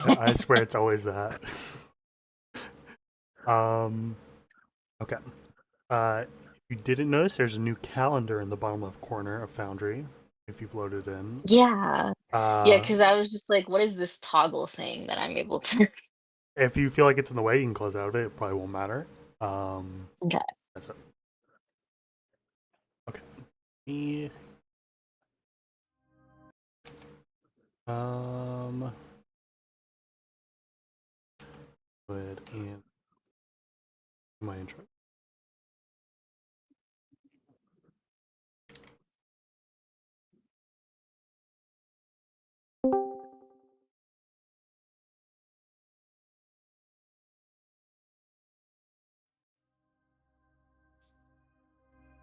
I swear it's always that. Um, okay. If you didn't notice, there's a new calendar in the bottom left corner of Foundry. If you've loaded in, Yeah. Yeah, uh, because I was just like, what is this toggle thing that I'm able to if you feel like it's in the way, you can close out of it. It probably won't matter. Um, Okay. that's it. Okay. Me, um, good and my intro.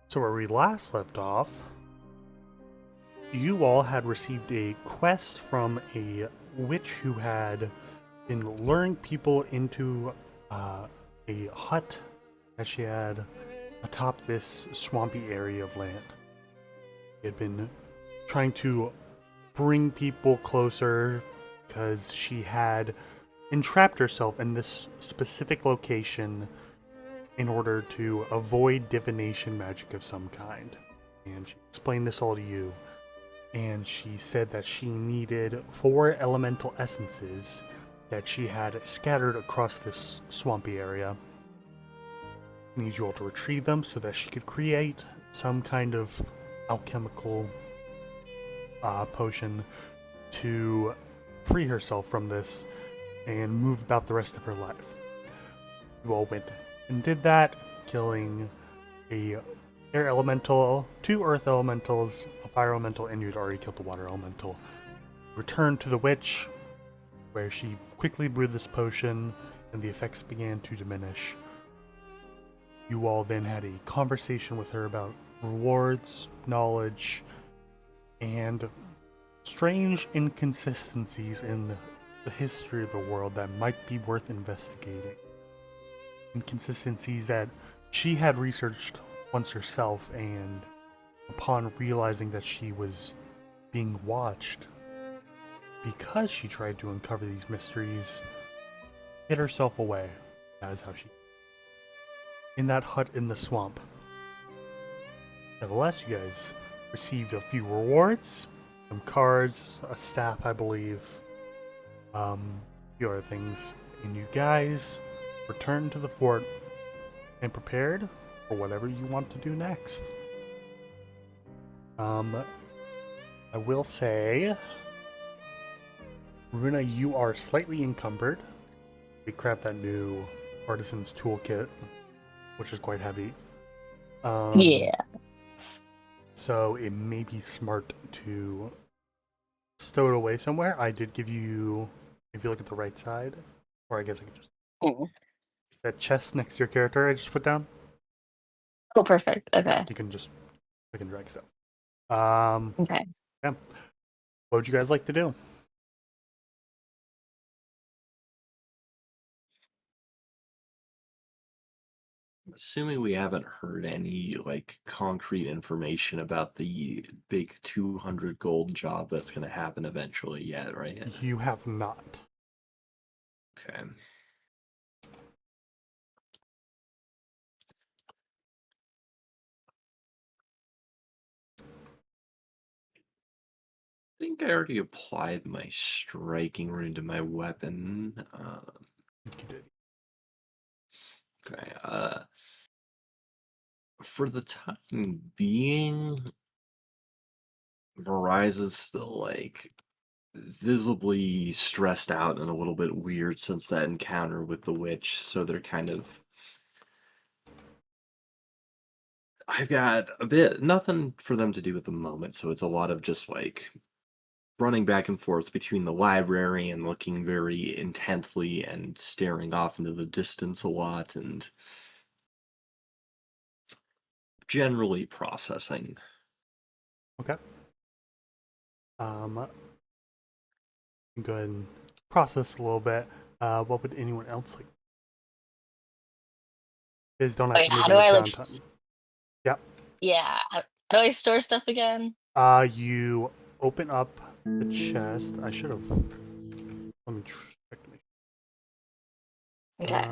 So where we last left off, you all had received a quest from a witch who had been luring people into uh, a hut that she had atop this swampy area of land. She had been trying to bring people closer because she had entrapped herself in this specific location in order to avoid divination magic of some kind. And she explained this all to you. And she said that she needed 4 elemental essences that she had scattered across this swampy area. She needs you all to retrieve them so that she could create some kind of alchemical potion to free herself from this and move about the rest of her life. You all went and did that, killing a air elemental, 2 earth elementals, a fire elemental, and you'd already killed the water elemental. Returned to the witch, where she quickly brewed this potion, and the effects began to diminish. You all then had a conversation with her about rewards, knowledge, and strange inconsistencies in the history of the world that might be worth investigating. Inconsistencies that she had researched once herself, and upon realizing that she was being watched because she tried to uncover these mysteries, hid herself away. That is how she. In that hut in the swamp. Nevertheless, you guys received a few rewards, some cards, a staff, I believe, a few other things, and you guys returned to the fort and prepared for whatever you want to do next. I will say, Runa, you are slightly encumbered. We craft that new artisan's toolkit, which is quite heavy. Yeah. So it may be smart to stow it away somewhere. I did give you, if you look at the right side, or I guess I could just, Mm. that chest next to your character I just put down, Oh, perfect. Okay. you can just click and drag stuff. Um, Okay. yeah. What would you guys like to do? Assuming we haven't heard any like concrete information about the big 200 gold job that's going to happen eventually yet, right? You have not. Okay. I think I already applied my striking rune to my weapon. You did. Okay. For the time being, Miraz is still like visibly stressed out and a little bit weird since that encounter with the witch, so they're kind of I've got a bit nothing for them to do at the moment, so it's a lot of just like running back and forth between the library and looking very intently and staring off into the distance a lot and generally processing. Okay. Go ahead and process a little bit. What would anyone else like? You guys don't have Wait, to how move do in a I like downtime. Yeah. yeah, how do I store stuff again? You open up the chest. I should have. Let me check Okay.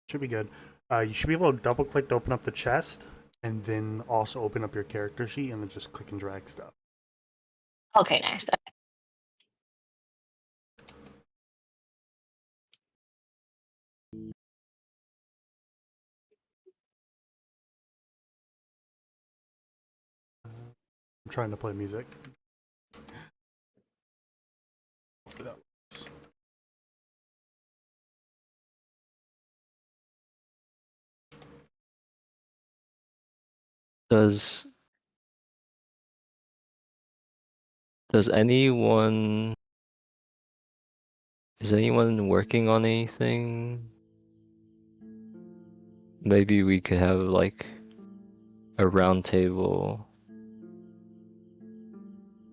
Should be good. You should be able to double click to open up the chest, and then also open up your character sheet, and then just click and drag stuff. Okay, nice. I'm trying to play music. Hopefully that works. Does anyone is anyone working on anything? Maybe we could have like a round table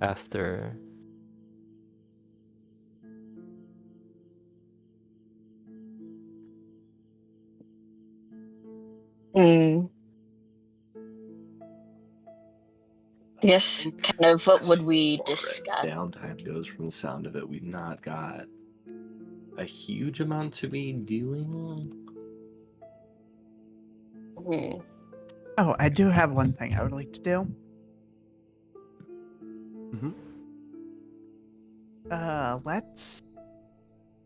after. Mm. I guess think kind of what as would we far as discuss? downtime goes, from the sound of it, we've not got a huge amount to be doing. Hmm. Oh, I do have one thing I would like to do. Mm-hmm. Let's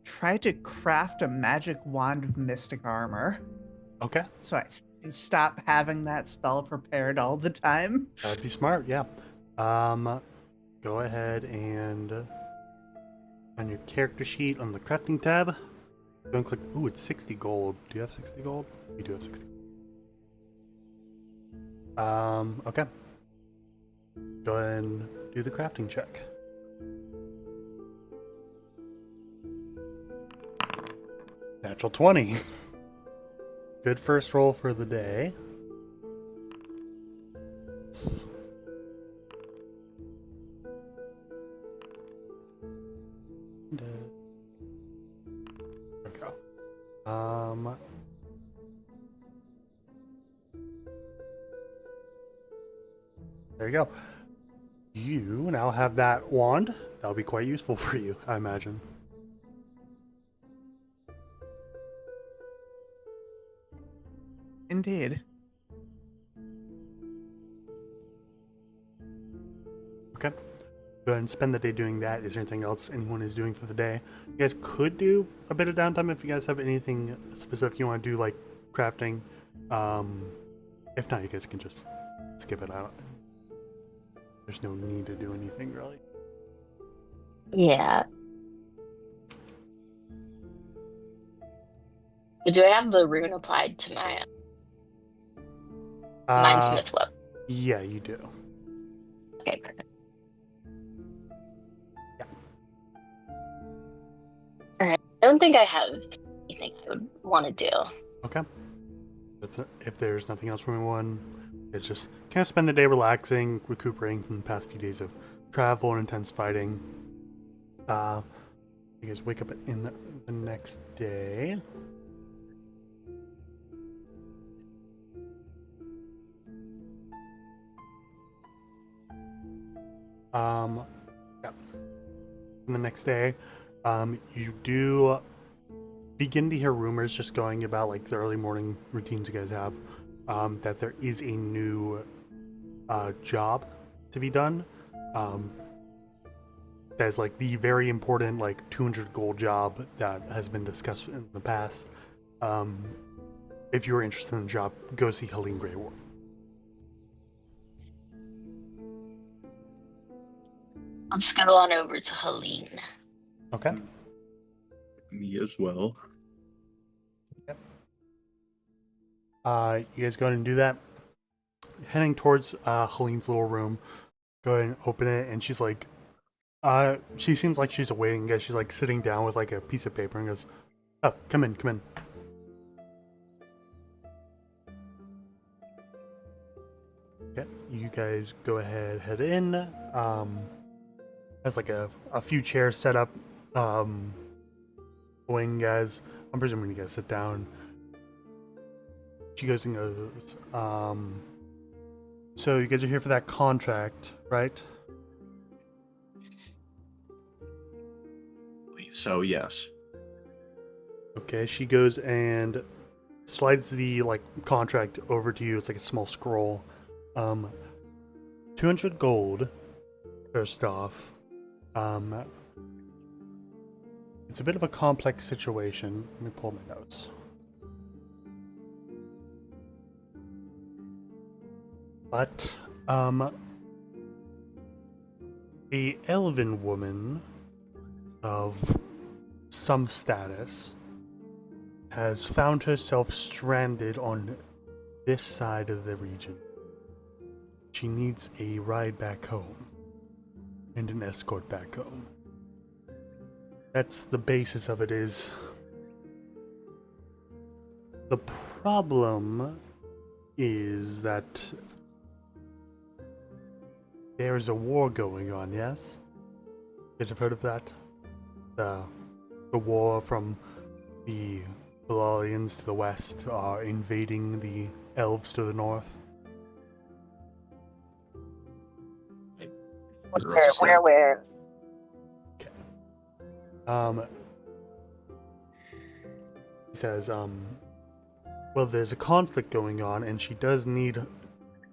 try to craft a magic wand of mystic armor, Okay, so I can stop having that spell prepared all the time. that'd be smart. Yeah. Go ahead and on your character sheet on the crafting tab, go and click. Ooh, it's 60 gold. Do you have 60 gold? You do have 60. Okay. Go ahead and do the crafting check. Natural 20. Good first roll for the day. There we go. There you go. You now have that wand. That'll be quite useful for you, I imagine. Indeed. Okay. Go ahead and spend the day doing that. Is there anything else anyone is doing for the day? You guys could do a bit of downtime if you guys have anything specific you want to do, like crafting. If not, you guys can just skip it out. There's no need to do anything really. Yeah. Do I have the rune applied to my Mindsmith weapon? Yeah, you do. Okay, perfect. Yeah. Alright. I don't think I have anything I would want to do. Okay. If there's nothing else from anyone, it's just kind of spend the day relaxing, recuperating from the past few days of travel and intense fighting. You guys wake up in the next day. Yeah. And the next day, you do begin to hear rumors just going about like the early morning routines you guys have, that there is a new job to be done. That's like the very important like 200 gold job that has been discussed in the past. If you're interested in the job, go see Helene Greyward. Let's go on over to Helene. Okay. Me as well. You guys go ahead and do that. Heading towards Helene's little room. Go ahead and open it, and she's like, she seems like she's awaiting you guys. She's like sitting down with like a piece of paper and goes, "Oh, come in, come in." Okay, you guys go ahead, head in. Has like a few chairs set up. When you guys, I'm presuming you guys sit down. She goes and goes, so you guys are here for that contract, right? So yes. Okay, she goes and slides the contract over to you. It's like a small scroll. 200 gold. First off, it's a bit of a complex situation. Let me pull my notes. But a elven woman of some status has found herself stranded on this side of the region. She needs a ride back home and an escort back home. That's the basis of it. Is the problem is that there is a war going on, yes? You guys have heard of that? The war from the Belalians to the west are invading the elves to the north. Where? He says, well, there's a conflict going on, and she does need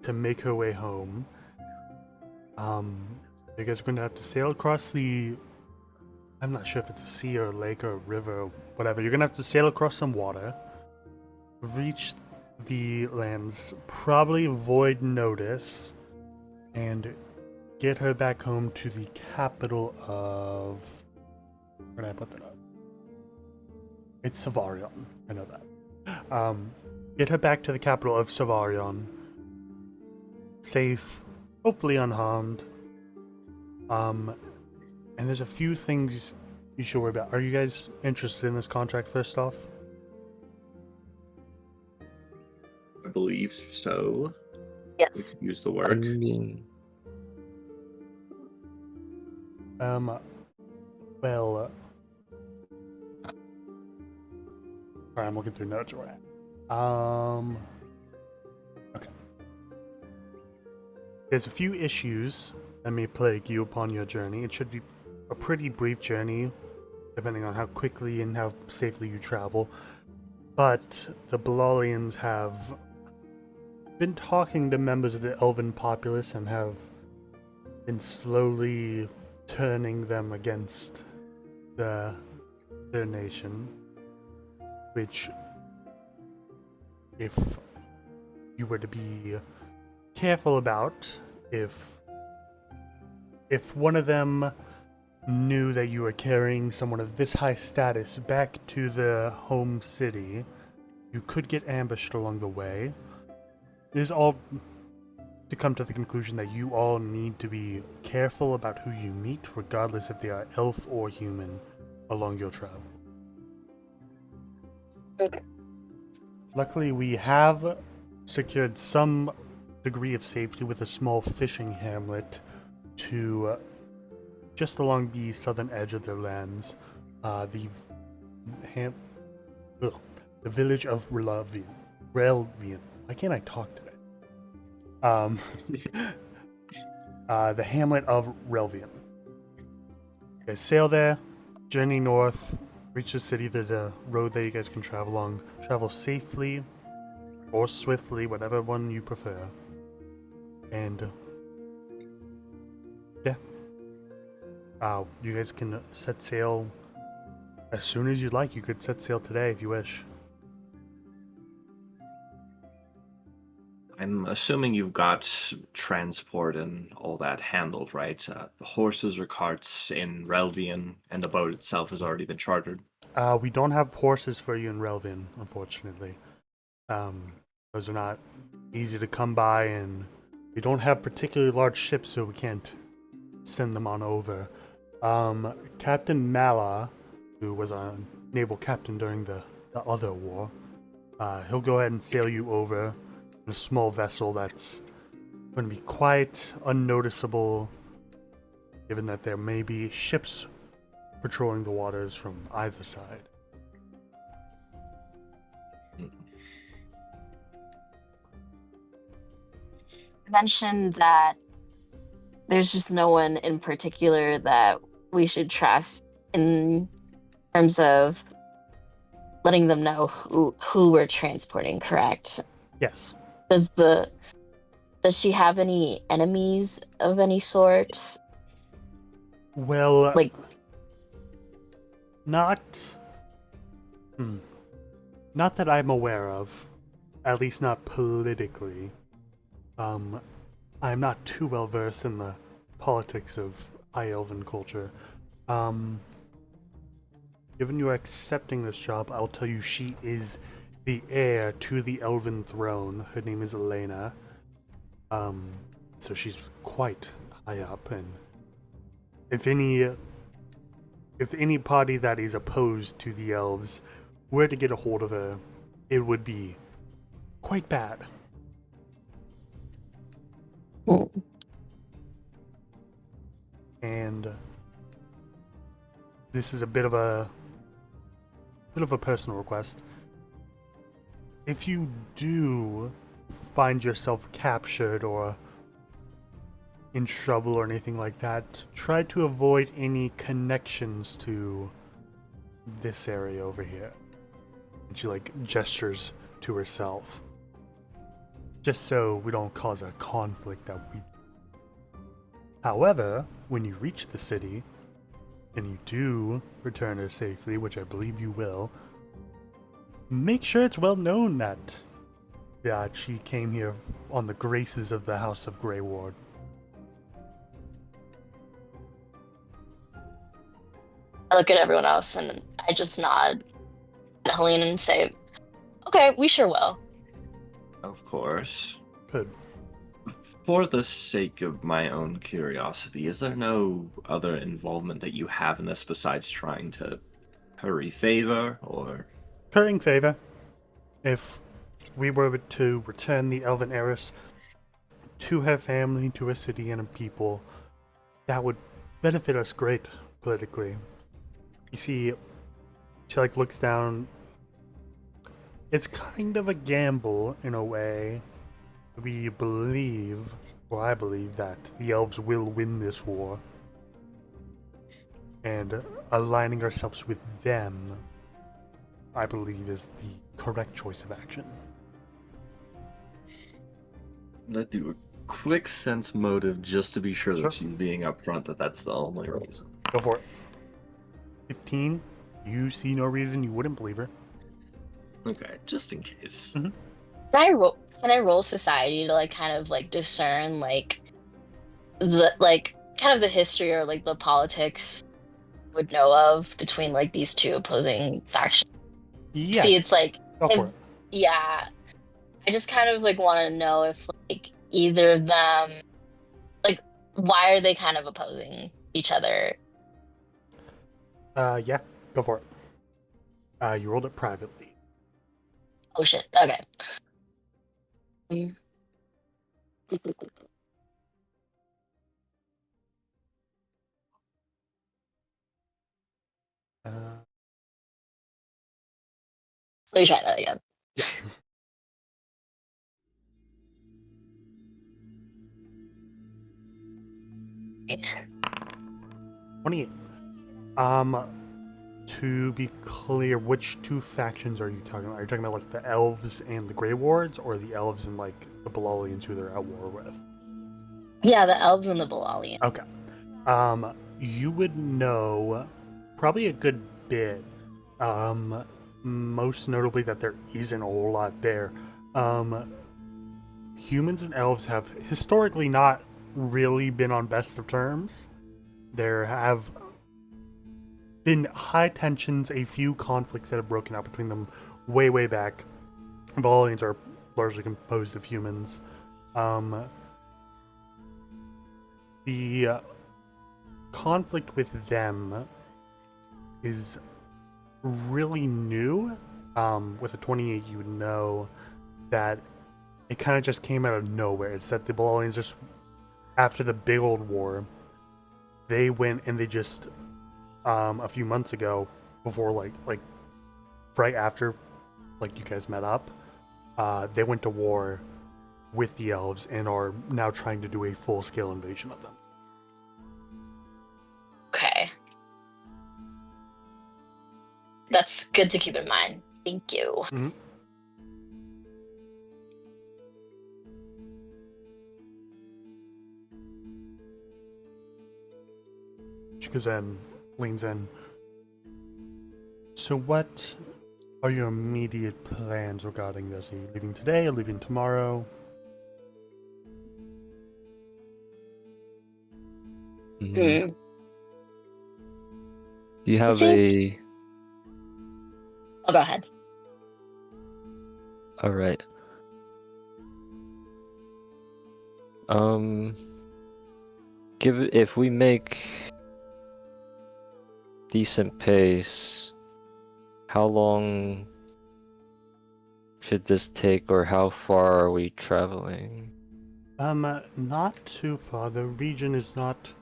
to make her way home. You guys are going to have to sail across the... I'm not sure if it's a sea or a lake or a river or whatever. You're going to have to sail across some water, reach the lands, probably avoid notice, and get her back home to the capital of... Where did I put that up? It's Savarion. I know that. Get her back to the capital of Savarion. Safe, hopefully unharmed. And there's a few things you should worry about. Are you guys interested in this contract first off? I believe so. We Yes. could use the I work. mean, Well, sorry, I'm looking through notes right now. Okay. There's a few issues that may plague you upon your journey. It should be a pretty brief journey, depending on how quickly and how safely you travel. But the Belalians have been talking to members of the elven populace and have been slowly turning them against their nation, which, if you were to be careful about, if one of them knew that you were carrying someone of this high status back to the home city, you could get ambushed along the way. It is all to come to the conclusion that you all need to be careful about who you meet, regardless if they are elf or human, along your travel. Okay. Luckily, we have secured some degree of safety with a small fishing hamlet to just along the southern edge of their lands. The village of Relvian. Why can't I talk today? The hamlet of Relvian. You guys sail there, journey north, reach the city. There's a road that you guys can travel along. Travel safely or swiftly, whatever one you prefer. And yeah, you guys can set sail as soon as you'd like. You could set sail today if you wish. I'm assuming you've got transport and all that handled, right? Horses or carts in Relvian, and the boat itself has already been chartered. We don't have horses for you in Relvin, unfortunately. Those are not easy to come by, and we don't have particularly large ships, so we can't send them on over. Captain Mala, who was a naval captain during the other war, he'll go ahead and sail you over in a small vessel that's going to be quite unnoticeable, given that there may be ships patrolling the waters from either side. You mentioned that there's just no one in particular that we should trust in terms of letting them know who we're transporting, correct? Yes. Does she have any enemies of any sort? Well, Like, not. Not that I'm aware of. At least not politically. I'm not too well versed in the politics of High Elven culture. Given you are accepting this job, I'll tell you she is the heir to the Elven throne. Her name is Elena. So she's quite high up, and if any party that is opposed to the elves were to get a hold of her, it would be quite bad. mm, And this is a bit of a personal request. If you do find yourself captured or in trouble or anything like that, try to avoid any connections to this area over here. And she gestures to herself. Just so we don't cause a conflict that we. However, when you reach the city, and you do return her safely, which I believe you will, make sure it's well known that she came here on the graces of the House of Greyward. I look at everyone else and I just nod at Helene and say, "Okay, we sure will." Of course. Good. For the sake of my own curiosity, is there no other involvement that you have in this besides trying to curry favor, or? Currying favor. If we were to return the Elven heiress to her family, to her city, and her people, that would benefit us great politically. You see, she looks down. It's kind of a gamble in a way. We believe, or I believe, that the elves will win this war. And aligning ourselves with them, I believe, is the correct choice of action. Let's do a quick sense motive just to be sure Sure. that she's being upfront that that's the only reason. Go for it. 15. You see no reason you wouldn't believe her. Okay, just in case. Can I roll society to kind of discern the kind of the history or the politics I would know of between these two opposing factions? Yeah. See, it's Go for it. yeah. I just kind of want to know if either of them why are they kind of opposing each other? Yeah. Go for it. You rolled it privately. Oh shit. Okay. Uh, Let me try that again. yeah. 28. To be clear, which two factions are you talking about? Are you talking about the elves and the Grey Wards, or the elves and the Belalians who they're at war with? Yeah, the elves and the Belalian. Okay. You would know probably a good bit. Most notably that there isn't a whole lot there. Humans and elves have historically not really been on best of terms. There have been high tensions, a few conflicts that have broken out between them way back. Belalians are largely composed of humans. The conflict with them is really new. With a 28, you would know that it kind of just came out of nowhere. It's that the Belalians just, after the big old war, they went and they just, a few months ago, before right after, you guys met up, they went to war with the elves and are now trying to do a full-scale invasion of them. Okay. That's good to keep in mind. Thank you. She goes in, leans in. So what are your immediate plans regarding this? Are you leaving today or leaving tomorrow? Mhm. Hmm. Do you have think- a... Oh, go ahead. All right. If we make decent pace, how long should this take, or how far are we traveling? Not too far. The region is not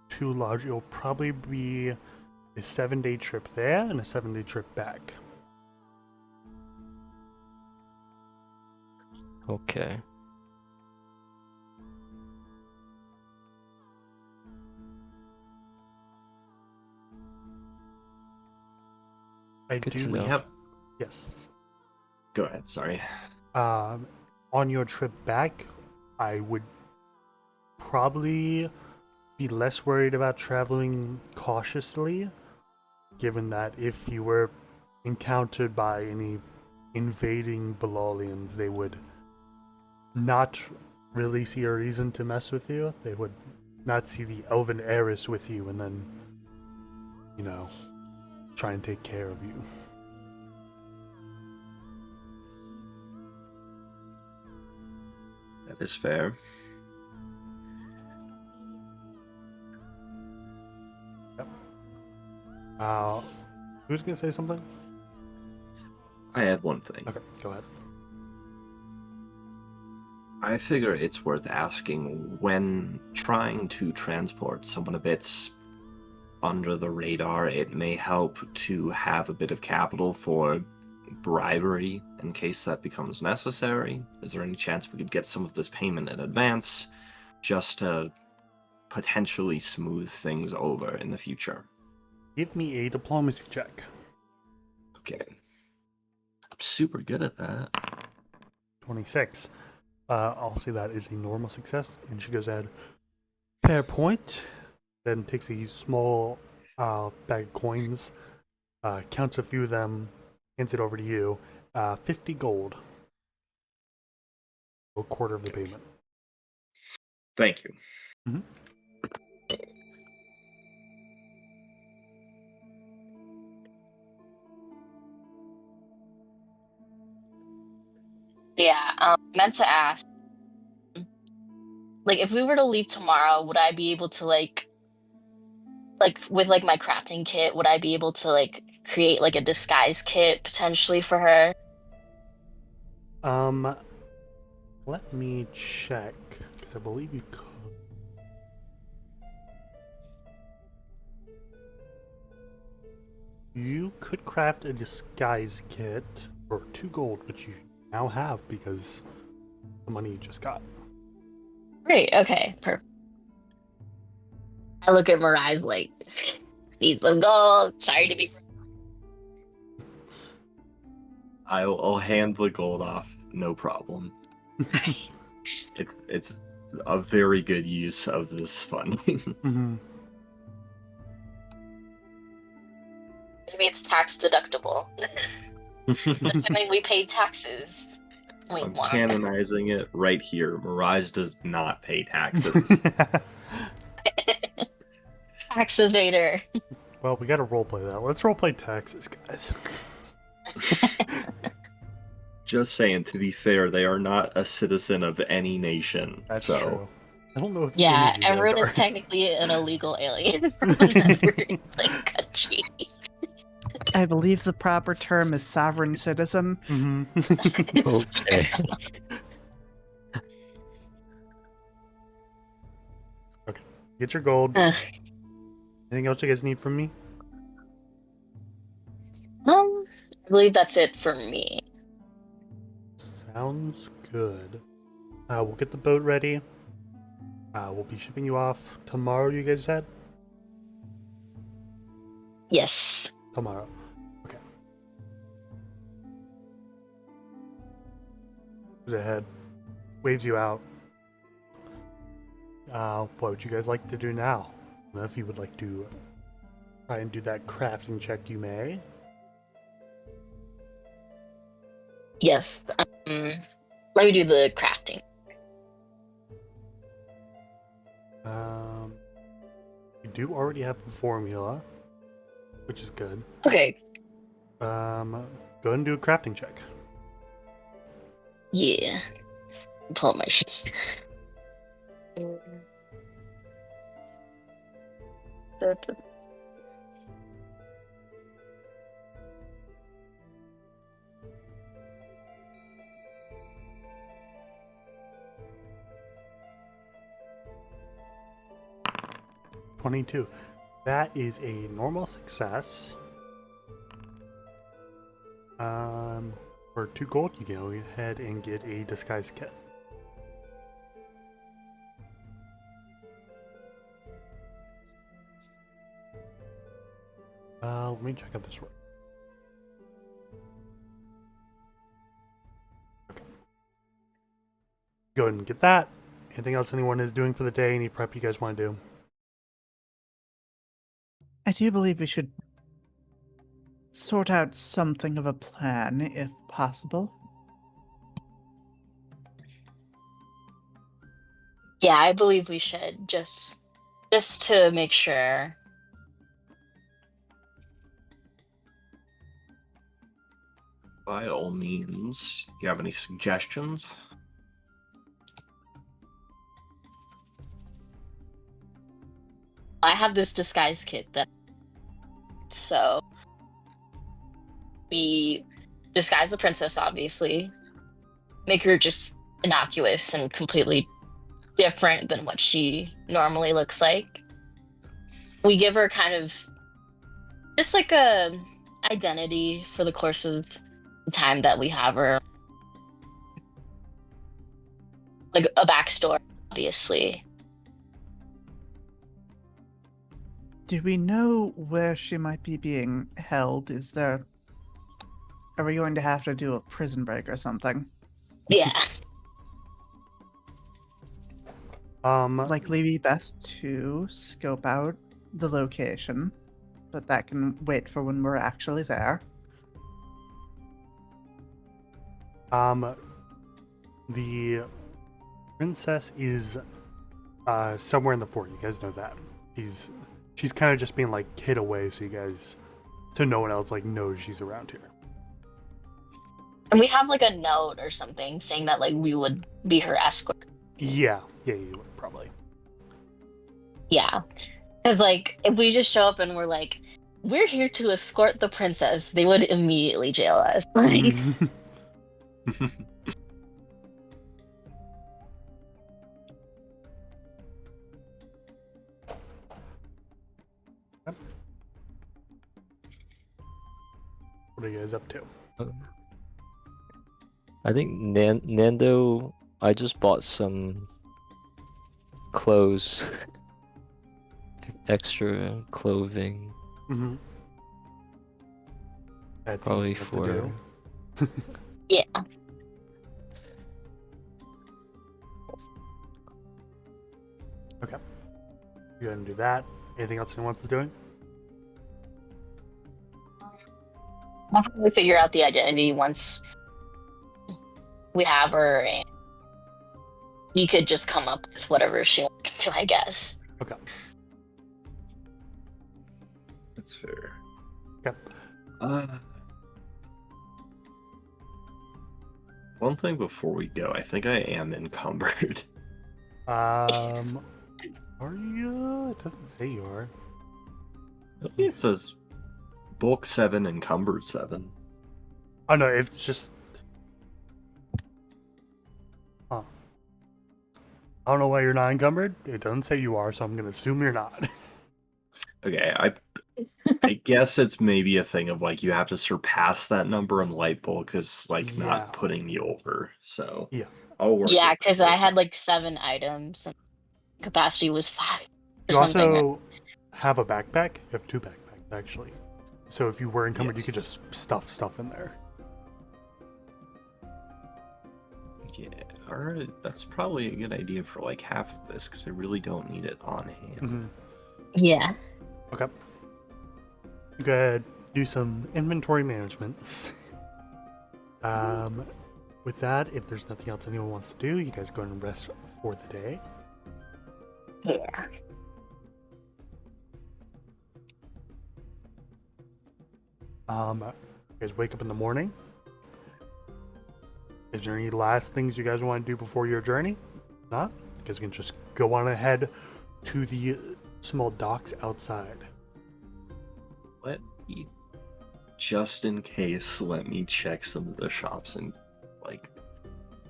too large. It'll probably be a 7-day trip there and a 7-day trip back. Okay. I Good do. to We know. have. Yes. Go ahead. Sorry. On your trip back, I would probably be less worried about traveling cautiously, given that if you were encountered by any invading Belalians, they would not really see a reason to mess with you. They would not see the elven heiress with you and then, try and take care of you. That is fair. Who's gonna say something? I had one thing. Okay, go ahead. I figure it's worth asking when trying to transport someone a bit under the radar, it may help to have a bit of capital for bribery in case that becomes necessary. Is there any chance we could get some of this payment in advance just to potentially smooth things over in the future? Give me a diplomacy check. Okay. I'm super good at that. 26. I'll say that is a normal success. And she goes ahead. Fair point. Then takes a small bag of coins, counts a few of them, hands it over to you. 50 gold. A quarter of the payment. Thank you. Mhm. Yeah, meant to ask, like, if we were to leave tomorrow, would I be able to with like my crafting kit, would I be able to like create like a disguise kit potentially for her? Let me check because I believe you could. You could craft a disguise kit for 2 gold, which you now have because the money you just got. Great. Okay. Perfect. I look at Mirai's like, need some gold. Sorry to be. I'll hand the gold off, no problem. It's a very good use of this funding. Mm-hmm. Maybe it's tax deductible. Assuming we paid taxes. We I'm won't. canonizing it right here. Mirage does not pay taxes. Tax evader. Well, we gotta roleplay that. Let's roleplay taxes, guys. Just saying, to be fair, they are not a citizen of any nation. That's so true. I don't know if Yeah, any of you everyone guys is are. technically an illegal alien from another like country. I believe the proper term is sovereign citizen. Mm-hmm. Okay. Get your gold. Ugh. Anything else you guys need from me? I believe that's it for me. Sounds good. We'll get the boat ready. We'll be shipping you off tomorrow, you guys said? Yes. Tomorrow. Okay. Goes ahead, waves you out. What would you guys like to do now? If you would like to try and do that crafting check, you may. Yes. Let me do the crafting. You do already have the formula, which is good. Okay. Go ahead and do a crafting check. Yeah. Pull up my sheet. $22. That is a normal success. For 2 gold, you go ahead and get a disguise kit. Let me check out this one. Okay. Go ahead and get that. Anything else anyone is doing for the day? Any prep you guys want to do? I do believe we should sort out something of a plan, if possible. Yeah, I believe we should just to make sure. By all means, you have any suggestions? I have this disguise kit so we disguise the princess, obviously. Make her just innocuous and completely different than what she normally looks like. We give her kind of just like a identity for the course of the time that we have her. Like a backstory, obviously. Do we know where she might be being held? Are we going to have to do a prison break or something? Yeah. Likely be best to scope out the location, but that can wait for when we're actually there. The princess is somewhere in the fort. You guys know that. She's kind of just being like hid away, so no one else like knows she's around here. And we have like a note or something saying that like we would be her escort. Yeah, you would probably. Yeah. Because like if we just show up and we're like, we're here to escort the princess, they would immediately jail us. Like, What are you guys up to? I think Nando, I just bought some clothes, extra clothing. Mm-hmm. That's Probably easy enough to for do. yeah. Okay. Go ahead and do that. Anything else anyone else is doing? We'll probably figure out the identity once we have her, and you could just come up with whatever she wants to, I guess. Okay. That's fair. Okay. One thing before we go, I think I am encumbered. Are you? It doesn't say you are. It says bulk 7, encumbered 7. Oh no, it's just. Huh. I don't know why you're not encumbered. It doesn't say you are, so I'm gonna assume you're not. Okay, I guess it's maybe a thing of like you have to surpass that number in light bulk because like Yeah. not putting you over. So Yeah. I'll work. Yeah, with because that. I had like 7 items and capacity was 5 or You something. also have a backpack. You have 2 backpacks actually. So if you were encumbered, you Yes. could just stuff stuff in there. Yeah. Alright, that's probably a good idea for like half of this, because I really don't need it on hand. Mm-hmm. Yeah. Okay. You go ahead, do some inventory management. With that, if there's nothing else anyone wants to do, you guys go and rest for the day. Yeah. You guys wake up in the morning. Is there any last things you guys want to do before your journey? If not, you guys can just go on ahead to the small docks outside. Let me, just in case, let me check some of the shops and, like,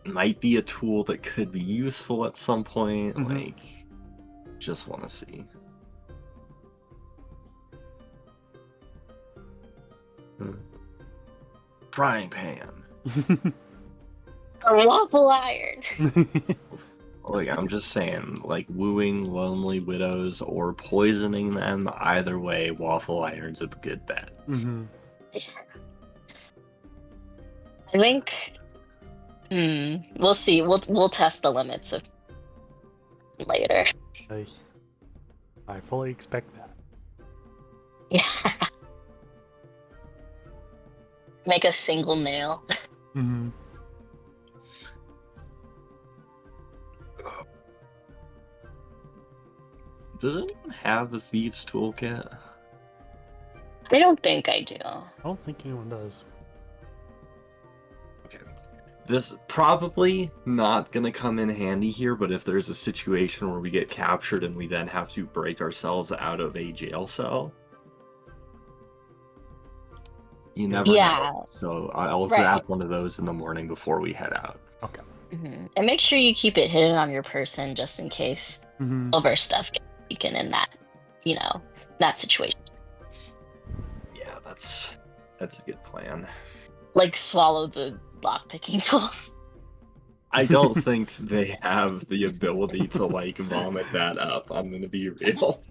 might be a tool that could be useful at some point. Like, just want to see. Frying pan. A waffle iron. Like, I'm just saying, like, wooing lonely widows or poisoning them, either way, waffle iron's a good bet. I think. We'll see. We'll test the limits of later. I fully expect that. Yeah. Make a single nail. Does anyone have the Thieves' Toolkit? I don't think I do. I don't think anyone does. Okay. This probably not gonna come in handy here, but if there's a situation where we get captured and we then have to break ourselves out of a jail cell, you never know. So I'll grab one of those in the morning before we head out. Okay. And make sure you keep it hidden on your person just in case silver stuff gets taken in that, that situation. Yeah, that's a good plan. Like swallow the lockpicking tools. I don't think they have the ability to like vomit that up. I'm gonna be real.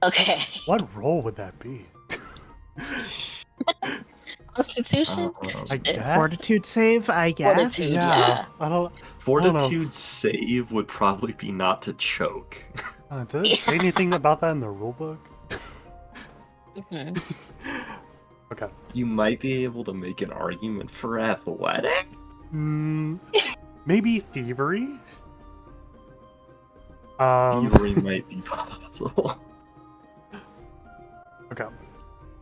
Okay. What role would that be? Constitution? I guess. Fortitude save, I guess. Fortitude, yeah. Fortitude save would probably be not to choke. Does it say anything about that in the rulebook? Okay. You might be able to make an argument for athletic. Maybe thievery. Thievery might be possible. Okay.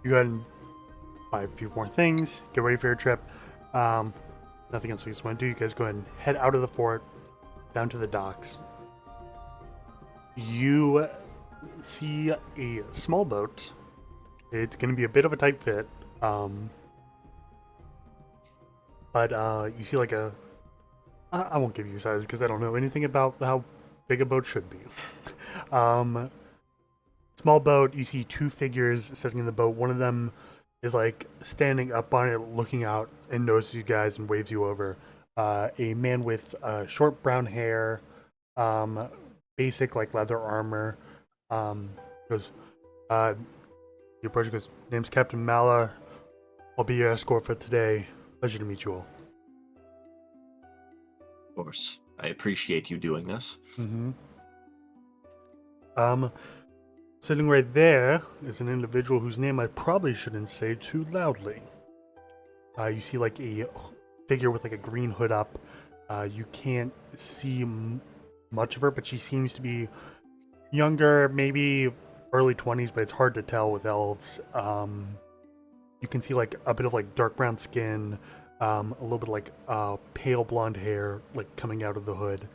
You go ahead and buy a few more things. Get ready for your trip. Nothing else you guys want to do. You guys go ahead and head out of the fort, down to the docks. You see a small boat. It's going to be a bit of a tight fit. But you see like I won't give you size because I don't know anything about how big a boat should be. Small boat, you see two figures sitting in the boat. One of them is like standing up on it, looking out, and notices you guys and waves you over. A man with short brown hair, basic like leather armor, goes, you approach, goes, name's Captain Malar. I'll be your escort for today. Pleasure to meet you all. Of course. I appreciate you doing this. Sitting right there is an individual whose name I probably shouldn't say too loudly. You see like a figure with like a green hood up. You can't see much of her, but she seems to be younger, maybe early 20s, but it's hard to tell with elves. You can see like a bit of like dark brown skin, a little bit like pale blonde hair like coming out of the hood.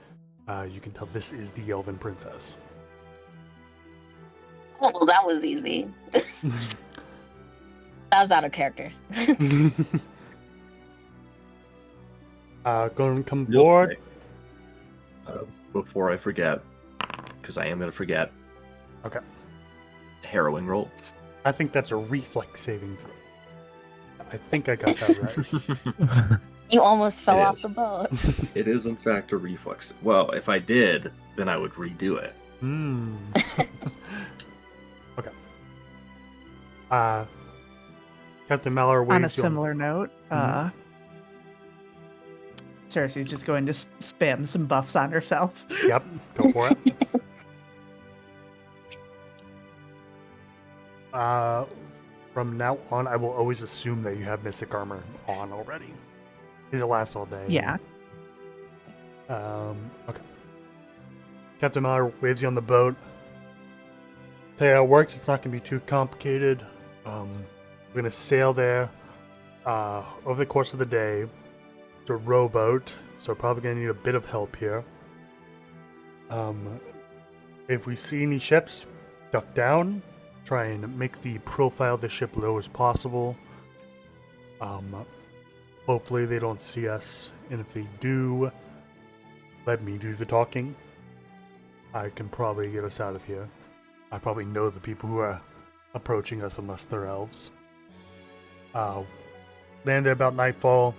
You can tell this is the elven princess. Oh, well, that was easy. That was out of character. Go and come aboard. Before I forget, because I am going to forget. Okay. Harrowing roll. I think that's a reflex saving throw. I think I got that right. You almost fell off the boat. It is, in fact, a reflex. Well, if I did, then I would redo it. Okay. Captain Malar waves on a similar note, Cersei's just going to spam some buffs on herself. Yep, go for it. From now on, I will always assume that you have Mystic Armor on already. Because it lasts all day. Yeah. Okay. Captain Miller waves you on the boat. Tell you how it works, it's not going to be too complicated. We're going to sail there over the course of the day. It's a rowboat, so probably going to need a bit of help here. If we see any ships, duck down. Try and make the profile of the ship low as possible. Hopefully they don't see us, and if they do, let me do the talking. I can probably get us out of here. I probably know the people who are approaching us unless they're elves. Land there about nightfall.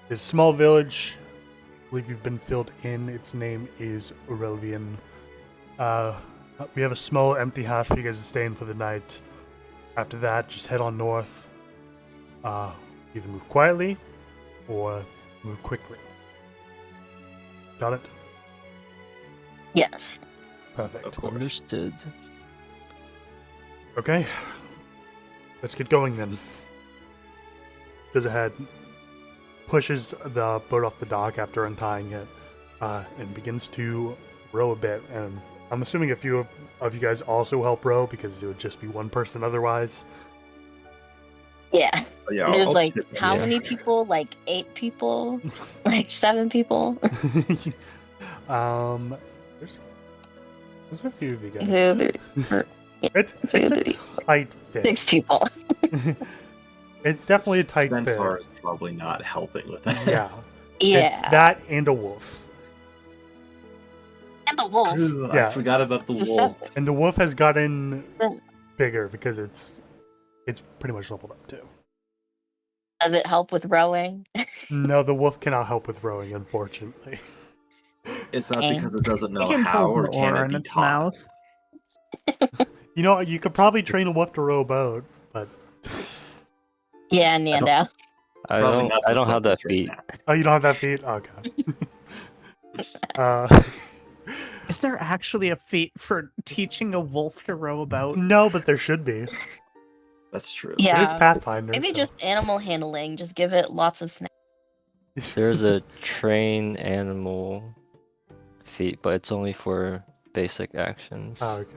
There's a small village. I believe you've been filled in. Its name is Aurelian. We have a small empty house for you guys to stay in for the night. After that, just head on north. Either move quietly or move quickly. Got it? Yes. Perfect. Of course. Understood. Okay. Let's get going then. Goes ahead, pushes the boat off the dock after untying it, and begins to row a bit. And I'm assuming a few of you guys also help row because it would just be one person otherwise. Yeah. Yeah, There's I'll like chip in. how Yeah. many people? Like 8 people? Like 7 people? There's a few of you guys. It's a tight fit. 6 people. It's definitely a tight Centaur fit. is probably not helping with that. Yeah. Yeah. It's that and a wolf. And the wolf. Ooh, Yeah. I forgot about the Just wolf. said- And the wolf has gotten Yeah. bigger because it's pretty much leveled up too. Does it help with rowing? No, the wolf cannot help with rowing, unfortunately. It's not Dang. because it doesn't know It can how, hold or an can oar it in be its taught? mouth. You know, you could probably train a wolf to row a boat, but Yeah, Nando. Probably not I the don't have that focus right feat. now. oh, you don't have that feat? Okay. uh, Is there actually a feat for teaching a wolf to row a boat? no, but there should be. That's true. It is Yeah. Pathfinder. Maybe so. just animal handling. Just give it lots of snacks. There's a train animal feat, but it's only for basic actions. Oh, okay.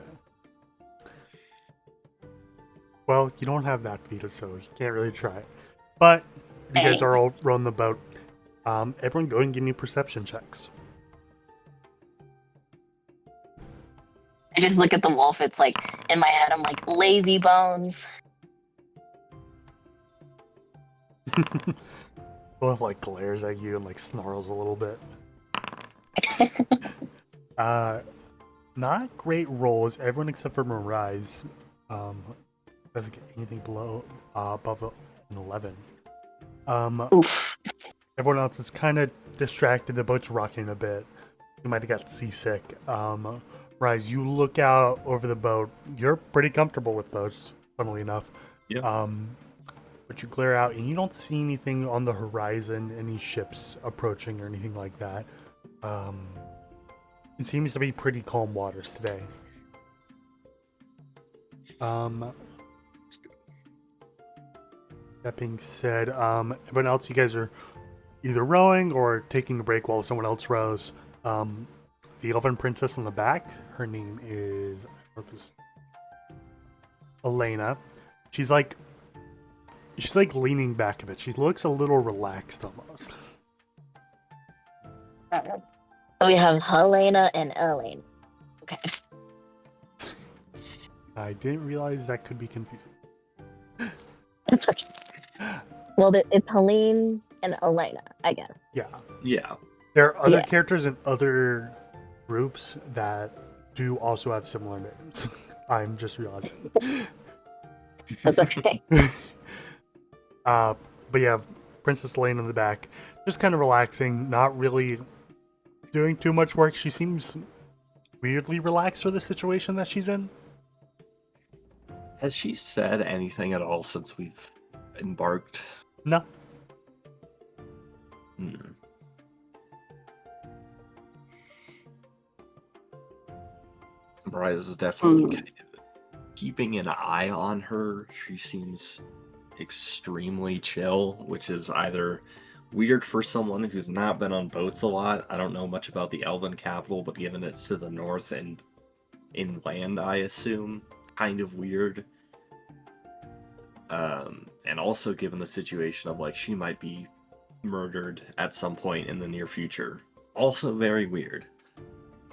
Well, you don't have that feat, so you can't really try. But you guys Dang. are all rowing the boat. Everyone go and give me perception checks. I just look at the wolf. It's like in my head. I'm like lazy bones. Wolf like glares at you and like snarls a little bit. Not great rolls. Everyone except for Mirais doesn't get anything below above an 11. Oof. Everyone else is kind of distracted. The boat's rocking a bit. You might have got seasick. Mirais, you look out over the boat. You're pretty comfortable with boats, funnily enough. Yeah. But you glare out and you don't see anything on the horizon, any ships approaching or anything like that. It seems to be pretty calm waters today. That being said, everyone else, you guys are either rowing or taking a break while someone else rows. The elven princess in the back, her name is Elena. She's like leaning back a bit. She looks a little relaxed almost. We have Helena and Elena. Okay. I didn't realize that could be confusing. It's okay. Well, it's Helene and Elena, I guess. Yeah. Yeah. There are other Yeah. characters in other groups that do also have similar names. I'm just realizing. That's okay. But you have Princess Lane in the back, just kind of relaxing, not really doing too much work. She seems weirdly relaxed for the situation that she's in. Has she said anything at all since we've embarked? No. Mariah is definitely Mm. kind of keeping an eye on her. She seems extremely chill, which is either weird for someone who's not been on boats a lot. I don't know much about the Elven capital, but given it's to the north and inland, I assume, kind of weird. And also given the situation of like she might be murdered at some point in the near future. Also very weird.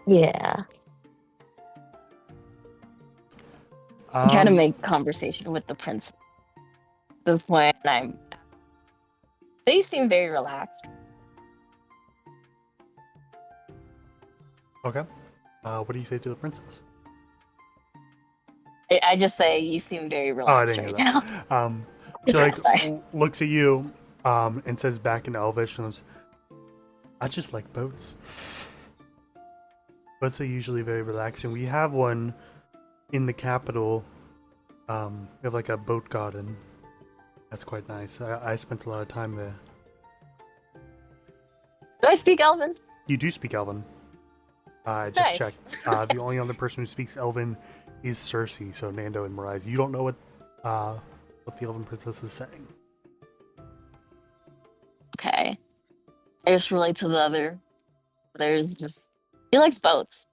Yeah. I'm trying to Um, make conversation with the prince at this point, and they seem very relaxed. okay. What do you say to the princess? I just say you seem very Oh, I relaxed didn't right hear now. that. She like Sorry. looks at you, and says back in Elvish, and goes, "I just like boats. Boats are usually very relaxing. We have one in the capital. We have like a boat garden. That's quite nice. I spent a lot of time there. Do I speak Elven? You do speak Elven. I just Nice. checked. The only other person who speaks Elven is Cersei, so Nando and Mariah. You don't know what the Elven princess is saying. Okay. I just relate to the other. There's just he likes boats.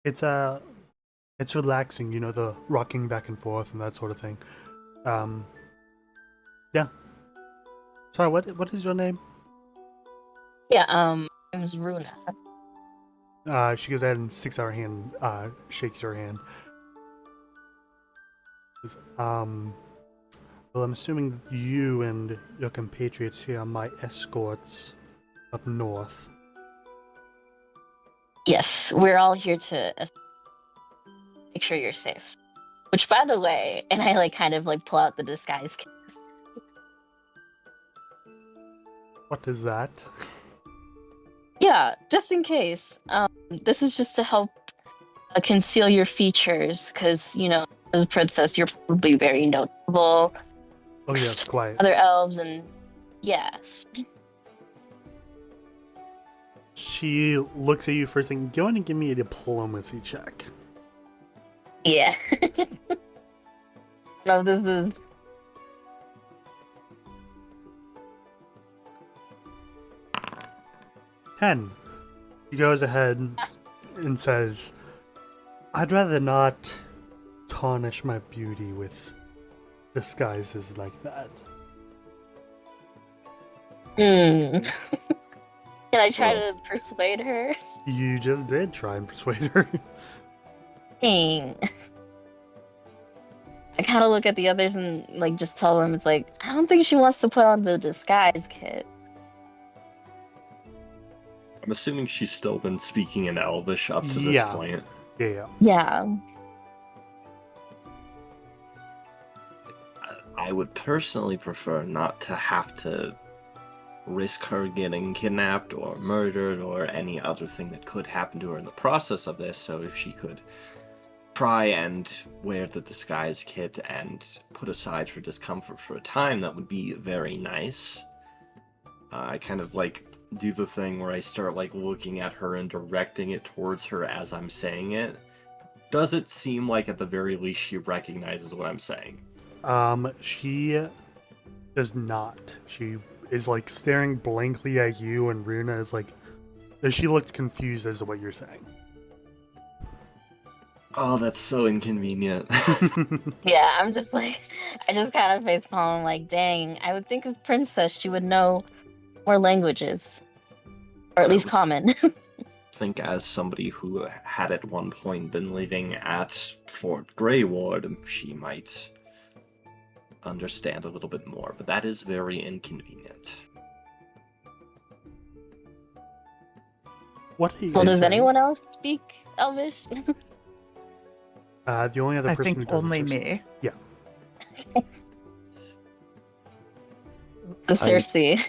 It's relaxing, you know, the rocking back and forth and that sort of thing. Yeah. Sorry, what is your name? Yeah. My name's Runa. She goes ahead and sticks out her hand, shakes her hand. Says, well, I'm assuming you and your compatriots here are my escorts up north. Yes, we're all here to make sure you're safe. Which, by the way, and I like kind of like pull out the disguise kit. What is that? Yeah, just in case. This is just to help conceal your features, because you know, as a princess, you're probably very notable. Oh yes, quiet. Other elves, and yes, She looks at you first thing. Go in and give me a diplomacy check. yeah. No, this is 10. She goes ahead and says, I'd rather not tarnish my beauty with disguises like that. Can I try Well. to persuade her? You just did try and persuade her. Dang. I kind of look at the others and like just tell them it's like I don't think she wants to put on the disguise kit. I'm assuming she's still been speaking in Elvish up to this Yeah. point. Yeah. Yeah. I would personally prefer not to have to risk her getting kidnapped or murdered or any other thing that could happen to her in the process of this, so if she could try and wear the disguise kit and put aside her discomfort for a time, that would be very nice. I kind of like do the thing where I start like looking at her and directing it towards her as I'm saying it. Does it seem like at the very least she recognizes what I'm saying? She does not. She is like staring blankly at you, and Runa is like, she looked confused as to what you're saying. Oh, that's so inconvenient. Yeah, I'm just like I just kind of face palm like, dang, I would think as princess she would know more languages. Or at least common. Think as somebody who had at one point been living at Fort Greyward, she might understand a little bit more, but that is very inconvenient. What are you Well, guys does saying? anyone else speak Elvish? The only other I person think who does is only Cersei. me. The Cersei.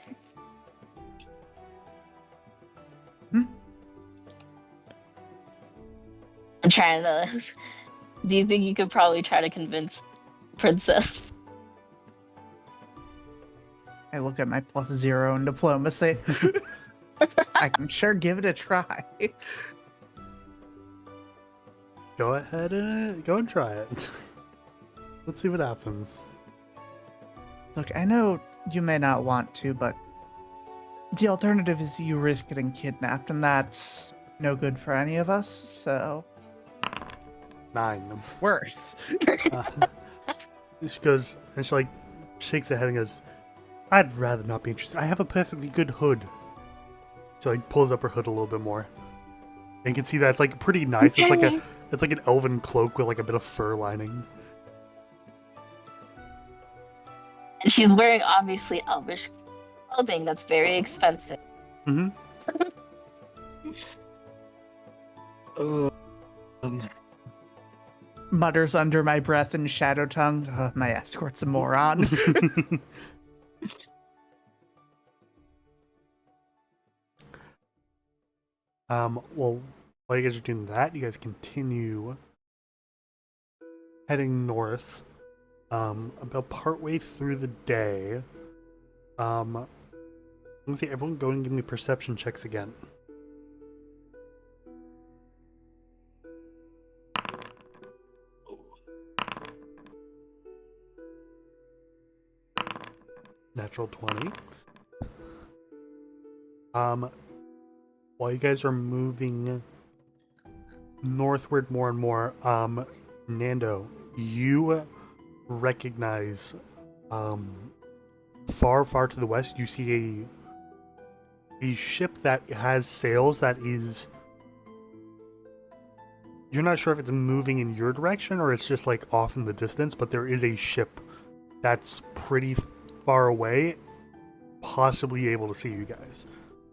I'm trying to. Do you think you could probably try to convince Princess? I look at my +0 in diplomacy. I can sure give it a try. Go ahead and go and try it. Let's see what happens. Look, I know you may not want to, but the alternative is you risk getting kidnapped, and that's no good for any of us, so 9. worse. She goes and she like shakes her head and goes, "I'd rather not be interested. I have a perfectly good hood." So like pulls up her hood a little bit more. And you can see that it's like pretty nice. It's like an elven cloak with like a bit of fur lining. And she's wearing obviously elvish clothing that's very expensive. Mm-hmm. Mutters under my breath in shadow tongue. My escort's a moron. Well, while you guys are doing that, you guys continue heading north. About partway through the day. Let me see, everyone go and give me perception checks again. Natural 20. While you guys are moving northward more and more, Nando, you recognize far to the west you see a ship that has sails that is, you're not sure if it's moving in your direction or it's just like off in the distance, but there is a ship that's pretty far away, possibly able to see you guys.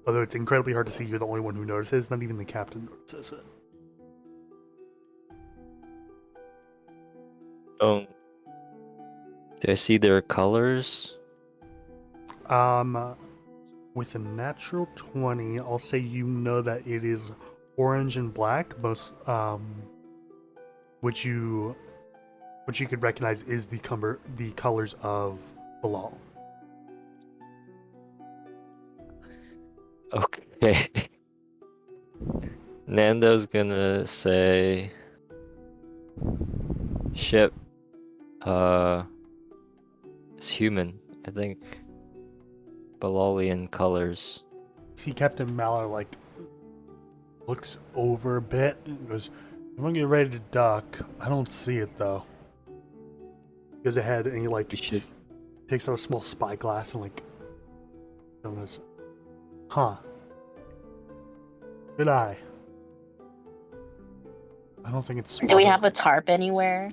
Although it's incredibly hard to see, you're the only one who notices, not even the captain notices it. Oh. Do I see their colors? With a natural 20, I'll say you know that it is orange and black, most which you could recognize is the colors of Belal. Okay. Nando's gonna say ship it's human, I think. Belalian colors. See Captain Mallow like looks over a bit and goes, "I'm gonna get ready to dock. I don't see it though." Goes ahead and he like takes out a small spyglass and like goes, "Huh. Good eye. I don't think it's Do we have a tarp anywhere?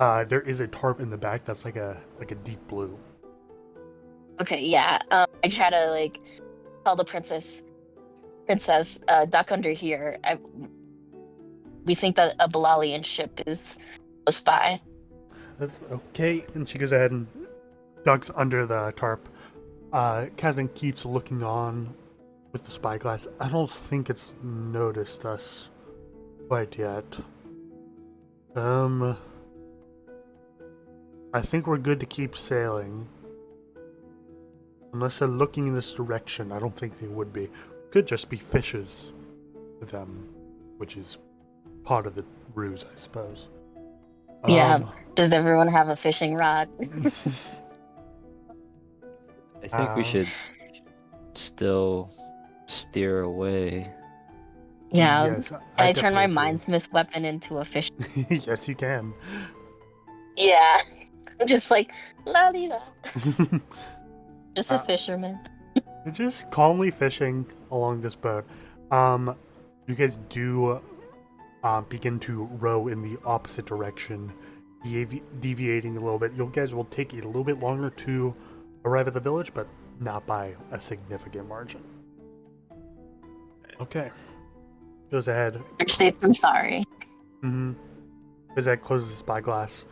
There is a tarp in the back that's like a deep blue." Okay, yeah. I try to like tell the princess, duck under here. We think that a Belalian ship is close by. That's okay, and she goes ahead and ducks under the tarp. Captain keeps looking on with the spyglass. I don't think it's noticed us quite yet. I think we're good to keep sailing. Unless they're looking in this direction, I don't think they would be. Could just be fishes with them, which is part of the ruse, I suppose. Yeah. Does everyone have a fishing rod? I think we should still steer away. Yeah. Yes, I turn my definitely mindsmith weapon into a fish. agree. Yes, you can. Yeah. I'm just like la di la. Just a fisherman. You're just calmly fishing along this boat. You guys do begin to row in the opposite direction, deviating a little bit. You guys will take a little bit longer to arrive at the village, but not by a significant margin. Okay. Goes ahead. You're safe and sorry. Mm-hmm. Goes ahead, closes the spyglass.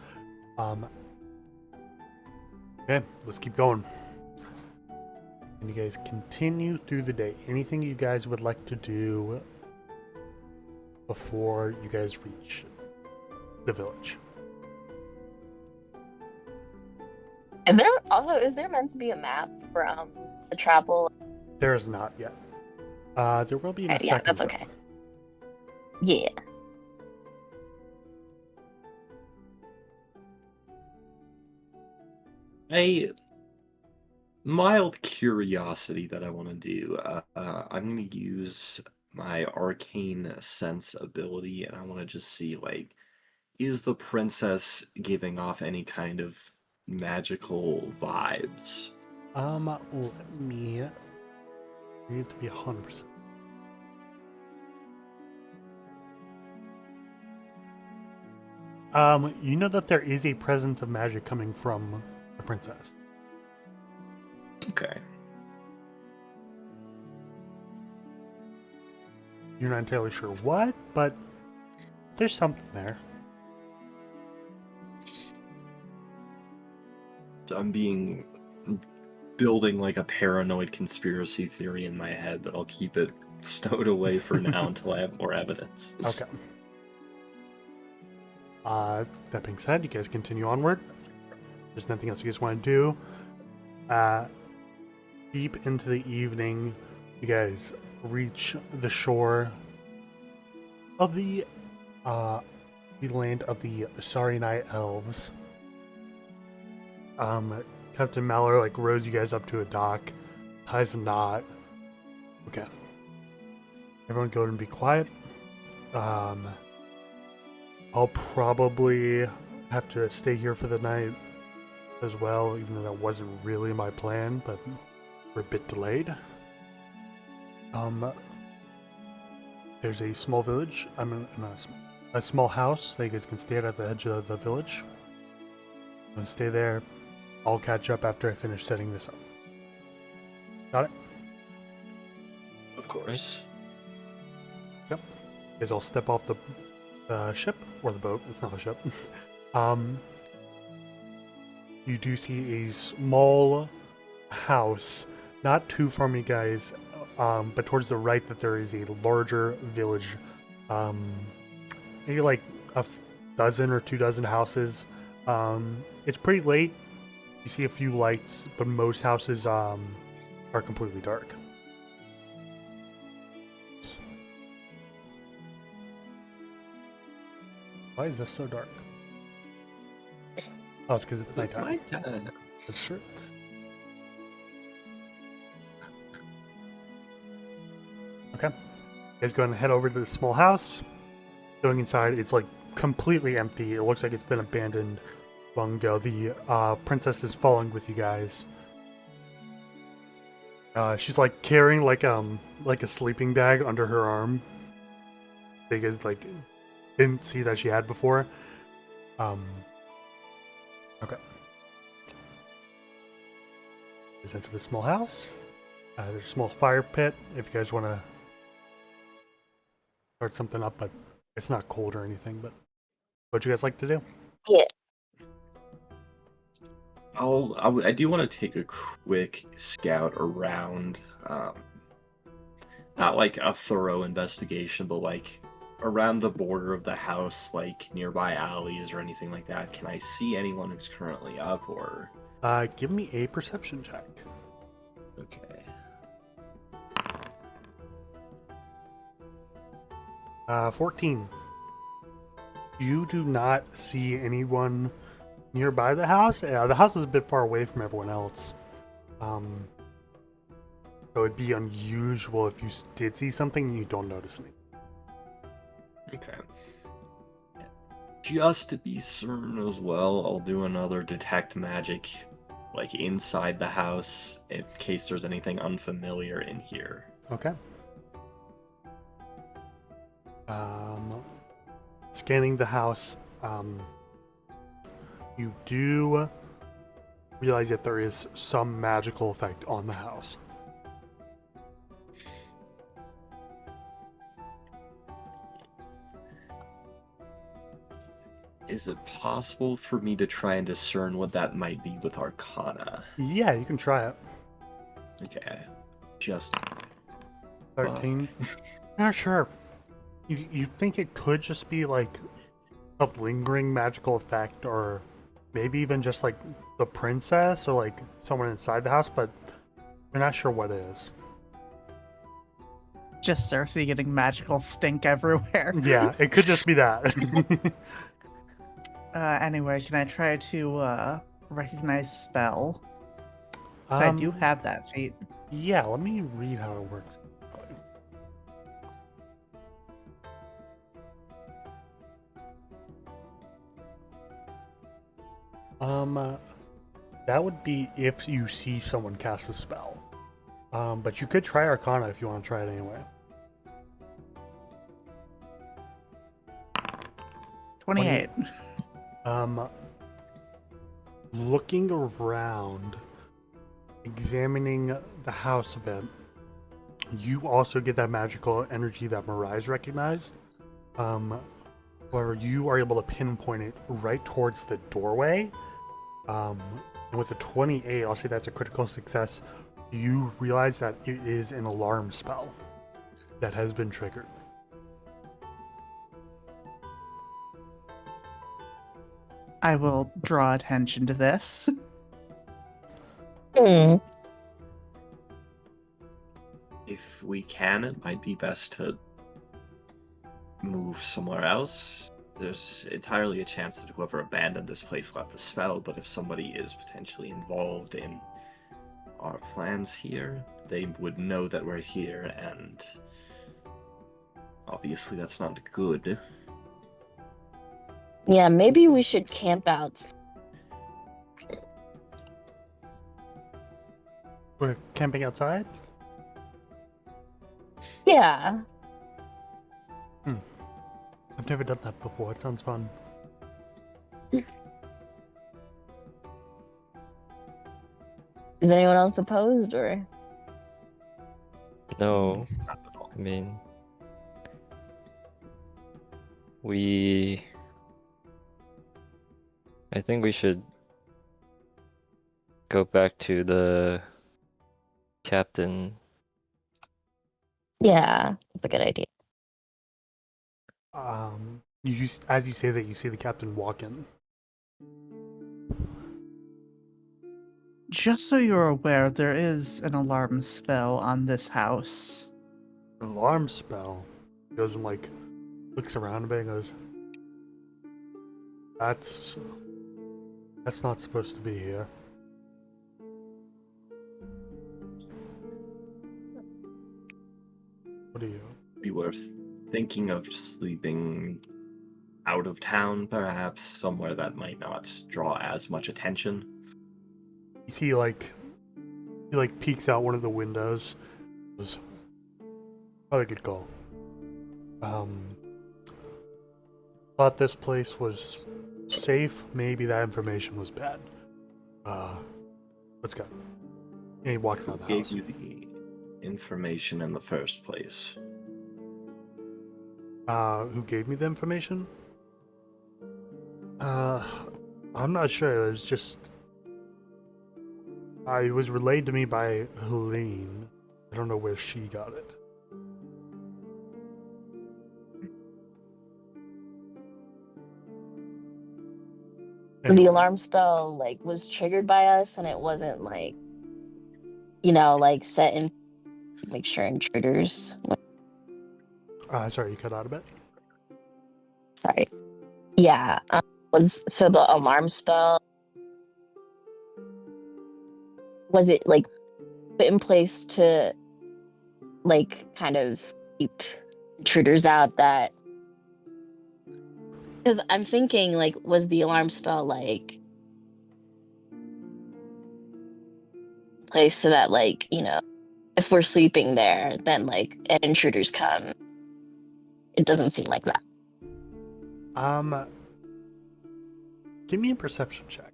Okay, let's keep going. And you guys continue through the day. Anything you guys would like to do before you guys reach the village? Is there meant to be a map for the travel? There is not yet. There will be in a Okay, yeah, second. that's okay. Yeah. A mild curiosity that I want to do. I'm going to use my arcane sense ability, and I want to just see, like, is the princess giving off any kind of magical vibes? Let me need to be 100%. You know that there is a presence of magic coming from the princess. Okay. You're not entirely sure what, but there's something there. I'm building like a paranoid conspiracy theory in my head, but I'll keep it stowed away for now until I have more evidence. Okay. That being said, you guys continue onward. There's nothing else you guys want to do. Deep into the evening, you guys reach the shore of the land of the Sorry Night Elves. Captain Mallory rows you guys up to a dock, ties a knot. Okay. Everyone go and be quiet. I'll probably have to stay here for the night as well, even though that wasn't really my plan, but we're a bit delayed. There's a small village. A small house that you guys can stay at the edge of the village. And stay there. I'll catch up after I finish setting this up. Got it? Of course. Yep. You guys all step off the ship, or the boat. It's not a ship. You do see a small house, not too far from you guys, but towards the right that there is a larger village. Maybe like a dozen or 2 dozen houses. It's pretty late. You see a few lights, but most houses are completely dark. Why is this so dark? Oh, it's because it's nighttime. That's true. Okay. You guys go ahead and head over to the small house. Going inside, it's completely empty. It looks like it's been abandoned long ago. The princess is following with you guys. She's carrying a sleeping bag under her arm. You guys didn't see that she had before. Okay. Let's enter the small house. There's a small fire pit if you guys want to start something up, but it's not cold or anything. But what you guys like to do? Yeah. I do want to take a quick scout around. Not a thorough investigation, but around the border of the house, nearby alleys or anything like that. Can I see anyone who's currently up, or? Give me a perception check. Okay. Uh, 14. You do not see anyone nearby the house. The house is a bit far away from everyone else. So it'd be unusual if you did see something and you don't notice anything. Okay. Just to be certain as well, I'll do another detect magic, inside the house, in case there's anything unfamiliar in here. Okay. Scanning the house, you do realize that there is some magical effect on the house. Is it possible for me to try and discern what that might be with Arcana? Yeah, you can try it. Okay. Just 13. Yeah, sure. You think it could just be a lingering magical effect, or maybe even just the princess or someone inside the house, but you're not sure what it is. Just Cersei getting magical stink everywhere. Yeah, it could just be that. Anyway, can I try to recognize spell? 'Cause I do have that feat. Yeah, let me read how it works. That would be if you see someone cast a spell. But you could try Arcana if you want to try it anyway. 28. Looking around, examining the house a bit, you also get that magical energy that Mirai's recognized. However, you are able to pinpoint it right towards the doorway. And with a 28, I'll say that's a critical success. You realize that it is an alarm spell that has been triggered. I will draw attention to this. If we can, it might be best to move somewhere else. There's entirely a chance that whoever abandoned this place left a spell, but if somebody is potentially involved in our plans here, they would know that we're here, and obviously that's not good. Yeah, maybe we should camp out. We're camping outside? Yeah. I've never done that before. It sounds fun. Is anyone else opposed, or? No, Not at all. I mean, I think we should go back to the captain. Yeah, that's a good idea. As you say that, you see the captain walk in. Just so you're aware, there is an alarm spell on this house. Alarm spell. He goes and looks around a bit and goes, That's not supposed to be here. What are you? Be worth thinking of sleeping out of town, perhaps somewhere that might not draw as much attention. You see, he peeks out one of the windows. Goes, probably a good call. Thought this place was safe. Maybe that information was bad. Let's go. And he walks out of the Gave house. you the information in the first place. Who gave me the information? I'm not sure. It was just... it was relayed to me by Helene. I don't know where she got it. The alarm spell was triggered by us, and it wasn't set in make sure intruders. Sorry, you cut out a bit. Sorry. Yeah. So the alarm spell, was it put in place to kind of keep intruders out? That because I'm thinking was the alarm spell place so that if we're sleeping there, then and intruders come. It doesn't seem like that. Give me a perception check.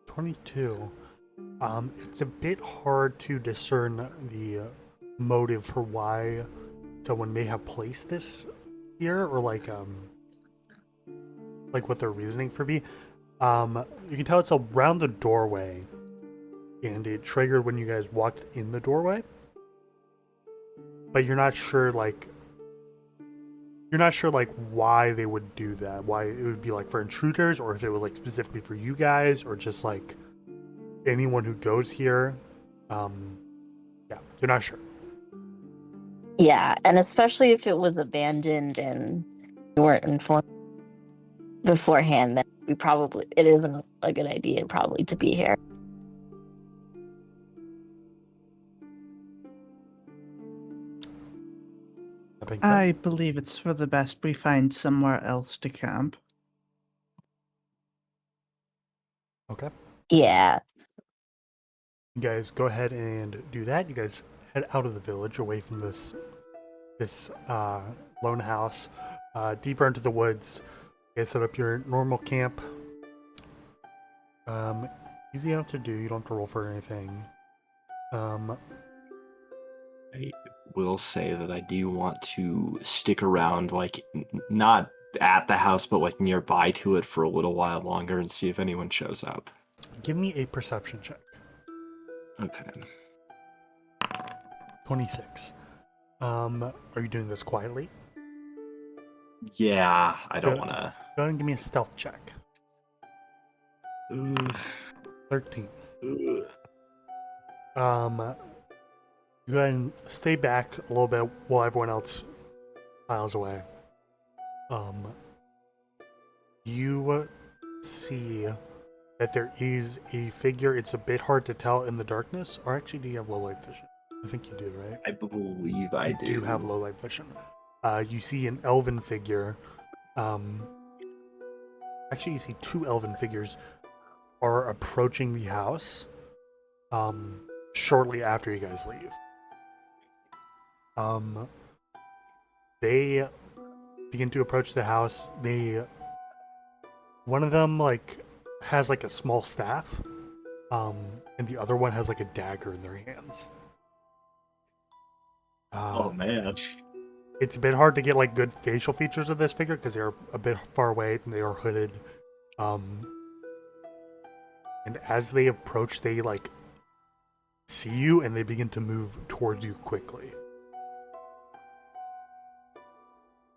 $22. It's a bit hard to discern the motive for why someone may have placed this here, or what their reasoning for be. You can tell it's around the doorway, and it triggered when you guys walked in the doorway. But you're not sure you're not sure like why they would do that, why it would be like for intruders, or if it was like specifically for you guys, or just like anyone who goes here. Yeah, you're not sure. Yeah, and especially if it was abandoned and you weren't informed beforehand, then it isn't a good idea probably to be here. That makes sense. I believe it's for the best we find somewhere else to camp. Okay. Yeah. You guys go ahead and do that. You guys head out of the village, away from this lone house, deeper into the woods. You guys set up your normal camp. Easy enough to do. You don't have to roll for anything. I will say that I do want to stick around, like, not at the house, but like nearby to it for a little while longer and see if anyone shows up. Give me a perception check. Okay. 26. Are you doing this quietly? Yeah, I don't Go- want to. Go ahead and give me a stealth check. 13. You go ahead and stay back a little bit while everyone else files away. You see that there is a figure. It's a bit hard to tell in the darkness. Or actually, do you have low light vision? I think you do, right? I believe I do. You do have low light vision. You see an elven figure. Actually, you see two elven figures are approaching the house shortly after you guys leave. They begin to approach the house. One of them like has like a small staff, and the other one has like a dagger in their hands. Oh man. It's a bit hard to get like good facial features of this figure because they're a bit far away and they are hooded. And as they approach, they like see you and they begin to move towards you quickly.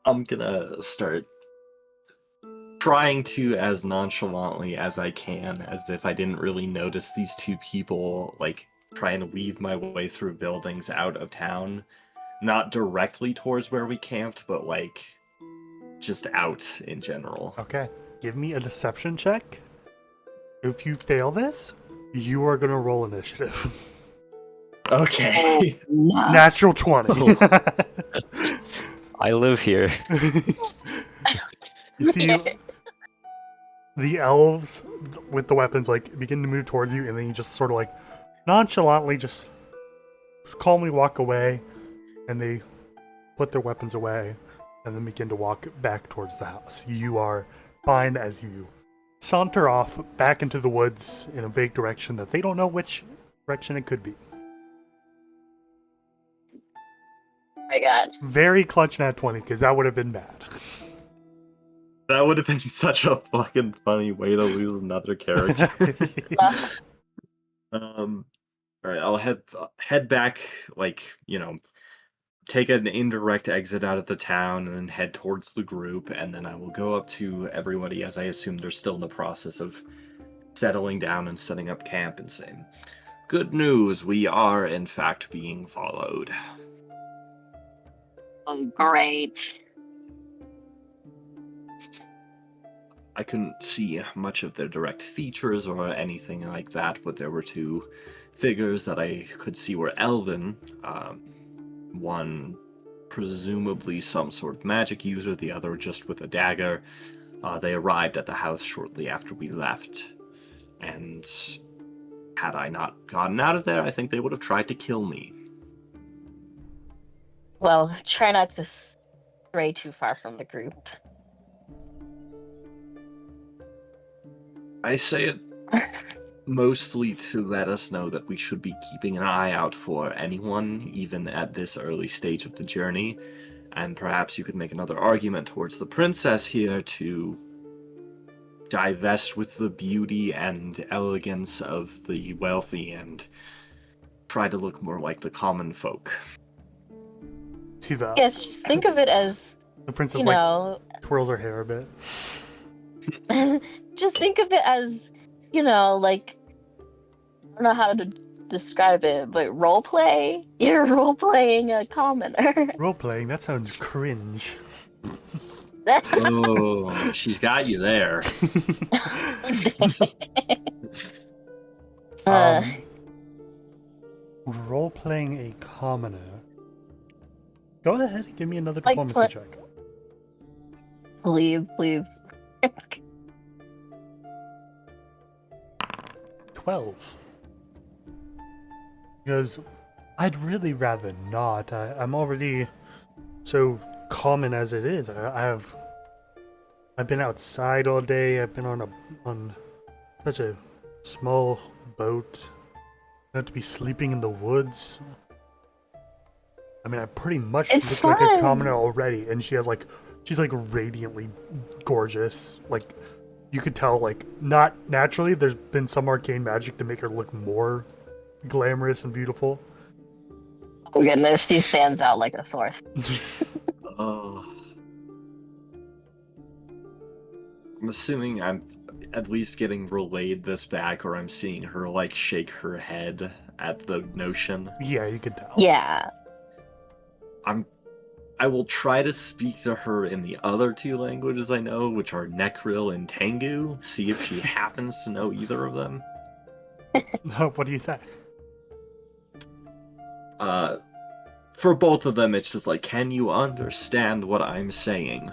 I'm gonna start trying to, as nonchalantly as I can, as if I didn't really notice these two people, like try and weave my way through buildings out of town. Not directly towards where we camped, but like just out in general. Okay, give me a deception check. If you fail this, you are gonna roll initiative. Okay. Natural 20. I live here. You see the elves with the weapons like begin to move towards you, and then you just sort of like nonchalantly just calmly walk away, and they put their weapons away and then begin to walk back towards the house. You are fine as you saunter off back into the woods in a vague direction that they don't know which direction it could be. My God. Very clutch nat 20, because that would have been bad. That would have been such a fucking funny way to lose another character. Alright, I'll head back, like, take an indirect exit out of the town and then head towards the group, and then I will go up to everybody as I assume they're still in the process of settling down and setting up camp and say, "Good news, we are in fact being followed." Oh, great. I couldn't see much of their direct features or anything like that, but there were two figures that I could see were elven. One presumably some sort of magic user, the other just with a dagger. They arrived at the house shortly after we left, and had I not gotten out of there, I think they would have tried to kill me. Well, try not to stray too far from the group. I say it mostly to let us know that we should be keeping an eye out for anyone, even at this early stage of the journey, and perhaps you could make another argument towards the princess here to divest with the beauty and elegance of the wealthy and try to look more like the common folk. See that? Yes, just think of it as The princess you like know, twirls her hair a bit. just think of it as, like, I don't know how to describe it, but role play. You're role playing a commoner. Role playing, that sounds cringe. Oh, she's got you there. uh, Role playing a commoner. Go ahead and give me another like, diplomacy check. please, please. 12. Because I'd really rather not. I'm already so common as it is. I've been outside all day. I've been on such a small boat. I have to be sleeping in the woods. I mean, I pretty much It's look like a fun. commoner already, and she's like radiantly gorgeous. Like, you could tell, like, not naturally. There's been some arcane magic to make her look more glamorous and beautiful. Oh goodness, she stands out like a sore. Oh. I'm assuming I'm at least getting relayed this back, or I'm seeing her like shake her head at the notion. Yeah, you could tell. Yeah. I will try to speak to her in the other two languages I know, which are Nekril and Tengu, see if she happens to know either of them. What do you say? For both of them, it's just like, can you understand what I'm saying?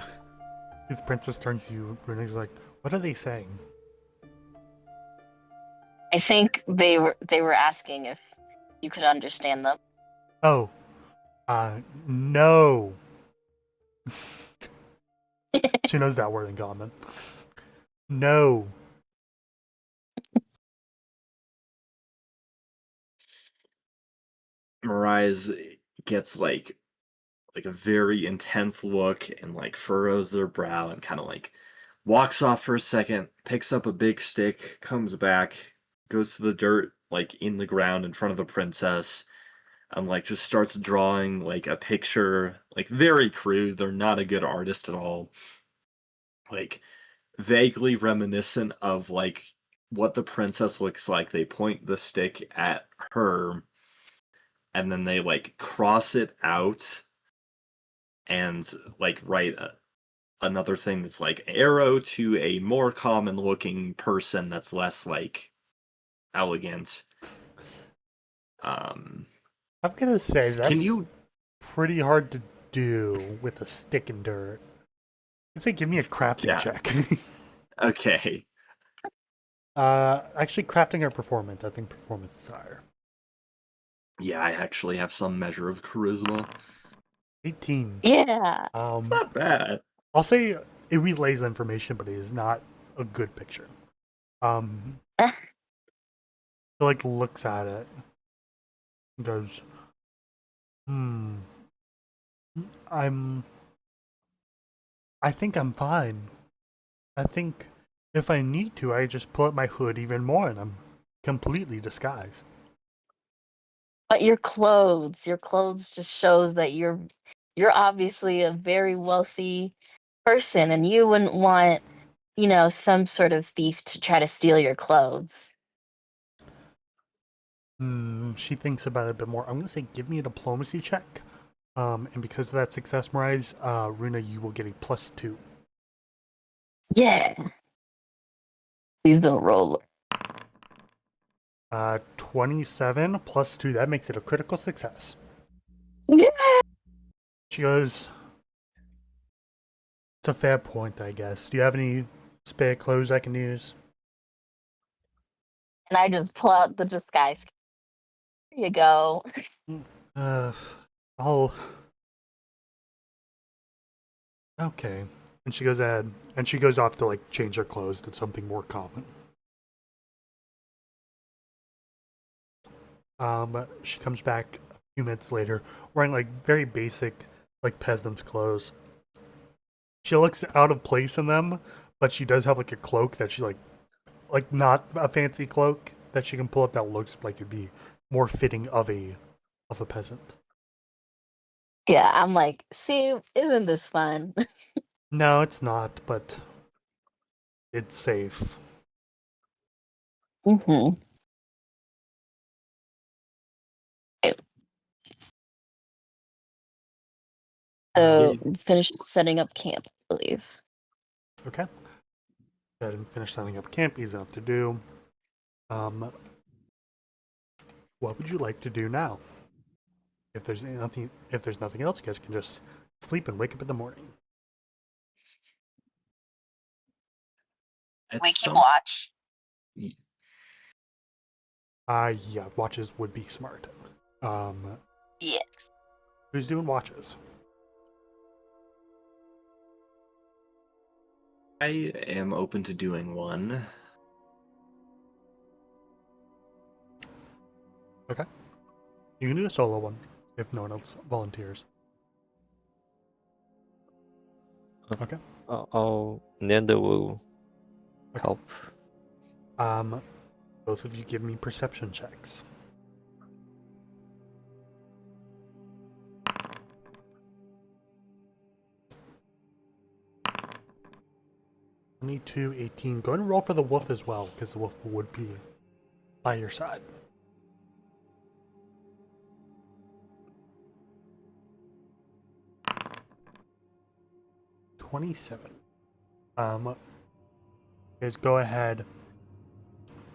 The princess turns to you, Runa's like, what are they saying? I think they were asking if you could understand them. Oh, no. She knows that word in common. No. Mariah gets like a very intense look and like furrows their brow and kind of like walks off for a second, picks up a big stick, comes back, goes to the dirt like in the ground in front of the princess, and like just starts drawing like a picture, like very crude. They're not a good artist at all. Like vaguely reminiscent of like what the princess looks like. They point the stick at her and then they like cross it out and like write another thing that's like arrow to a more common looking person that's less like elegant. I'm gonna say that's Can you pretty hard to do with a stick and dirt. You say give me a crafting Yeah. check. Okay. Actually crafting or performance. I think performance is higher. Yeah, I actually have some measure of charisma. 18. Yeah. It's not bad. I'll say it relays information, but it is not a good picture. He like looks at it and goes, I think I'm fine. I think if I need to, I just pull up my hood even more and I'm completely disguised. But your clothes just shows that you're obviously a very wealthy person and you wouldn't want, some sort of thief to try to steal your clothes. She thinks about it a bit more. I'm gonna say give me a diplomacy check. And because of that success, Mariah, Runa, you will get a +2. Yeah. Please don't roll. 27 +2, that makes it a critical success. Yeah. She goes, it's a fair point, I guess. Do you have any spare clothes I can use? And I just pull out the disguise. Here you go. Oh. Okay. And she goes ahead, and she goes off to, like, change her clothes to something more common. She comes back a few minutes later, wearing, like, very basic, like, peasant's clothes. She looks out of place in them, but she does have, like, a cloak that she, like not a fancy cloak that she can pull up that looks like it'd be more fitting of a peasant. Yeah, I'm like, see, isn't this fun? No, it's not, but it's safe. hmm So Yeah. finished setting up camp, I believe. Okay. Go ahead and finish setting up camp. Easy enough to do. Um, what would you like to do now? If there's nothing else, you guys can just sleep and wake up in the morning. At We keep some watch. y- Yeah, watches would be smart. Um, Yeah. who's doing watches? I am open to doing one. Okay. You can do a solo one if no one else volunteers. Okay. Nanda will Okay. help. Both of you give me perception checks. 22, 18. Go ahead and roll for the wolf as well, because the wolf would be by your side. $27. Guys, go ahead.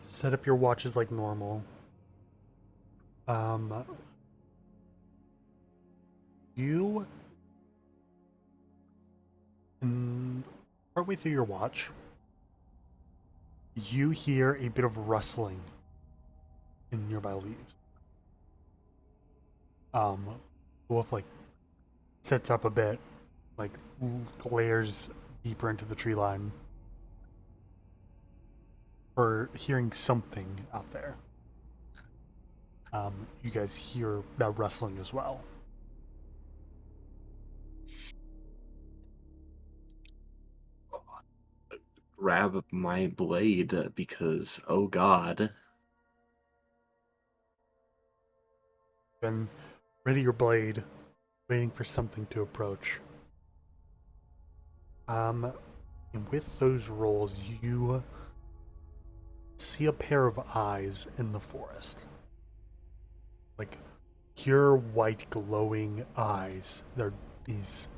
Set up your watches like normal. You partway through your watch, you hear a bit of rustling in nearby leaves. The wolf like sets up a bit, like glares deeper into the tree line for hearing something out there. You guys hear that rustling as well. Grab my blade because, oh god. Then ready your blade, waiting for something to approach. And with those rolls, you see a pair of eyes in the forest. Like pure white glowing eyes. They're these.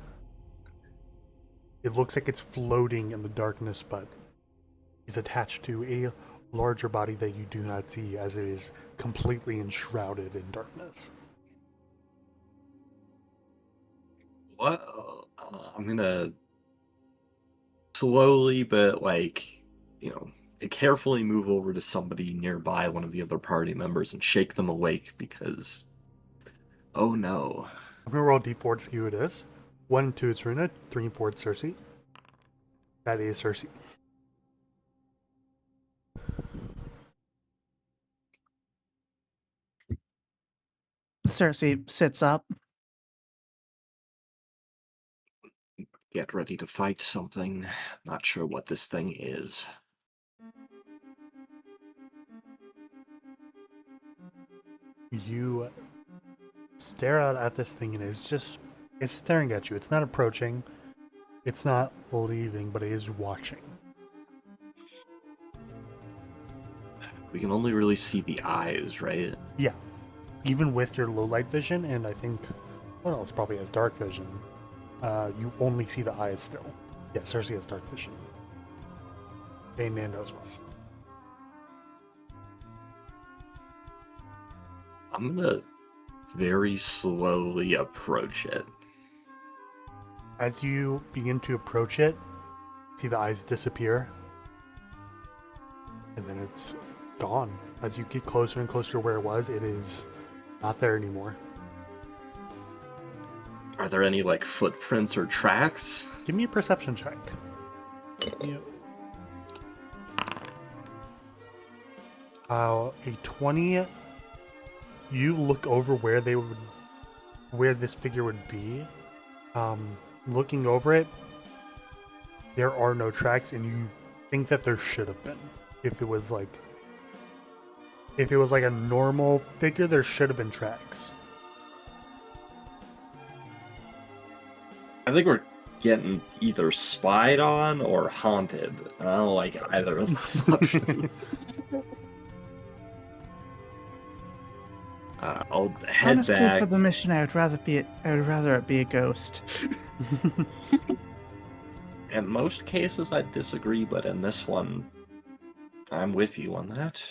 It looks like it's floating in the darkness, but is attached to a larger body that you do not see, as it is completely enshrouded in darkness. What? I'm gonna slowly, but carefully move over to somebody nearby, one of the other party members, and shake them awake because, oh no. I'm gonna roll d4 to see who it is. 1 and 2 it's Runa, 3 and 4 it's Cersei. That is Cersei. Cersei sits up. Get ready to fight something. Not sure what this thing is. You stare out at this thing and it's staring at you. It's not approaching, it's not leaving, but it is watching. We can only really see the eyes, right? Yeah. Even with your low light vision, and I think what else probably has dark vision, you only see the eyes still. Yeah, Cersei has dark vision. And Nando as well. I'm gonna very slowly approach it. As you begin to approach it, see the eyes disappear, and then it's gone. As you get closer and closer to where it was, it is not there anymore. Are there any, footprints or tracks? Give me a perception check. Yeah. A 20. You look over where this figure would be. Looking over it, there are no tracks, and you think that there should have been. If it was like a normal figure, there should have been tracks. I think we're getting either spied on or haunted. I don't like either of those options. I'll head Honestly, back. for the mission, I would rather it be a ghost. In most cases, I disagree, but in this one, I'm with you on that.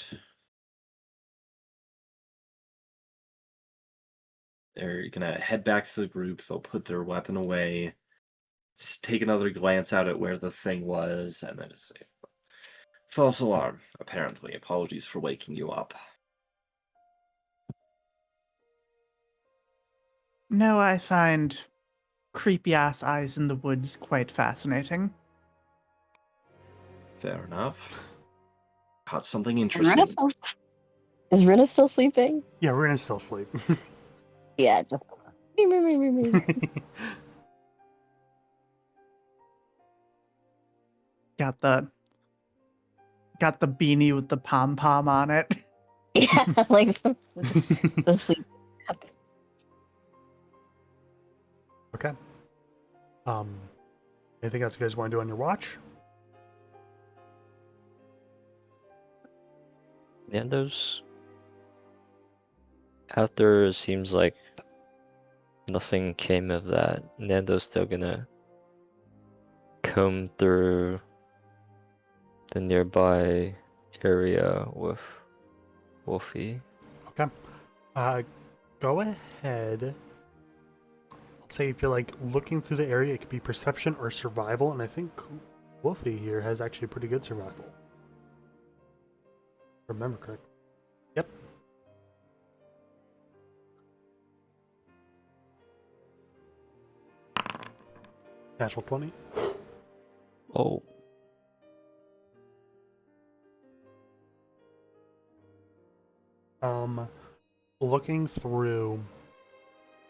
They're gonna head back to the group. They'll put their weapon away, take another glance out at where the thing was, and then just say, "False alarm, apparently. Apologies for waking you up." No, I find creepy ass eyes in the woods quite fascinating. Fair enough. Caught something Is interesting. Rena still sleeping? Yeah, we're gonna still sleep. Yeah, just me, me, me, me, me. Got the beanie with the pom pom on it. Yeah, like the sleep. Okay. Anything else you guys want to do on your watch? Nando's. After it seems like nothing came of that, Nando's still gonna comb through the nearby area with Wolfie. Okay. Go ahead. Let's say if you're like looking through the area, it could be perception or survival, and I think Wolfie here has actually pretty good survival. Remember correctly. Yep. Natural 20. Oh, Looking through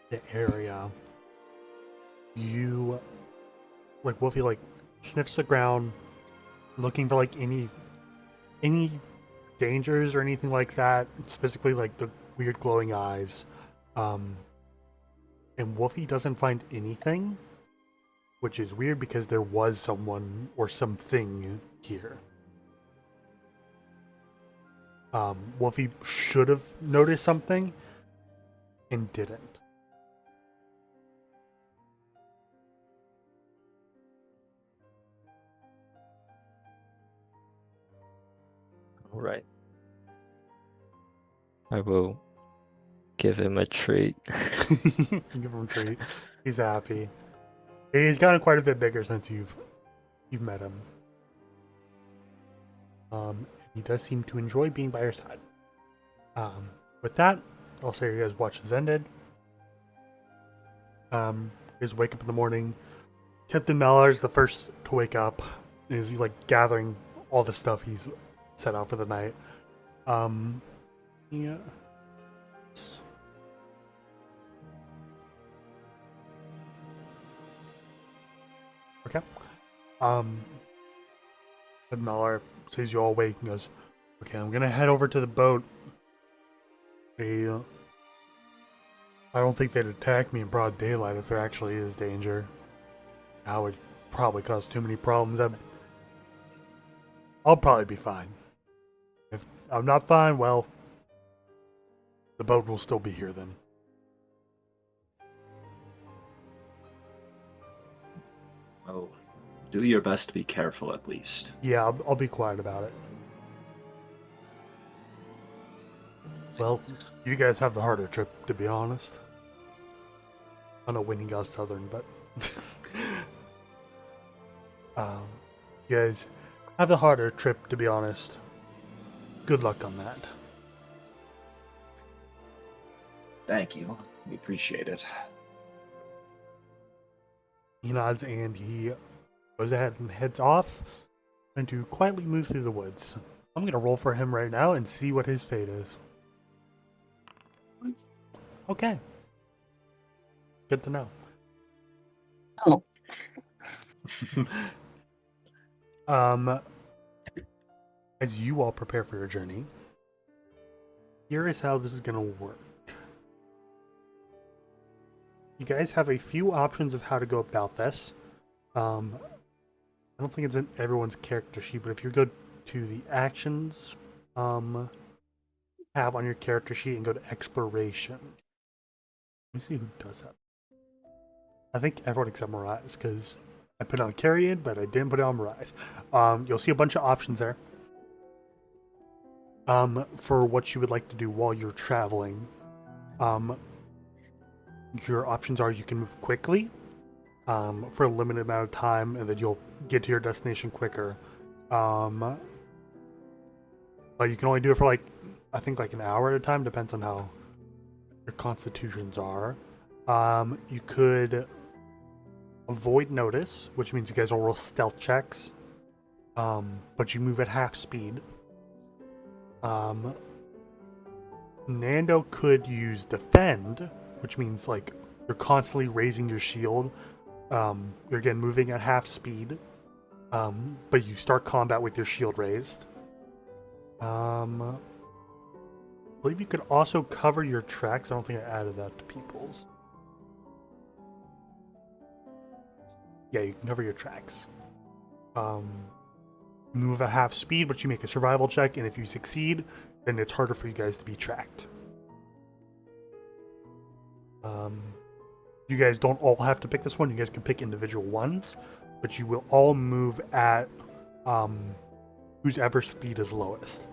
the area, you like Wolfie like sniffs the ground, looking for like any dangers or anything like that. Specifically, like the weird glowing eyes. And Wolfie doesn't find anything, which is weird because there was someone or something here. Wolfie should have noticed something and didn't. alright. I will give him a treat. Give him a treat. He's happy. He's gotten quite a bit bigger since you've met him. He does seem to enjoy being by your side. With that, I'll say you guys' watch has ended. You guys wake up in the morning. Captain Mallard's the first to wake up. He's like gathering all the stuff he's set out for the night. Yeah. Okay. But Mallard sees you all awake and goes, "Okay, I'm gonna head over to the boat. I don't think they'd attack me in broad daylight if there actually is danger. That would probably cause too many problems. I'll probably be fine. If I'm not fine, well, the boat will still be here then." Oh, do your best to be careful at least. Yeah, I'll be quiet about it. Well, you guys have the harder trip, to be honest. I know Winnie got Southern, but you guys have the harder trip, to be honest. Good luck on that. Thank you. We appreciate it. He nods and he goes ahead and heads off and to quietly move through the woods. I'm gonna roll for him right now and see what his fate is. Okay. Good to know. Oh, As you all prepare for your journey, here is how this is gonna work. you guys have a few options of how to go about this. I don't think it's in everyone's character sheet, but if you go to the actions tab on your character sheet and go to exploration. Let me see who does that. I think everyone except Mirage, because I put it on Carrion, but I didn't put it on Mirage. You'll see a bunch of options there. For what you would like to do while you're traveling. Your options are you can move quickly for a limited amount of time, and then you'll get to your destination quicker. But you can only do it for I think an hour at a time, depends on how your constitutions are. You could avoid notice, which means you guys will roll stealth checks, but you move at half speed. Nando could use defend, which means you're constantly raising your shield. You're again moving at half speed, but you start combat with your shield raised. I believe you could also cover your tracks. I don't think I added that to people's. Yeah, you can cover your tracks. Move at half speed, but you make a survival check, and if you succeed, then it's harder for you guys to be tracked. You guys don't all have to pick this one. You guys can pick individual ones, but you will all move at whosever speed is lowest.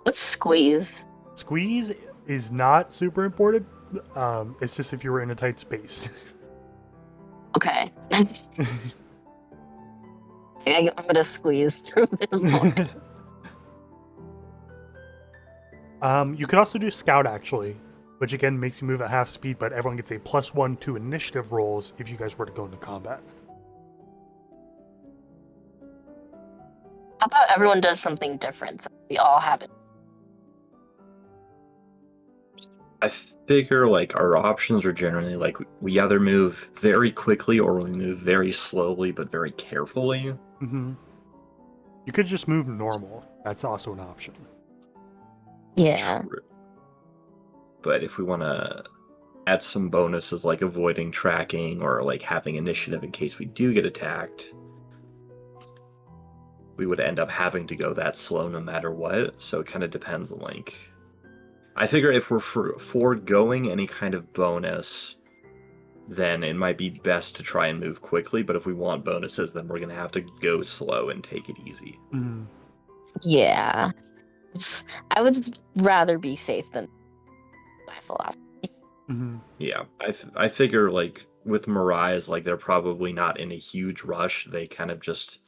What's squeeze? Squeeze is not super important. It's just if you were in a tight space. Okay. I'm gonna squeeze through this one. You could also do scout actually, which again makes you move at half speed, but everyone gets a +1 to initiative rolls if you guys were to go into combat. How about everyone does something different so we all have it? I figure our options are generally we either move very quickly or we move very slowly but very carefully. Mm-hmm. You could just move normal. That's also an option. Yeah. True. But if we want to add some bonuses like avoiding tracking or having initiative in case we do get attacked, we would end up having to go that slow no matter what. So it kind of depends on I figure if we're foregoing any kind of bonus, then it might be best to try and move quickly. But if we want bonuses, then we're going to have to go slow and take it easy. Mm-hmm. Yeah. I would rather be safe than my philosophy. Mm-hmm. Yeah, I figure with Mirage, they're probably not in a huge rush. They kind of just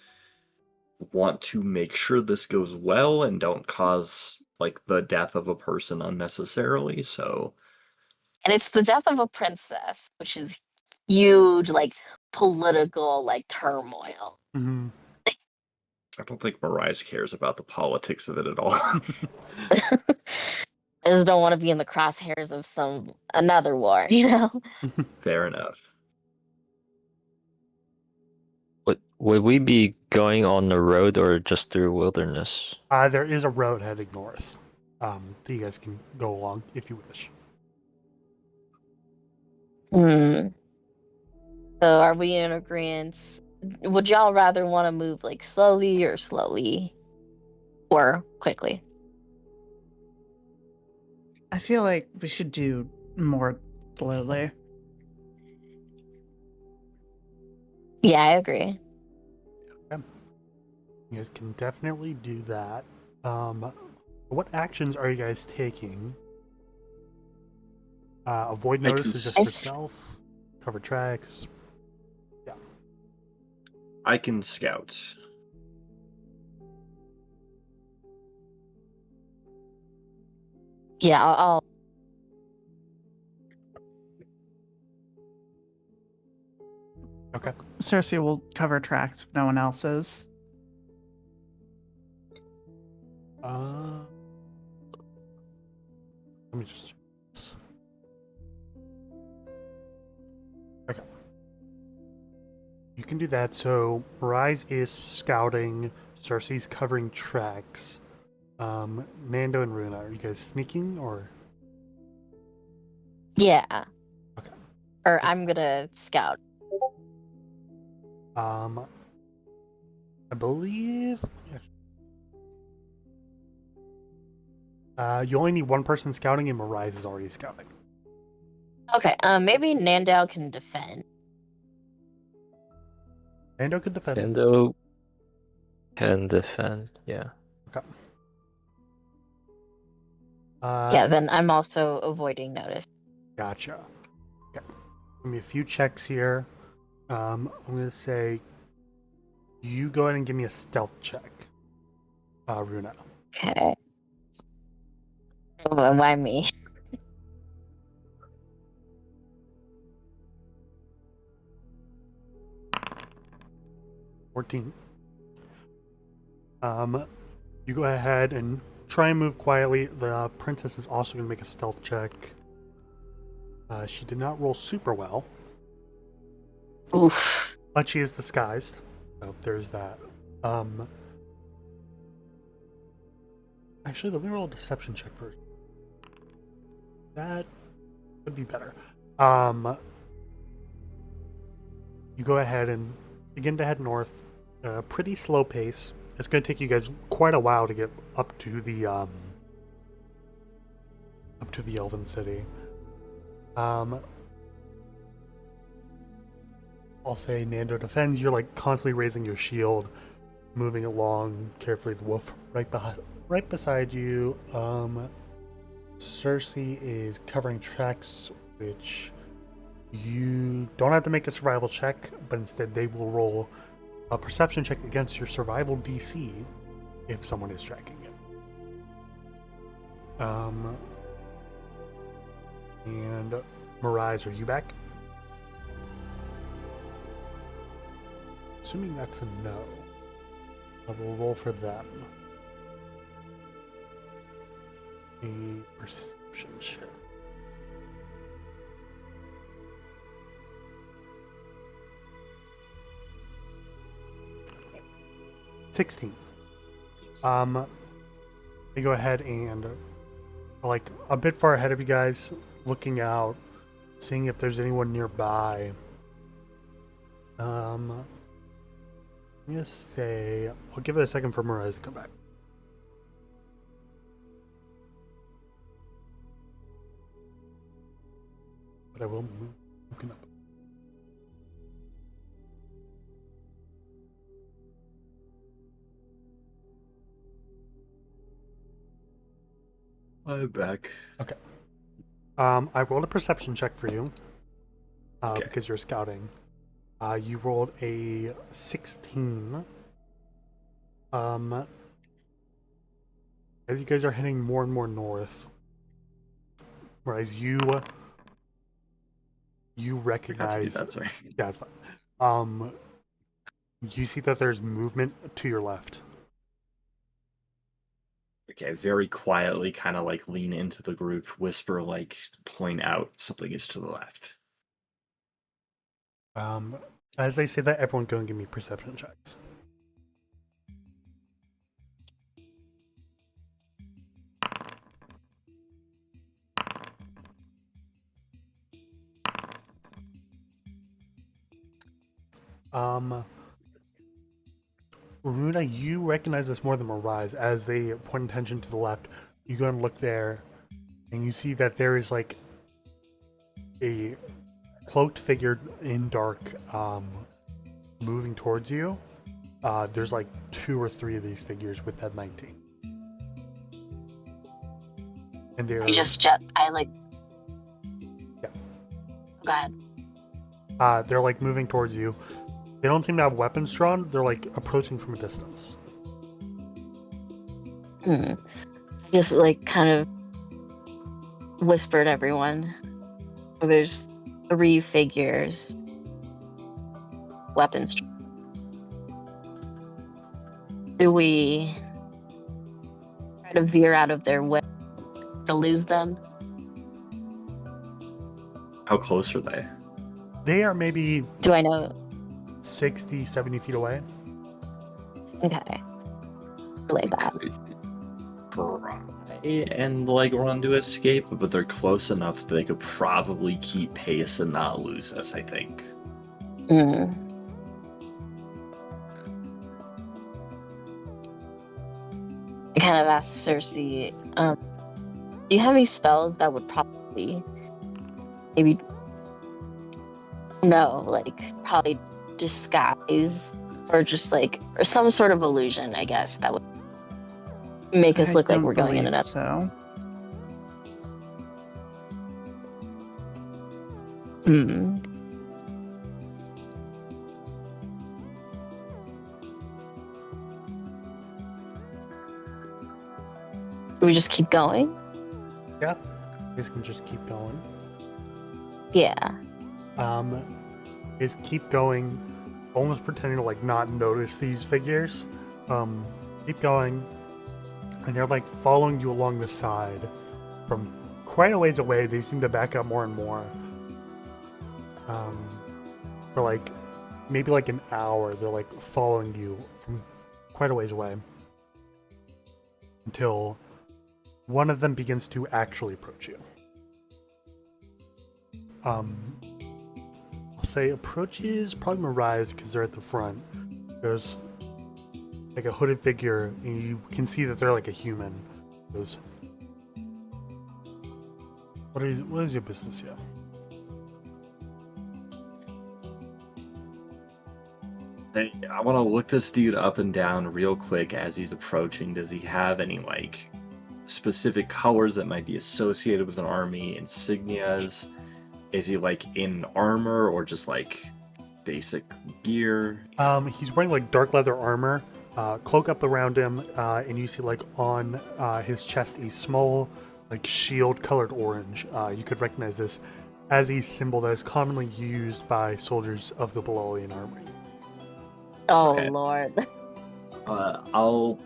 want to make sure this goes well and don't cause the death of a person unnecessarily. So, And it's the death of a princess, which is huge, political, turmoil. Mm-hmm. I don't think Mirage cares about the politics of it at all. I just don't want to be in the crosshairs of another war, you know? Fair enough. Would we be going on the road or just through wilderness? There is a road heading north that you guys can go along if you wish. So are we in agreement? Would y'all rather want to move slowly or quickly? I feel like we should do more slowly. Yeah, I agree. You guys can definitely do that. What actions are you guys taking? Avoid notice is just for stealth. Cover tracks. Yeah. I can scout. Yeah, I'll Okay. Cersei will cover tracks if no one else is. Let me just check this. Okay. You can do that. So Rise is scouting, Cersei's covering tracks. Nando and Runa, are you guys sneaking or? Yeah. Okay. Or I'm gonna scout. I believe. You only need one person scouting, and Mirais is already scouting. Okay. Maybe Nandao can defend. Nando could defend. Nando can defend. Yeah. Okay. Yeah. Then I'm also avoiding notice. Gotcha. Okay. Give me a few checks here. I'm gonna say you go ahead and give me a stealth check, Runa. Okay. Oh, why me? 14. You go ahead and try and move quietly. The princess is also going to make a stealth check. She did not roll super well, Oof. but she is disguised. So there's that. Actually, let me roll a deception check first. That would be better. You go ahead and begin to head north. Pretty slow pace. It's going to take you guys quite a while to get up to the Elven City. I'll say Nando defends. You're like constantly raising your shield, moving along carefully. The wolf right beside you. Cersei is covering tracks, which you don't have to make a survival check, but instead they will roll a perception check against your survival DC if someone is tracking it. And Mirais, are you back? Assuming that's a no, I will roll for them. A perception check. $16. They go ahead and like a bit far ahead of you guys, looking out, seeing if there's anyone nearby. I'm gonna say I'll give it a second for Mirais to come back. But I will move looking up. I'm back. Okay. I rolled a perception check for you Okay. because you're scouting. You rolled a 16. As you guys are heading more and more north, whereas you recognize. That, sorry. Yeah, it's fine. You see that there's movement to your left. Okay, very quietly, kind of like lean into the group, whisper, like point out something is to the left. As they say that, everyone go and give me perception checks. Runa, you recognize this more than Mirais. As they point attention to the left, you go and look there, and you see that there is like a cloaked figure in dark, moving towards you. There's like 2 or 3 of these figures with that 19, and they're Go ahead. they're like moving towards you. They don't seem to have weapons drawn. They're like approaching from a distance. Just like kind of whispered everyone. So there's 3 figures. Weapons. Do we try to veer out of their way to lose them? How close are they? They are maybe Do I know? 60, 70 feet away. Okay. Relay that. and like run to escape, but they're close enough that they could probably keep pace and not lose us, I think. Mm. I kind of asked Cersei, do you have any spells that would probably maybe probably disguise or just like or some sort of illusion, I guess, that would make us I look like don't we're going in and believe out. So. Hmm. Do we just keep going? Yeah, you guys can just keep going. Yeah. Is keep going, almost pretending to like not notice these figures. Keep going, and they're like following you along the side from quite a ways away. They seem to back up more and more. For like maybe like an hour, they're like following you from quite a ways away until one of them begins to actually approach you. I'll say approaches probably Mariah's because they're at the front. There's like a hooded figure, and you can see that they're like a human. Goes, what is your business here? Hey, I want to look this dude up and down real quick as he's approaching. Does he have any like specific colors that might be associated with an army, insignias? Is he like in armor or just like basic gear? He's wearing like dark leather armor, cloak up around him, and you see like on his chest a small like shield colored orange. You could recognize this as a symbol that is commonly used by soldiers of the Belalian army. Oh Okay. Lord. I'll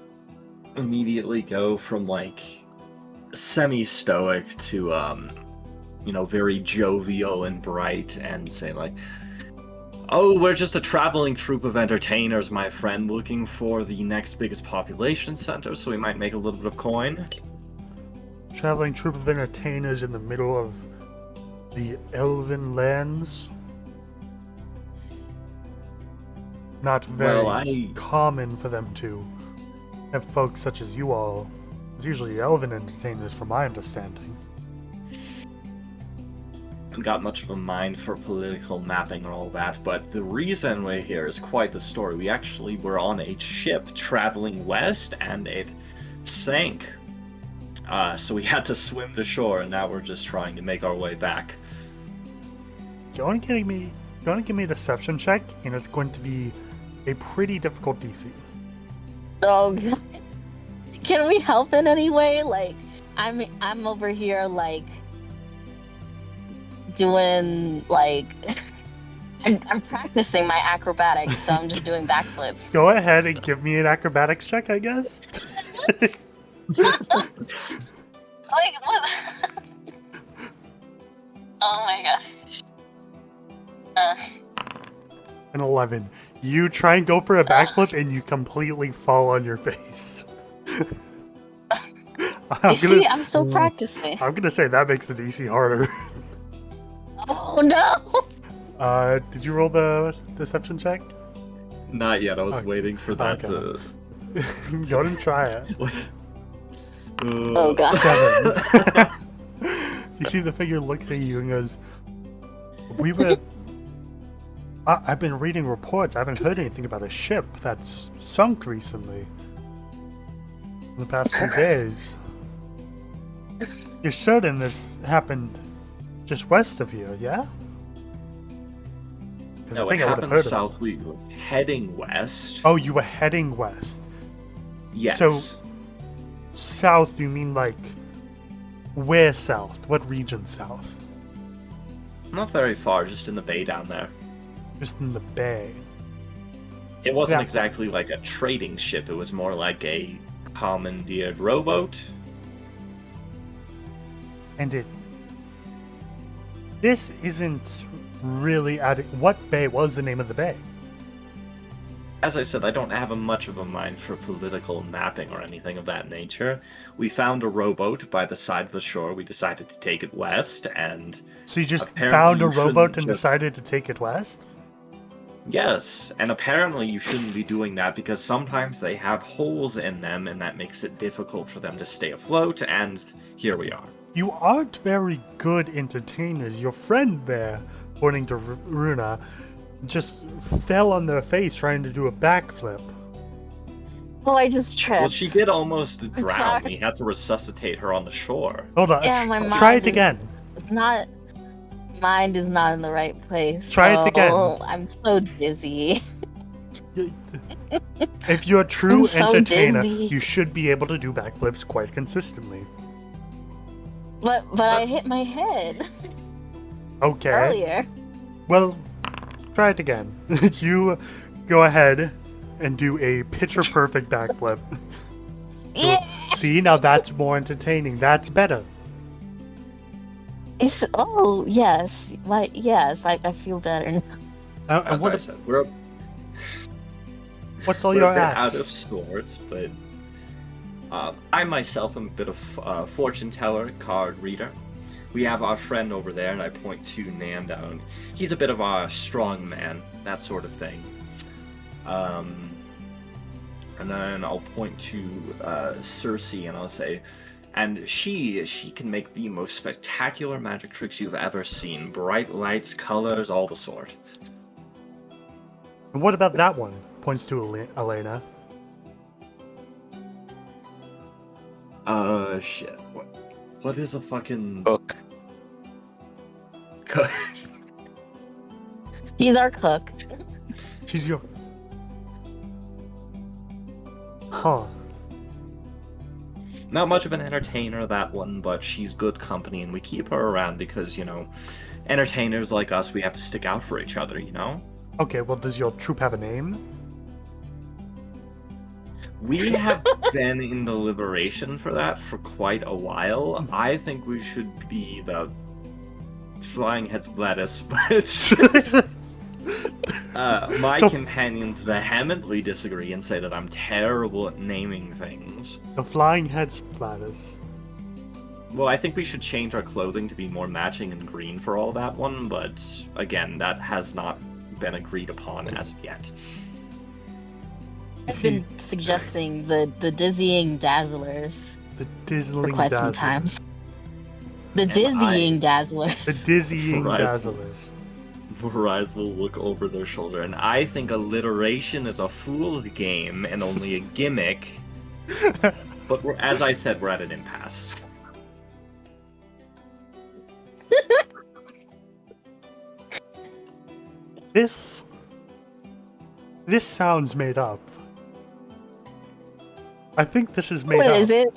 immediately go from like semi-stoic to very jovial and bright and say like, oh, we're just a traveling troupe of entertainers, my friend, looking for the next biggest population center, so we might make a little bit of coin. Traveling troupe of entertainers in the middle of the elven lands. Not very common for them to have folks such as you all. It's usually elven entertainers, from my understanding. Haven't got much of a mind for political mapping and all that, but the reason we're here is quite the story. We actually were on a ship traveling west, and it sank. So we had to swim to shore, and now we're just trying to make our way back. Do you want to give me a deception check? And it's going to be a pretty difficult DC. Oh God. Can we help in any way? Like, I'm over here like doing like I'm practicing my acrobatics, so I'm just doing backflips. Go ahead and give me an acrobatics check, I guess. Like what? Oh my gosh. An 11. You try and go for a backflip and you completely fall on your face. I'm still practicing. I'm gonna say that makes the DC harder. Oh no! Did you roll the deception check? Not yet, I was Okay. waiting for that to... Go ahead and try it. Oh God. 7. You see the figure looks at you and goes, I've been reading reports. I haven't heard anything about a ship that's sunk recently. In the past few days. You're certain this happened just west of here, yeah? Because No, I think it I would have happened heard of it. south. We were heading west. Oh, you were heading west. Yes. So, south, you mean like where south? What region south? Not very far, just in the bay down there. Just in the bay. It wasn't Yeah. exactly like a trading ship, it was more like a commandeered rowboat. And this isn't really what bay? What was the name of the bay? as I said, I don't have much of a mind for political mapping or anything of that nature. We found a rowboat by the side of the shore. We decided to take it west, and So you just apparently found a you shouldn't rowboat and just- decided to take it west? Yes, and apparently you shouldn't be doing that because sometimes they have holes in them, and that makes it difficult for them to stay afloat, and here we are. You aren't very good entertainers. Your friend there, pointing to Runa, just fell on their face trying to do a backflip. Oh, I just tripped. Well, she did almost drown. sorry. We had to resuscitate her on the shore. Hold on, Yeah, my try mind it again. It's not. Mind is not in the right place. Try it again. Oh, I'm so dizzy. If you're a true I'm so entertainer, dizzy. you should be able to do backflips quite consistently. But I hit my head Okay. earlier. Well, try it again. You go ahead and do a picture perfect backflip. Yeah. See, now that's more entertaining. That's better. Oh yes, yes. I feel better now. And As I said, we're what's all we're your a bit acts? out of sorts, but I myself am a bit of fortune teller, card reader. We have our friend over there, and I point to Nanda, and he's a bit of a strong man, that sort of thing. And then I'll point to Cersei, and I'll say, and she can make the most spectacular magic tricks you've ever seen. Bright lights, colors, all the sort. And what about that one? Points to Elena. Shit. What is a fucking... Cook. She's our cook. She's your... Huh. Not much of an entertainer, that one, but she's good company, and we keep her around because, you know, entertainers like us, we have to stick out for each other, you know? Okay, well, does your troop have a name? We have been in the liberation for that for quite a while. I think we should be the Flying Heads Gladys, but my companions vehemently disagree and say that I'm terrible at naming things. The Flying Heads Platus. Well, I think we should change our clothing to be more matching and green for all that one, but again, that has not been agreed upon as of yet. I've been suggesting the dizzying dazzlers The for Dizzling quite some Dazzlers. time. The And dizzying dazzler. The Dizzying Horizon. Dazzlers. Rise will look over their shoulder, and I think alliteration is a fool's game and only a gimmick. But as I said, we're at an impasse. This sounds made up. I think this is made What up. is it?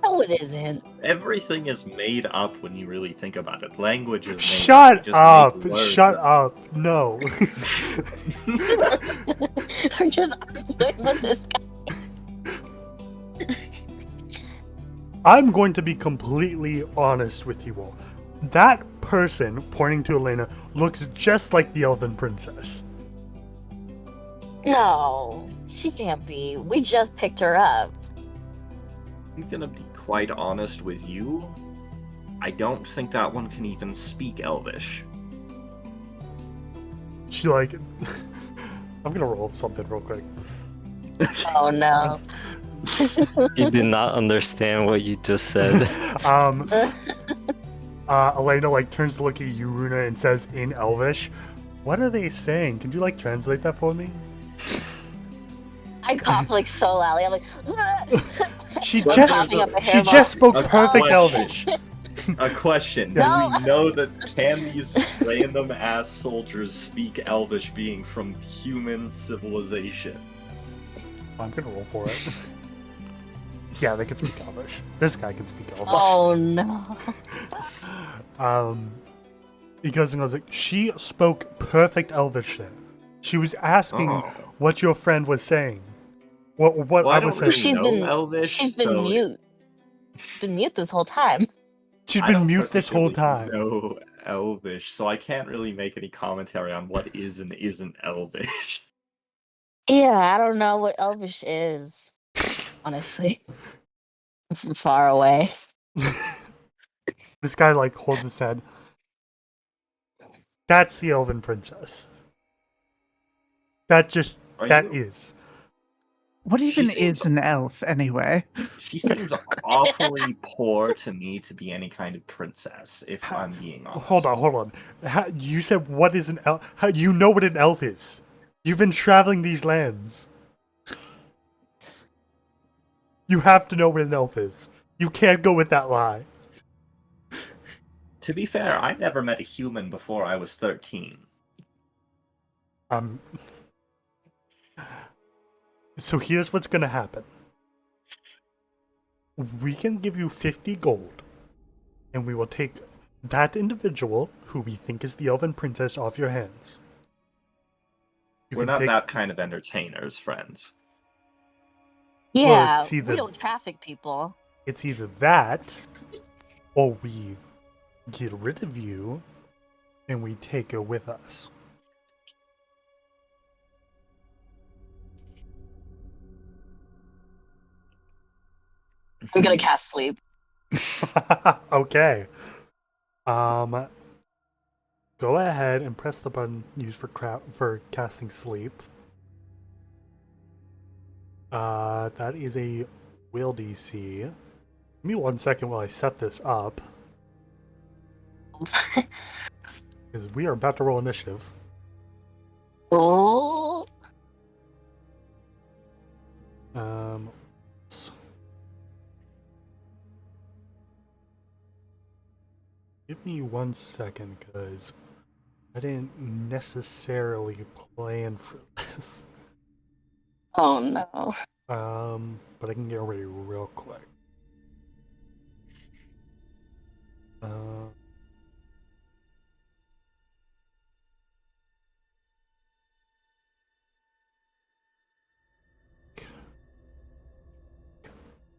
No, it isn't. Everything is made up when you really think about it. Language is made Shut up. You just up! make words. Shut up! No. I'm just arguing with this guy. I'm going to be completely honest with you all. That person, pointing to Elena, looks just like the Elven Princess. No, she can't be. We just picked her up. I'm gonna be quite honest with you. I don't think that one can even speak Elvish. She like... I'm gonna roll something real quick. Oh no. You did not understand what you just said. Elena like turns to look at you, Runa, and says in Elvish, "What are they saying? Can you like translate that for me?" I coughed like so loudly. I'm like, She What just Popping up a she hair just spoke ball. perfect Oh. Elvish. A question. Do No. we know that can these random ass soldiers speak Elvish being from human civilization? I'm gonna roll for it. Yeah, they can speak Elvish. This guy can speak Elvish. oh no. He goes and goes like, she spoke perfect Elvish there. She was asking Oh. what your friend was saying. What Well, I I was don't saying. really She's know been- Elvish, She's been so mute. Been mute this whole time. She's I been don't mute this whole particularly time. know Elvish, so I can't really make any commentary on what is and isn't Elvish. Yeah, I don't know what Elvish is, honestly. From far away. This guy like holds his head. That's the elven princess. That Are that you? is. What She even seems is an elf, anyway? she seems awfully poor to me to be any kind of princess, if I'm being Hold honest. on, hold on. You said what is an elf? You know what an elf is? You've been traveling these lands. You have to know what an elf is. You can't go with that lie. To be fair, I never met a human before I was 13. Um. So here's what's gonna happen. We can give you 50 gold, and we will take that individual who we think is the elven princess off your hands. You We're can not take. that kind of entertainers, friends. Well, Yeah, we don't traffic people. it's either that, or we get rid of you, and we take her with us. I'm gonna cast sleep. Okay. Go ahead and press the button used for casting sleep. That is a will DC. Give me 1 second while I set this up, because we are about to roll initiative. Oh, Um, give me 1 second, because I didn't necessarily plan for this. oh no. But I can get ready real quick. Uh,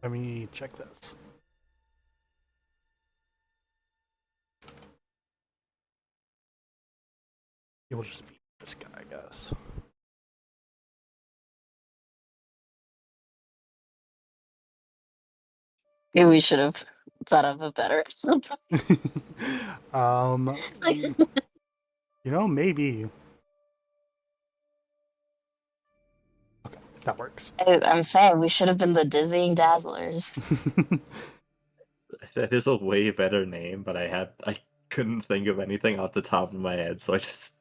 Let me check this. It will just be this guy, I guess. Maybe we should have thought of a better. um, maybe. Okay, that works. I'm saying we should have been the dizzying dazzlers. That is a way better name, but I couldn't think of anything off the top of my head, so I just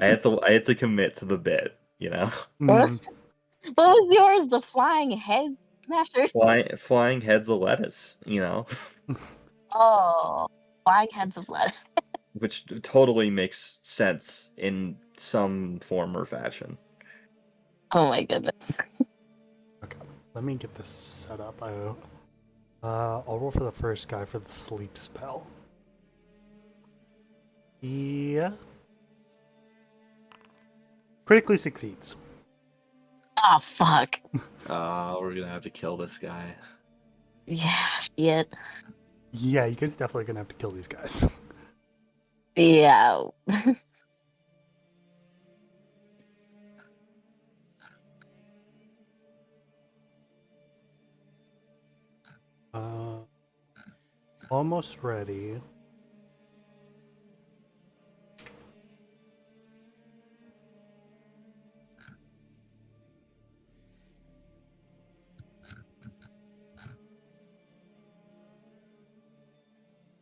I had to commit to the bit, you know? Mm, What was yours? The flying head smashers? Flying heads of lettuce, you know? Oh, flying heads of lettuce. Which totally makes sense in some form or fashion. Oh my goodness. okay, let me get this set up. I'll roll for the first guy for the sleep spell. Yeah. Critically succeeds. Oh fuck. We're gonna have to kill this guy. Yeah, shit. Yeah, you guys definitely gonna have to kill these guys. Yeah. Uh, almost ready.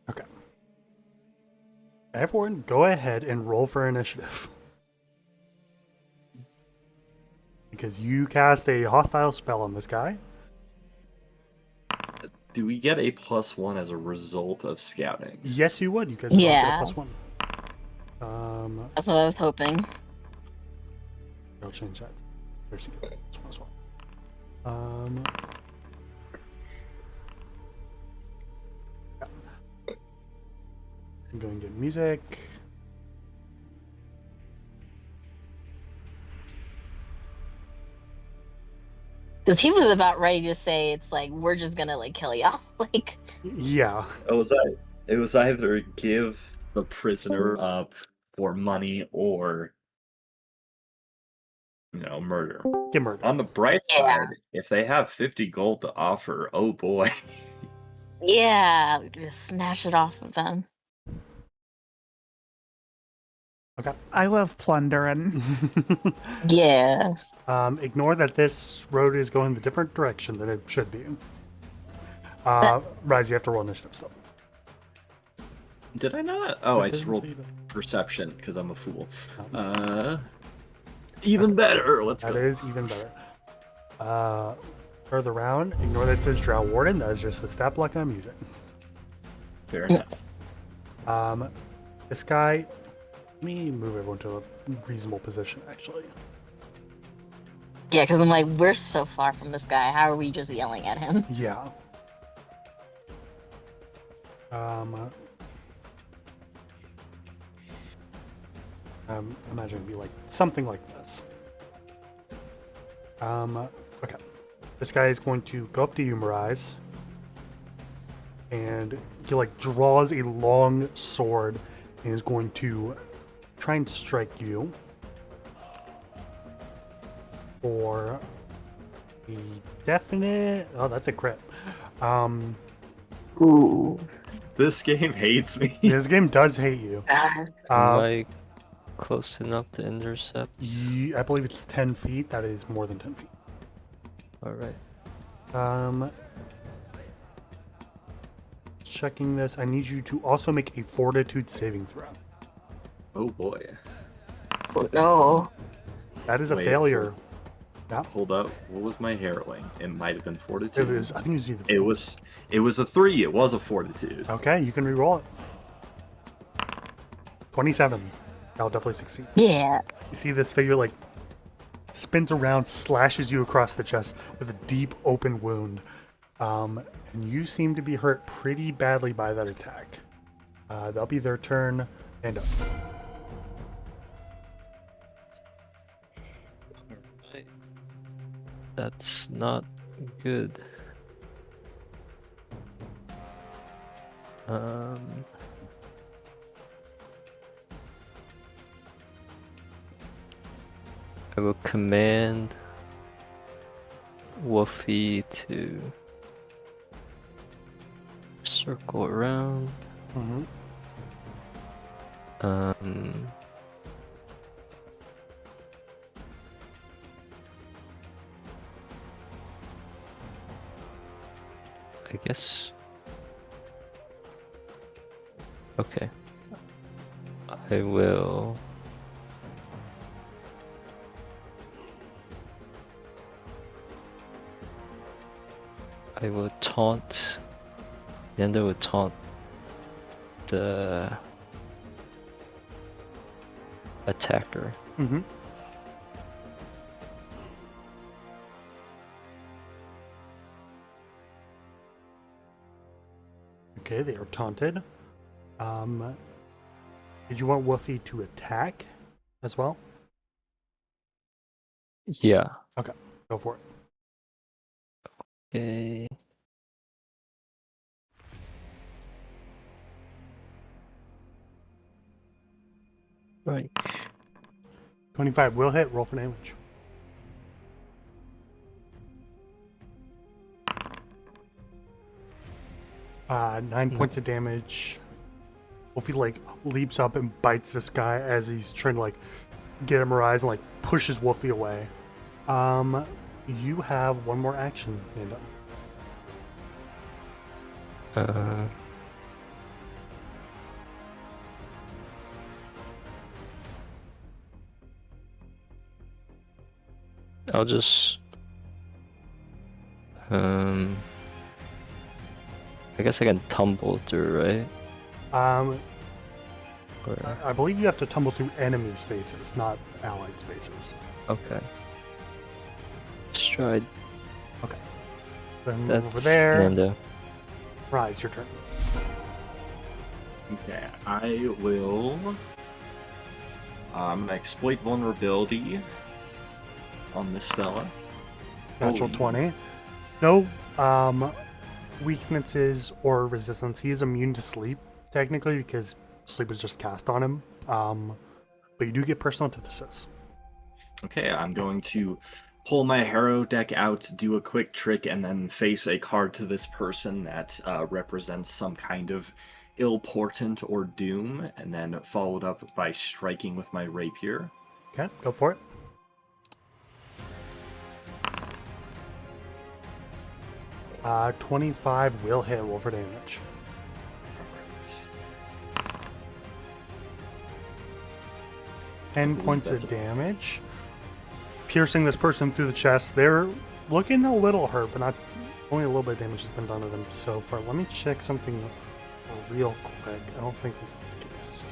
Okay. Everyone, go ahead and roll for initiative. Because you cast a hostile spell on this guy. Do we get a +1 as a result of scouting? Yes, you would. You guys would all get a Yeah. +1. That's what I was hoping. I'll change that. There's +1. Yeah. I'm going to get music. Because he was about ready to say it's like we're just gonna like kill y'all. Like Yeah. It was either give the prisoner up for money or murder. Get murdered. On the bright Yeah. side, if they have 50 gold to offer, oh boy. Yeah, we could just snatch it off of them. Okay. I love plundering. Yeah. Ignore that this road is going the different direction than it should be. Rise, you have to roll initiative still. Did I not? Oh, It I just doesn't rolled say that. perception because I'm a fool. Even better. Let's That go. is even better. Further round, ignore that it says Drow Warden. That is just the stat block I'm using. Fair enough. This guy, let me move everyone to a reasonable position, actually. Yeah, because I'm like, we're so far from this guy. How are we just yelling at him? Yeah. Imagine it'd be like something like this. Okay. This guy is going to go up to you, Miraz, and he like draws a long sword and is going to try and strike you for a definite. Oh, that's a crit. Ooh. This game hates me. This game does hate you. God. Am I close enough to intercept? I believe it's 10 feet. That is more than 10 feet. Alright. Checking this, I need you to also make a fortitude saving throw. Oh boy. Oh, no. That is a Wait, failure. Hold up. What was my harrowing? It might have been fortitude. It was, I think it was either. It was a 3. It was a fortitude. Okay, you can re-roll it. 27. That'll definitely succeed. Yeah. You see this figure like spins around, slashes you across the chest with a deep open wound. And you seem to be hurt pretty badly by that attack. That'll be their turn and up. Alright. That's not good. I will command Wolfie to circle around. Mm-hmm. I guess. Okay. I will. I will taunt. Then I will taunt the attacker. Mm-hmm. Okay, they are taunted. Did you want Woofy to attack as well? Yeah. Okay, go for it. Okay. Right. 25 will hit. Roll for damage. Nine points of damage. Wolfie like leaps up and bites this guy as he's trying to like get him rise and like pushes Wolfie away. You have one more action, Amanda. I'll just I guess I can tumble through, right? Or, I believe you have to tumble through enemy spaces, not allied spaces. okay. Stride. Okay. Then move That's over there. Nando. Rise, your turn. Okay, I will. I'm gonna exploit vulnerability on this fella. Natural Holy- 20. No weaknesses or resistance. He is immune to sleep, technically, because sleep was just cast on him. But you do get personal antithesis. Okay, I'm going to pull my Harrow deck out, do a quick trick, and then face a card to this person that represents some kind of ill portent or doom, and then followed up by striking with my rapier. Okay, go for it. Uh, 25 will hit. Roll for damage. 10 points of damage. Piercing this person through the chest. They're looking a little hurt, but not only a little bit of damage has been done to them so far. Let me check something real quick. I don't think this is the case.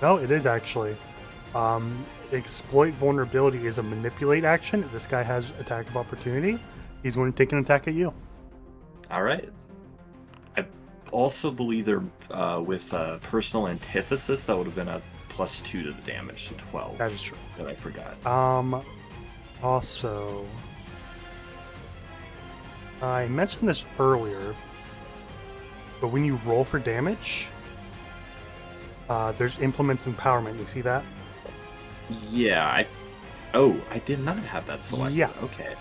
No, it is actually. Exploit vulnerability is a manipulate action. This guy has attack of opportunity. He's going to take an attack at you. All right. I also believe they're with personal antithesis. That would have been a +2 to the damage, so 12. That is true. That I forgot. Also, I mentioned this earlier, but when you roll for damage, there's implements empowerment. You see that? Yeah, I did not have that selected. Yeah. Okay.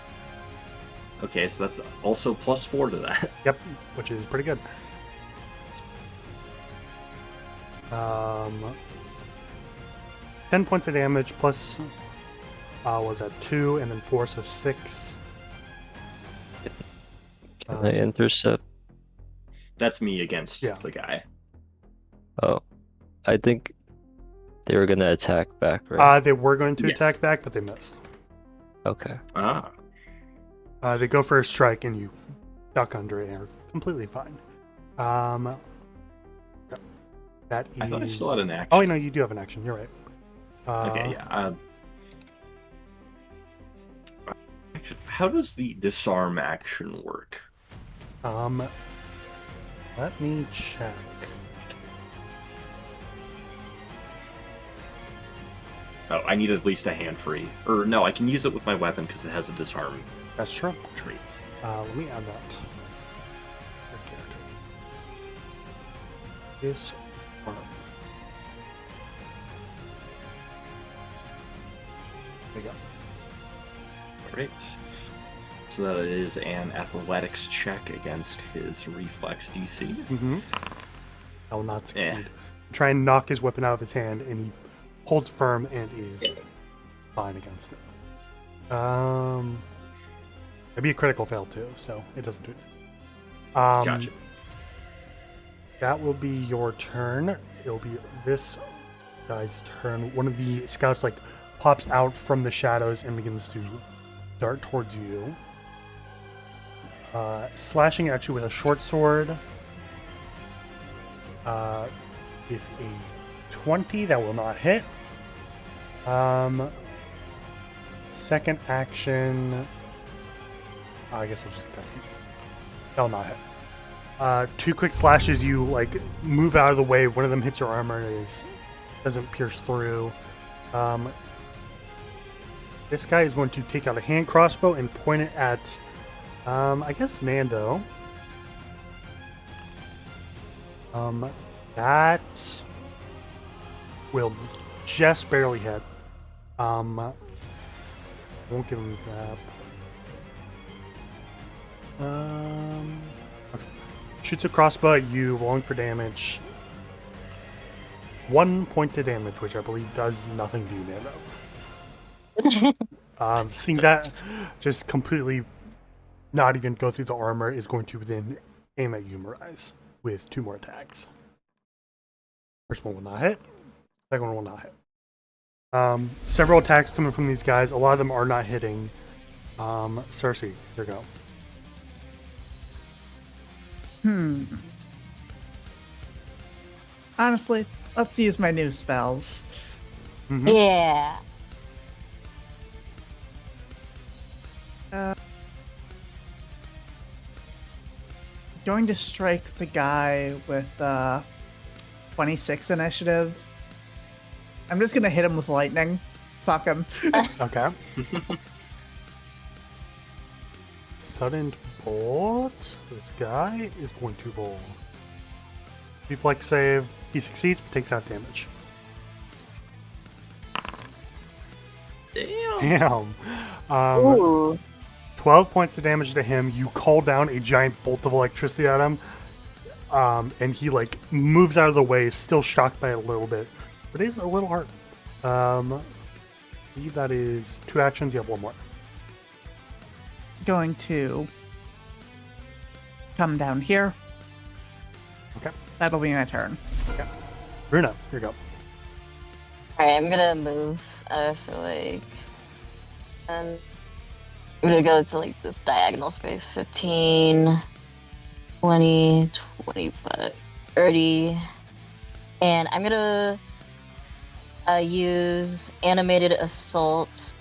Okay, so that's also +4 to that. Yep, which is pretty good. 10 points of damage plus was at 2 and then 4, so 6. Can I intercept? That's me against Yeah. the guy. Oh, I think they were gonna attack back, right? They were going to Yes. attack back, but they missed. Okay. Ah. They go for a strike and you duck under it and are completely fine. That is... I thought I still had an action. Oh, no, you do have an action. You're right. Okay, yeah. Actually, how does the disarm action work? Let me check. Oh, I need at least a hand free. Or no, I can use it with my weapon because it has a disarm That's true. trait. Let me add that. Your character. Disarm. There you go. Alright. So that is an athletics check against his reflex DC. Mm-hmm. I will not succeed. Eh. Try and knock his weapon out of his hand, and he holds firm and is fine against it. It'd be a critical fail too, so it doesn't do it. Gotcha. That will be your turn. It'll be this guy's turn. One of the scouts pops out from the shadows and begins to dart towards you. Slashing at you with a short sword. With a 20, that will not hit. Second action. I guess we'll just attack you. That'll not hit. 2 quick slashes, you move out of the way. One of them hits your armor and doesn't pierce through. This guy is going to take out a hand crossbow and point it at, I guess, Nando. That will just barely hit. Won't give him that. Okay. Shoots a crossbow at you, rolling for damage. 1 point of damage, which I believe does nothing to you, Nando. Seeing that just completely not even go through the armor is going to then aim at you, Mirais, with 2 more attacks. First one will not hit. Second one will not hit. Several attacks coming from these guys. A lot of them are not hitting. Cersei, here you go. Honestly, let's use my new spells. Mm-hmm. Yeah. Going to strike the guy with 26 initiative. I'm just gonna hit him with lightning. Fuck him. Okay. Sudden bolt. This guy is going to roll. Reflex save. He succeeds, but takes out damage. Damn. Damn. Ooh. 12 points of damage to him. You call down a giant bolt of electricity at him. And he like moves out of the way, still shocked by it a little bit. But he's a little hurt. I believe that is 2 actions. You have 1 more. Going to come down here. Okay. That'll be my turn. Okay. Bruna, here you go. Alright, I'm gonna move. So like, and I'm gonna go to like this diagonal space. 15, 20, 25, 30, and I'm gonna use animated assault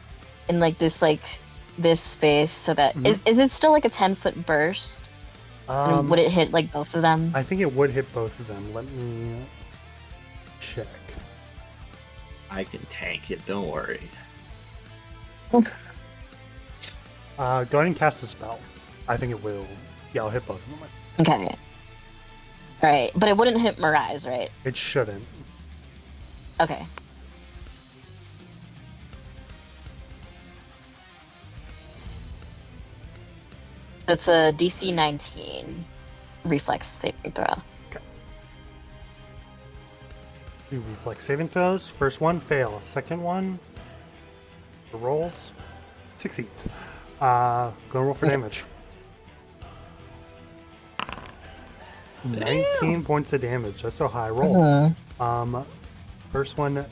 in like this space so that is it still like a 10-foot burst? And would it hit like both of them? I think it would hit both of them. Let me check. I can tank it, don't worry. Go ahead and cast a spell. I think it will. Yeah, I'll hit both of them. Okay. Alright, but it wouldn't hit Mirais, right? It shouldn't. Okay. That's a DC 19 reflex saving throw. Okay. 2 reflex saving throws. First one, fail. Second one, rolls, succeeds. Go roll for damage. 19 points of damage. That's a high roll. First one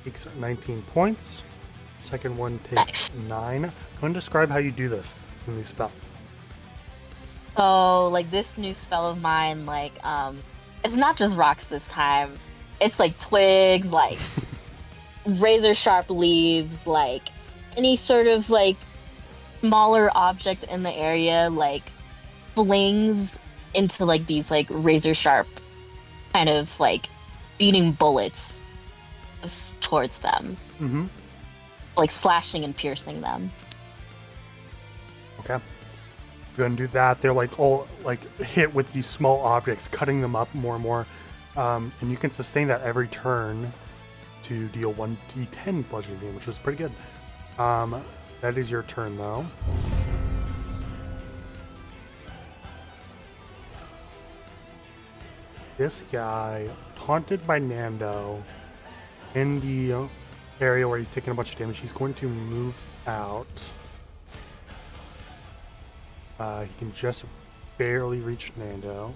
takes 19 points. Second one takes 9. Go and describe how you do this. It's a new spell. So, like, this new spell of mine, like, it's not just rocks this time. It's, like, twigs, like, razor sharp leaves, like, any sort of, like, smaller object in the area, like, flings into, like, these, like, razor sharp kind of, like, beating bullets towards them. Mm-hmm. Like, slashing and piercing them. Okay. Go ahead and do that. They're like all like hit with these small objects, cutting them up more and more. And you can sustain that every turn to deal 1d10 bludgeoning damage, which was pretty good. That is your turn though. This guy, taunted by Nando, in the area where he's taking a bunch of damage, he's going to move out. He can just barely reach Nando.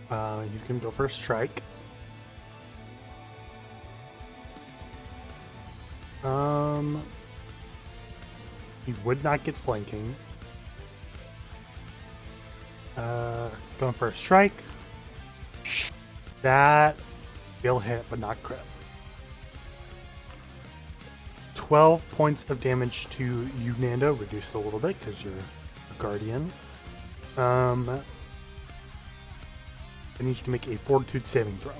He's going to go for a strike. He would not get flanking. Going for a strike. That will hit, but not crit. 12 points of damage to you, Nando, reduced a little bit because you're a guardian. I need you to make a fortitude saving throw.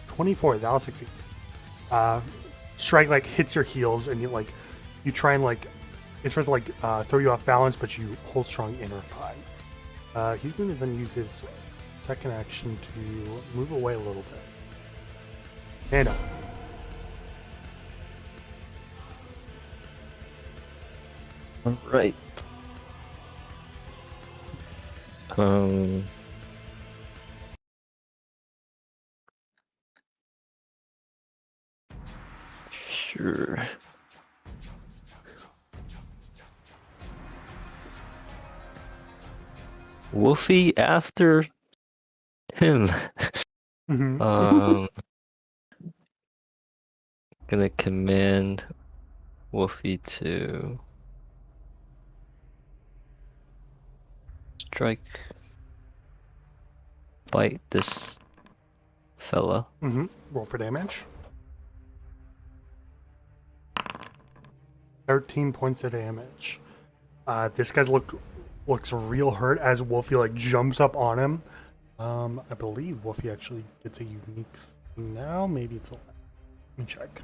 (24), that'll succeed. Strike like hits your heels, and you try and it tries to throw you off balance, but you hold strong and are fine. He's going to then use his second action to move away a little bit. And up. All right. Sure. Wolfie after him. Mm-hmm. Gonna command Wolfie to strike, bite this fella. Mm-hmm. Roll for damage. 13 points of damage. This guy's looks real hurt as Wolfie jumps up on him. I believe Wolfie actually gets a unique thing now. Maybe it's a... Let me check.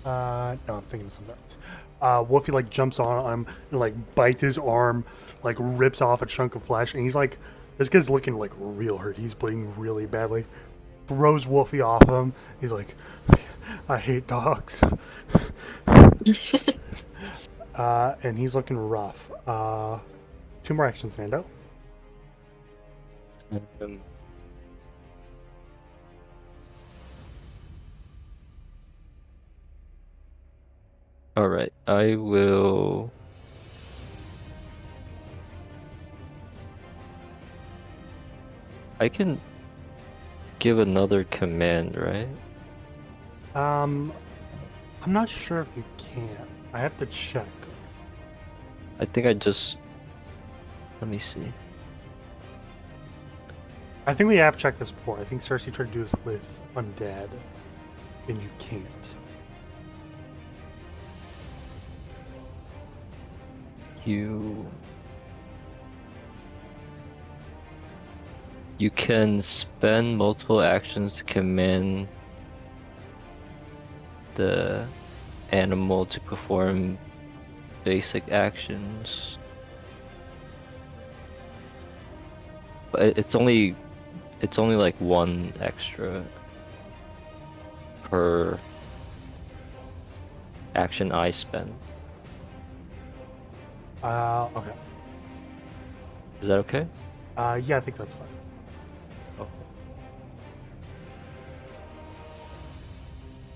No, I'm thinking of something else. Wolfie like jumps on him and like bites his arm, like rips off a chunk of flesh, and he's like, this guy's looking like real hurt. He's bleeding really badly. Throws Wolfie off him. He's like, I hate dogs. And he's looking rough. 2 more actions, Nando. Um, all right, I will. I can give another command, right? I'm not sure if you can. I have to check. I think I just. Let me see. I think we have checked this before. I think Cersei tried to do this with undead, and you can't. You can spend multiple actions to command the animal to perform basic actions. But it's only like 1 extra per action I spend. Okay. Is that okay? Yeah, I think that's fine. Oh.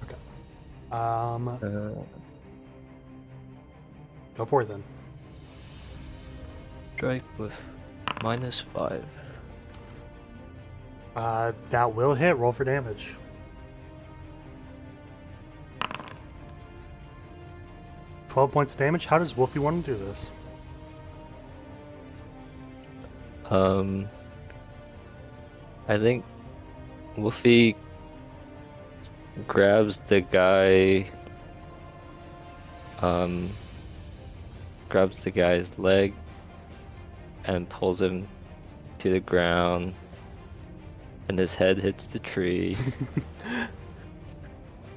Okay. Go for it then. Strike with -5. That will hit. Roll for damage. $12 points of damage. How does Wolfie want to do this? I think Wolfie grabs the guy, grabs the guy's leg and pulls him to the ground, and his head hits the tree.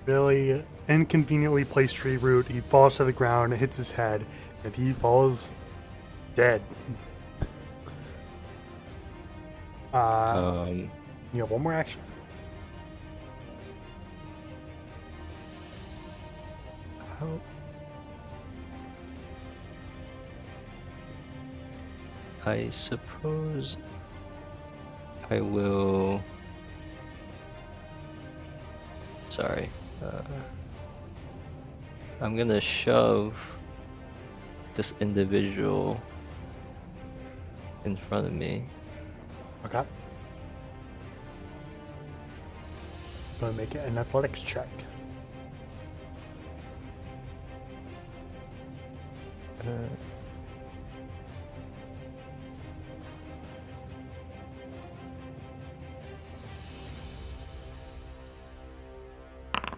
Really inconveniently placed tree root. He falls to the ground, hits his head, and he falls dead. You have 1 more action. How? I suppose I will. Sorry. I'm gonna shove this individual in front of me. Okay. Go and make it an athletics check.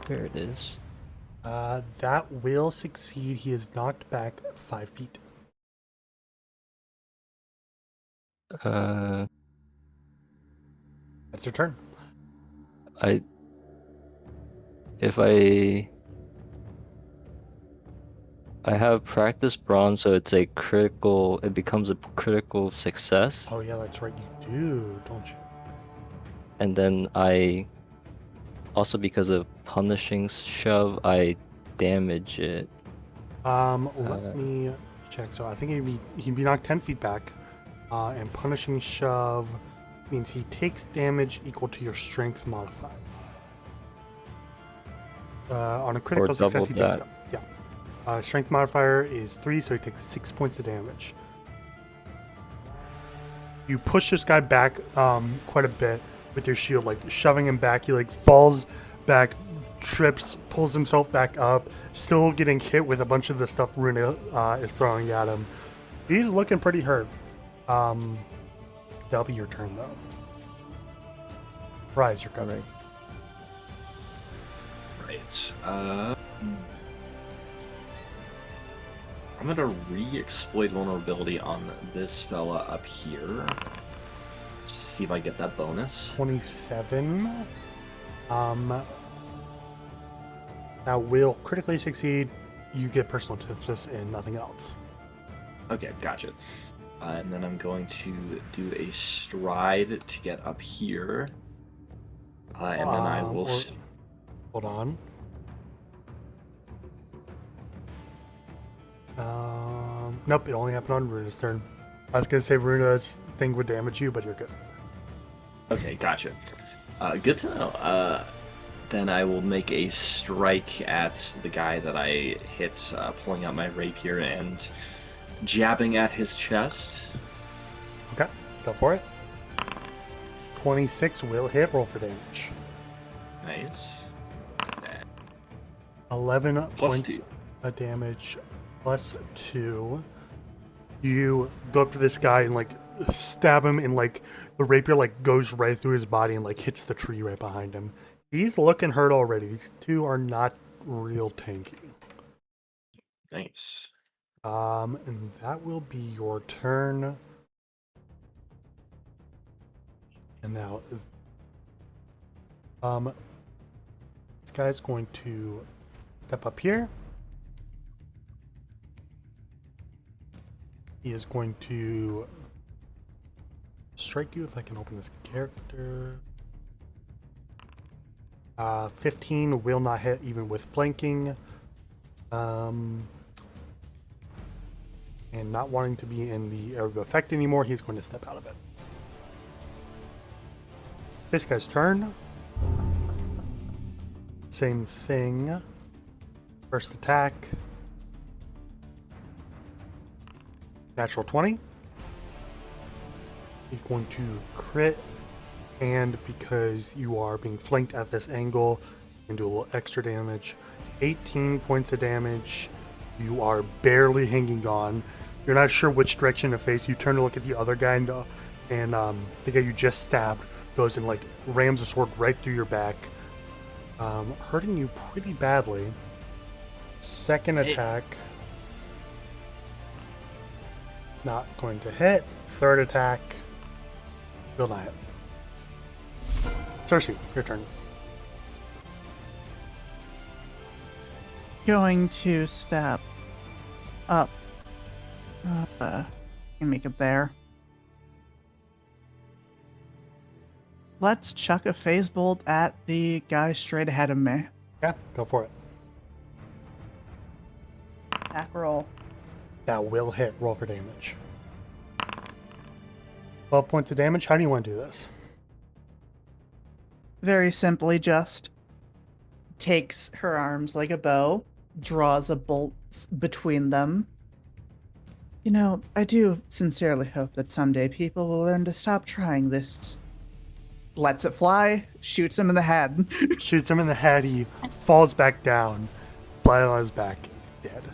Here it is. That will succeed. He is knocked back 5 feet. That's your turn. If I have practice bronze, so it's a critical. It becomes a critical success, Oh yeah, that's right. You do, don't you? and then I also, because of punishing shove, I damage it. Let me check. So I think he'd be knocked 10 feet back, and punishing shove means he takes damage equal to your strength modifier. On a critical success, he takes that. yeah. Strength modifier is 3, so he takes 6 points of damage. You push this guy back quite a bit with your shield, like shoving him back. He like falls back, trips, pulls himself back up, still getting hit with a bunch of the stuff Runa is throwing at him. He's looking pretty hurt. That'll be your turn though. Rise, you're coming. Right. I'm gonna re-exploit vulnerability on this fella up here. Just see if I get that bonus. 27. Now, will critically succeed, you get personal antithesis and nothing else. Okay, gotcha. And then I'm going to do a stride to get up here. And then I will... Hold on. Nope, it only happened on Runa's turn. I was going to say Runa's thing would damage you, but you're good. Okay, gotcha. Good to know. Then I will make a strike at the guy that I hit, pulling out my rapier and jabbing at his chest. Okay, go for it. 26 will hit. Roll for damage. Nice. 11 Plus points 2. of damage plus 2. You go up to this guy and like stab him, and like the rapier like goes right through his body and like hits the tree right behind him. He's looking hurt already. These two are not real tanky. Nice. And that will be your turn. And now, this guy's going to step up here. He is going to strike you if I can open this character. 15 will not hit even with flanking. And not wanting to be in the area of effect anymore, he's going to step out of it. This guy's turn. Same thing. First attack. Natural 20. He's going to crit, and because you are being flanked at this angle, you can do a little extra damage. 18 points of damage. You are barely hanging on. You're not sure which direction to face. You turn to look at the other guy, and the guy you just stabbed goes and like rams a sword right through your back, hurting you pretty badly. Second attack, not going to hit. Third attack, will not hit. Cersei, your turn. Going to step up. Can make it there. Let's chuck a phase bolt at the guy straight ahead of me. Yeah, go for it. Attack roll. That will hit. Roll for damage. 12 points of damage. How do you want to do this? Very simply, just takes her arms like a bow, draws a bolt between them. You know, I do sincerely hope that someday people will learn to stop trying this. Lets it fly, shoots him in the head. Shoots him in the head. He falls back down, blood on his back, dead.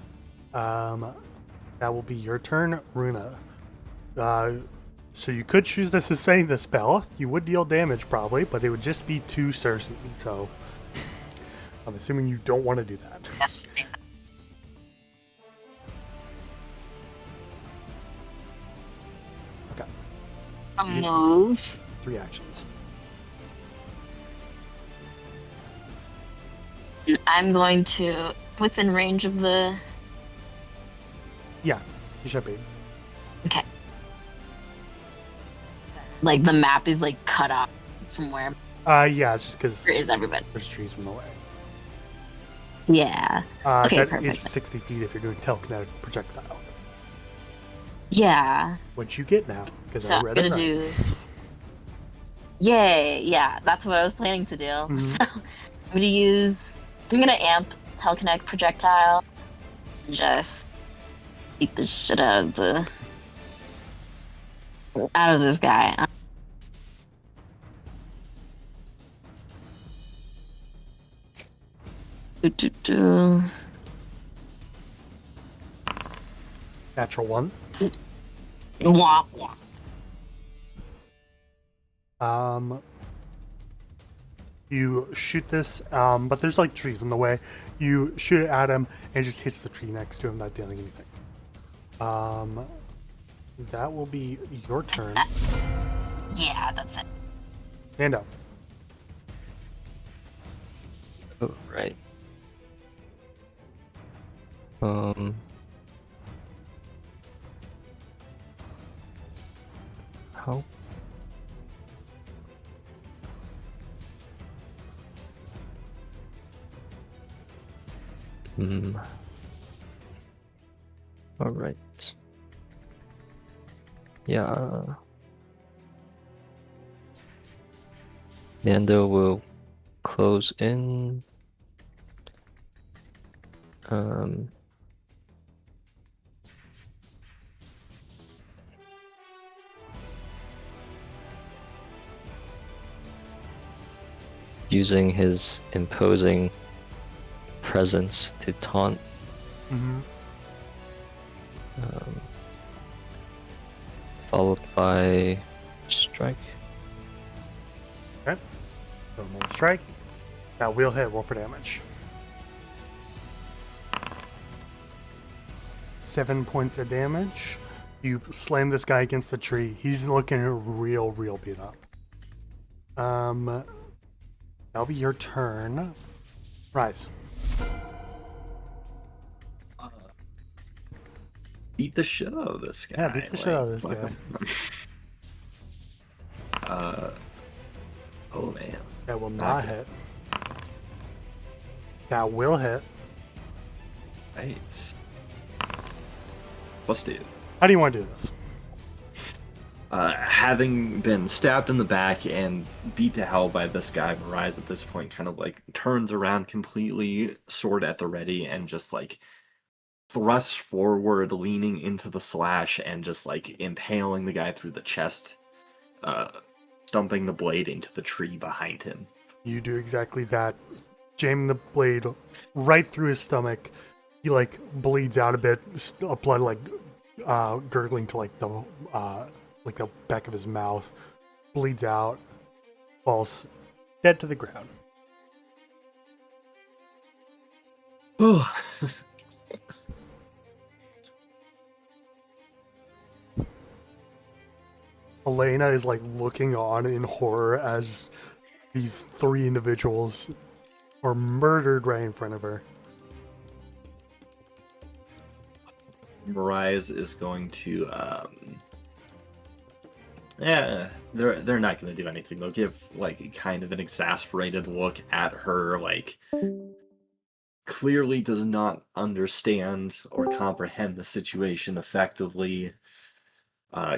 That will be your turn, Runa. So you could choose to sustain the spell. You would deal damage probably, but it would just be to Cersei. So I'm assuming you don't want to do that. Yes. Okay. A move. 3 actions. I'm going to within range of the. Yeah, you should be. Okay. Like the map is like cut off from where Yeah, it's just because is everybody. there's trees in the way. Yeah. Okay, that perfect. is 60 feet if you're doing telekinetic projectile. Yeah. What you get now? Because So I I'm read gonna it right. do. Yay! Yeah, that's what I was planning to do. Mhm. So I'm gonna amp telekinetic projectile. And just beat the shit out of this guy. Do. Natural 1. Womp womp. You shoot this, but there's like trees in the way. You shoot it at him and it just hits the tree next to him, not dealing anything. That will be your turn. Yeah, that's it. Nando. Oh, right. Um. How? Hmm. All right. Yeah. Nando will close in. Um. Using his imposing presence to taunt. Mm-hmm. Followed by strike. Okay. Normal strike. That will hit. Roll for damage. 7 points of damage. You slam this guy against the tree. He's looking real beat up. That'll be your turn. Rise. Beat the shit out of this guy. Yeah, beat the shit out of this fuck guy. him. Oh man. That will not hit. That will hit. Right. Plus 2. How do you want to do this? Having been stabbed in the back and beat to hell by this guy, Mirais at this point kind of like turns around completely, sword at the ready, and just like thrusts forward, leaning into the slash and just like impaling the guy through the chest, stumping the blade into the tree behind him. You do exactly that. Jamming the blade right through his stomach. He like bleeds out a bit, blood like gurgling to like the back of his mouth. Bleeds out, falls dead to the ground. Elena is like looking on in horror as these 3 individuals are murdered right in front of her. Mirais is going to they're not going to do anything. They'll give like kind of an exasperated look at her, like clearly does not understand or comprehend the situation effectively.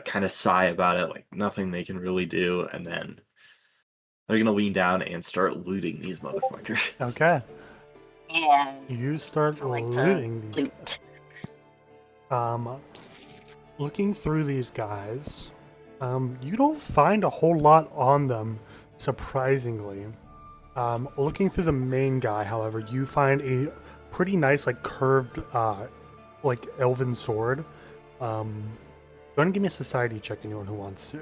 Kind of sigh about it, like nothing they can really do, and then they're gonna lean down and start looting these motherfuckers. Okay. Yeah. You start I like looting to these loot. guys. Looking through these guys, you don't find a whole lot on them, surprisingly. Looking through the main guy, however, you find a pretty nice, like, curved, like, elven sword. Go ahead and give me a society check, anyone who wants to.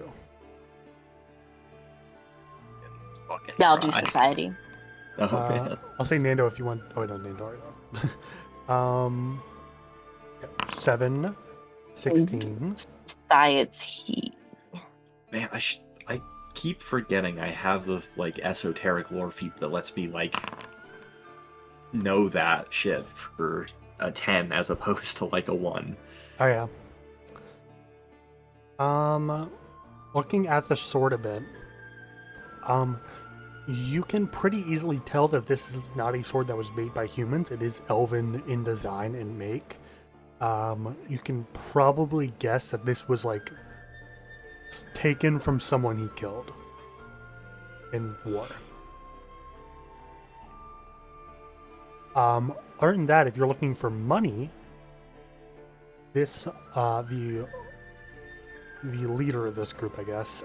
Fucking Yeah, I'll do try. society. Oh man. I'll say Nando if you want. Oh, no, Nando already. 7, 16. Society. Man, I keep forgetting I have the like esoteric lore feat that lets me like know that shit for a 10 as opposed to like a 1. Oh, yeah. Looking at the sword a bit, you can pretty easily tell that this is not a sword that was made by humans. It is elven in design and make. You can probably guess that this was like taken from someone he killed in war. Other than that, if you're looking for money, this the leader of this group, I guess,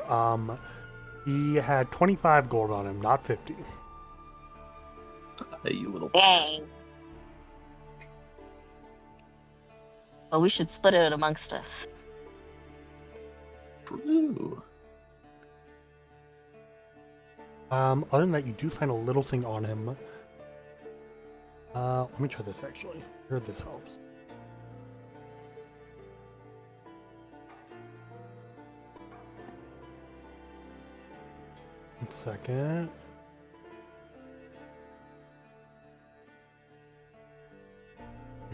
he had 25 gold on him, not 50. You little Dang. Well, we should split it amongst us. True. Other than that, you do find a little thing on him. Let me try this actually. Here, this helps. One second.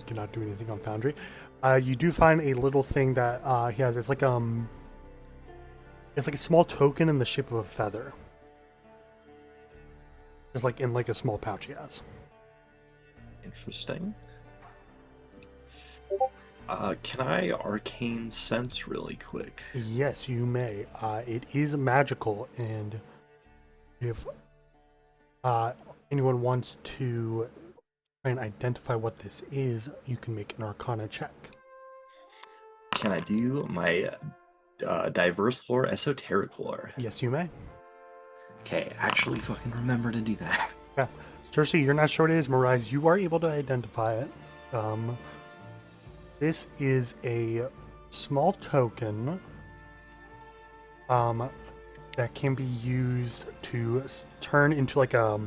cannot do anything on Foundry. You do find a little thing that he has. It's like a small token in the shape of a feather. Just like in like a small pouch he has. Interesting. Can I arcane sense really quick? Yes, you may. It is magical, and if anyone wants to try and identify what this is, you can make an Arcana check. Can I do my diverse lore, esoteric lore? Yes, you may. Okay, actually fucking remember to do that. Yeah. Cersei, you're not sure what it is. Miraz, you are able to identify it. This is a small token that can be used to turn into like a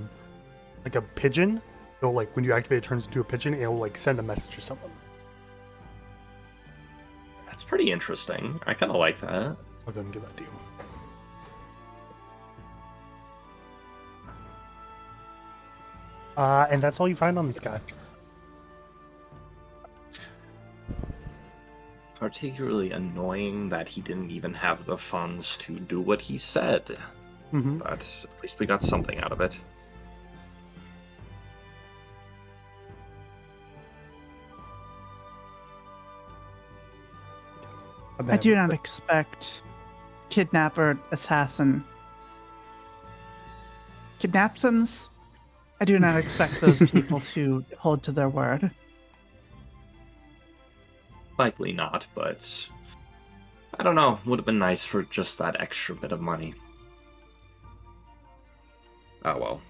pigeon. So like when you activate it, turns into a pigeon, and it will like send a message to someone. That's pretty interesting. I kind of like that. I'll go ahead and give that to you. And that's all you find on this guy. Particularly annoying that he didn't even have the funds to do what he said. Mm-hmm. But at least we got something out of it. I do not expect kidnapper, assassin, kidnapsons. I do not expect those people to hold to their word. Likely not, but I don't know. Would have been nice for just that extra bit of money. Oh well.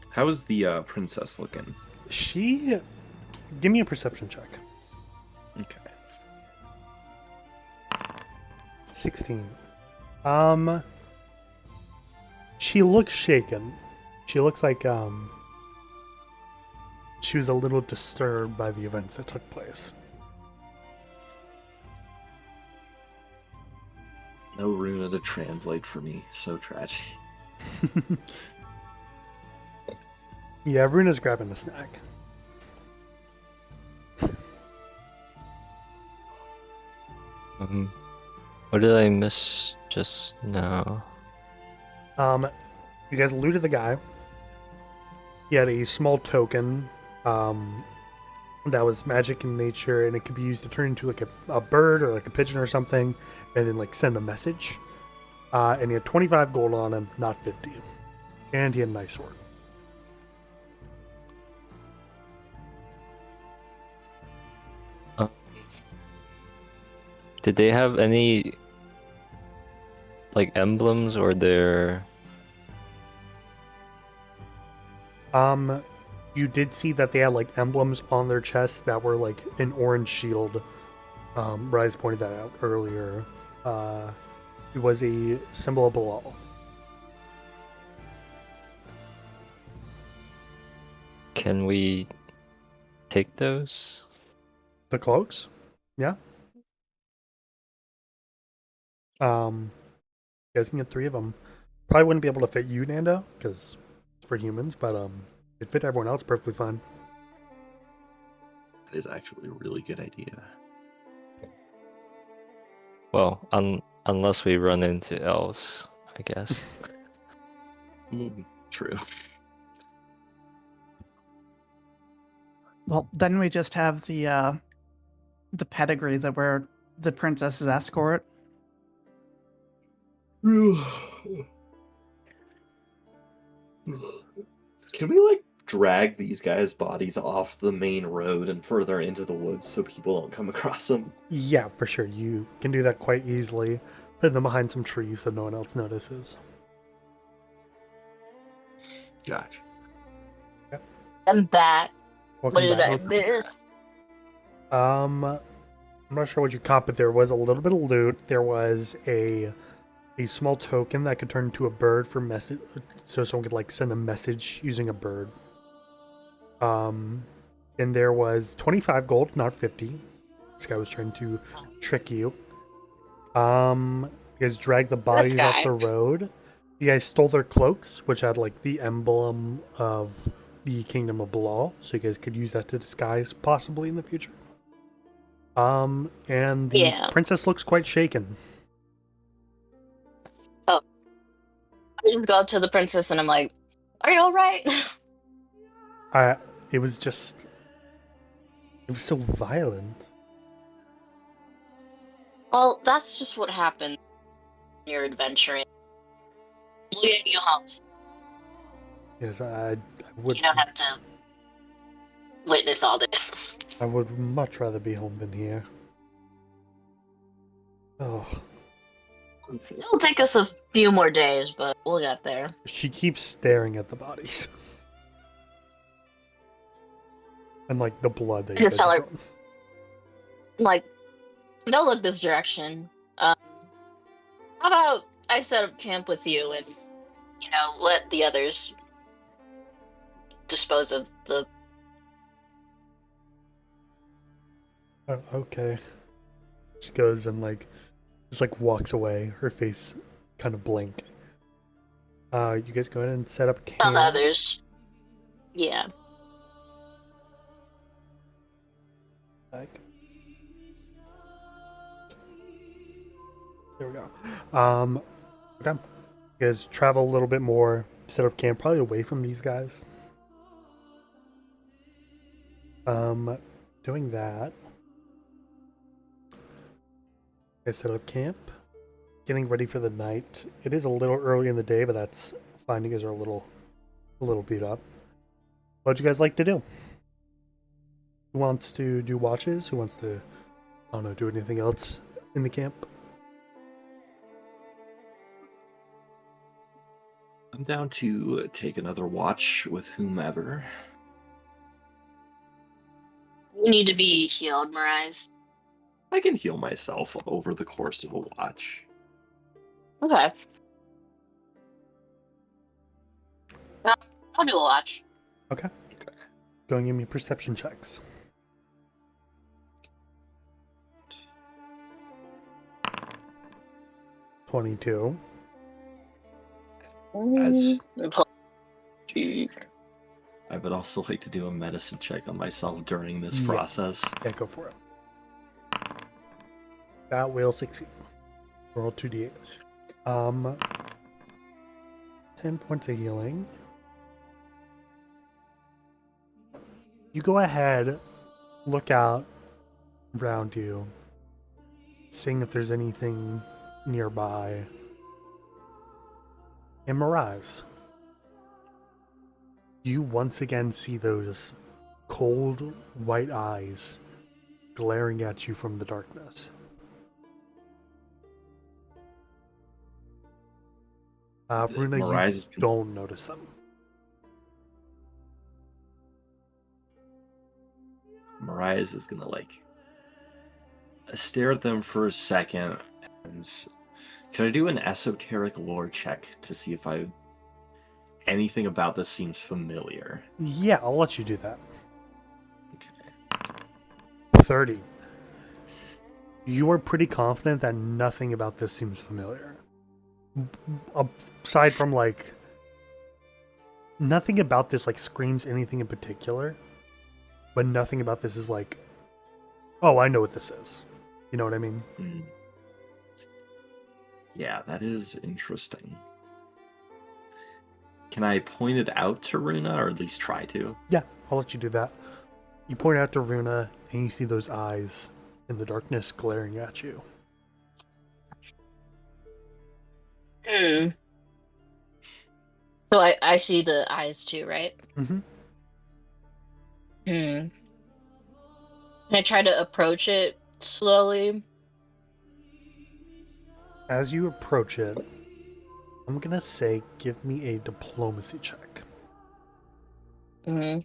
How is the princess looking? She, give me a perception check. Okay. 16. She looks shaken. She looks like she was a little disturbed by the events that took place. No Runa to translate for me. So tragic. Yeah, Runa's grabbing a snack. What did I miss just now? You guys looted the guy. He had a small token that was magic in nature, and it could be used to turn into like a bird or like a pigeon or something, and then like send a message. And he had 25 gold on him, not 50. And he had a nice sword. Did they have any like emblems or their? You did see that they had like emblems on their chests that were like an orange shield. Rise pointed that out earlier. It was a symbol of Belal. Can we take those? The cloaks? Yeah. You guys can get 3 of them. Probably wouldn't be able to fit you, Nando, because it's for humans, but it fit everyone else perfectly fine. That is actually a really good idea. Well, unless we run into elves, I guess. True. Well, then we just have the pedigree that we're the princess's escort. Can we like drag these guys' bodies off the main road and further into the woods so people don't come across them? Yeah, for sure. You can do that quite easily. Put them behind some trees so no one else notices. Gotcha. I'm back. Welcome What did I back. miss? I'm not sure what you caught, but there was a little bit of loot. There was a small token that could turn into a bird for message, so someone could like send a message using a bird. And there was 25 gold, not 50. This guy was trying to trick you. You guys dragged the bodies off guy. the road. You guys stole their cloaks, which had like the emblem of the Kingdom of Belal, so you guys could use that to disguise possibly in the future. And the Yeah. princess looks quite shaken. Oh, I just go up to the princess and I'm like, "Are you all right?" It was so violent. Well, that's just what happened when you're adventuring. We'll get you home. So Yes, I would. you don't have to witness all this. I would much rather be home than here. Oh, It'll take us a few more days, but we'll get there. she keeps staring at the bodies. And like the blood that you Just guys tell have her- drawn. I'm like, don't look this direction. How about I set up camp with you and, let the others dispose of the. Oh, okay. She goes and just walks away. Her face kind of blank. You guys go ahead and set up camp. On the others. Yeah. There we go. Okay. You guys travel a little bit more, set up camp, probably away from these guys. Doing that. You guys set up camp, getting ready for the night. It is a little early in the day, but that's fine. You guys are a little beat up. What would you guys like to do? Who wants to do watches? Who wants to, I don't know, do anything else in the camp? I'm down to take another watch with whomever. You need to be healed, Mirais. I can heal myself over the course of a watch. Okay. I'll do a watch. Okay. Go and give me perception checks. $22. As Mm. I would also like to do a medicine check on myself during this Yeah. process. Yeah, go for it. That will succeed. Roll 2d8. 10 points of healing. You go ahead, look out around you, seeing if there's anything nearby. And Mirage, you once again see those cold white eyes glaring at you from the darkness. Runa, Mirage you don't notice them. Mariah is gonna stare at them for a second, and can I do an esoteric lore check to see if anything about this seems familiar? Yeah, I'll let you do that. Okay. 30. You are pretty confident that nothing about this seems familiar. Aside from nothing about this screams anything in particular, but nothing about this is oh, I know what this is. You know what I mean? Mm. Yeah, that is interesting. Can I point it out to Runa, or at least try to? Yeah, I'll let you do that. You point out to Runa, and you see those eyes in the darkness glaring at you. So I see the eyes too, right? Mm-hmm. Can I try to approach it slowly? As you approach it, I'm gonna say give me a diplomacy check. Mm.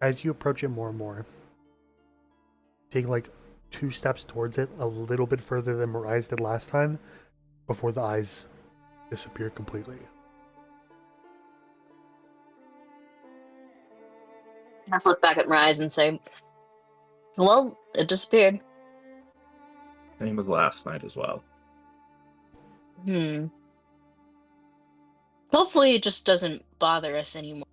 As you approach it more and more, take 2 steps towards it, a little bit further than Mirage did last time, before the eyes disappear completely. I look back at Rise and say, well, it disappeared. Same as last night as well. Hopefully it just doesn't bother us anymore.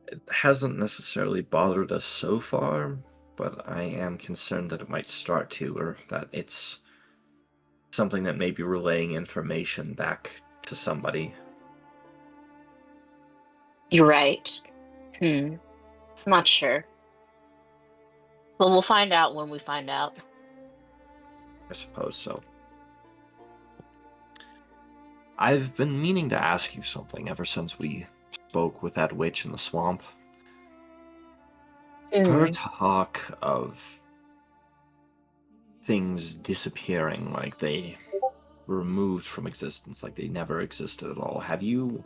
It hasn't necessarily bothered us so far, but I am concerned that it might start to, or that it's something that may be relaying information back to somebody. You're right. I'm not sure. But we'll find out when we find out. I suppose so. I've been meaning to ask you something ever since we spoke with that witch in the swamp. Her talk of things disappearing like they were removed from existence, like they never existed at all. Have you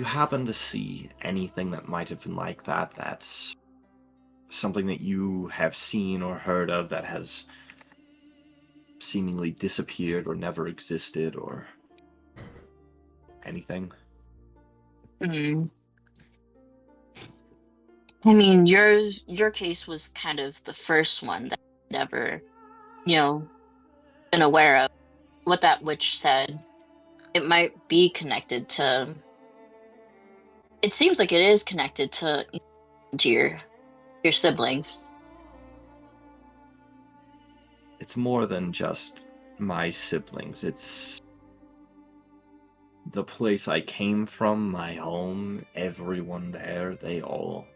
happened to see anything that might have been like that, that's something that you have seen or heard of that has seemingly disappeared or never existed or anything? I mean, your case was kind of the first one that I'd never, been aware of. What that witch said, it might be connected to. It seems like it is connected to your siblings. It's more than just my siblings. It's the place I came from, my home, everyone there, they all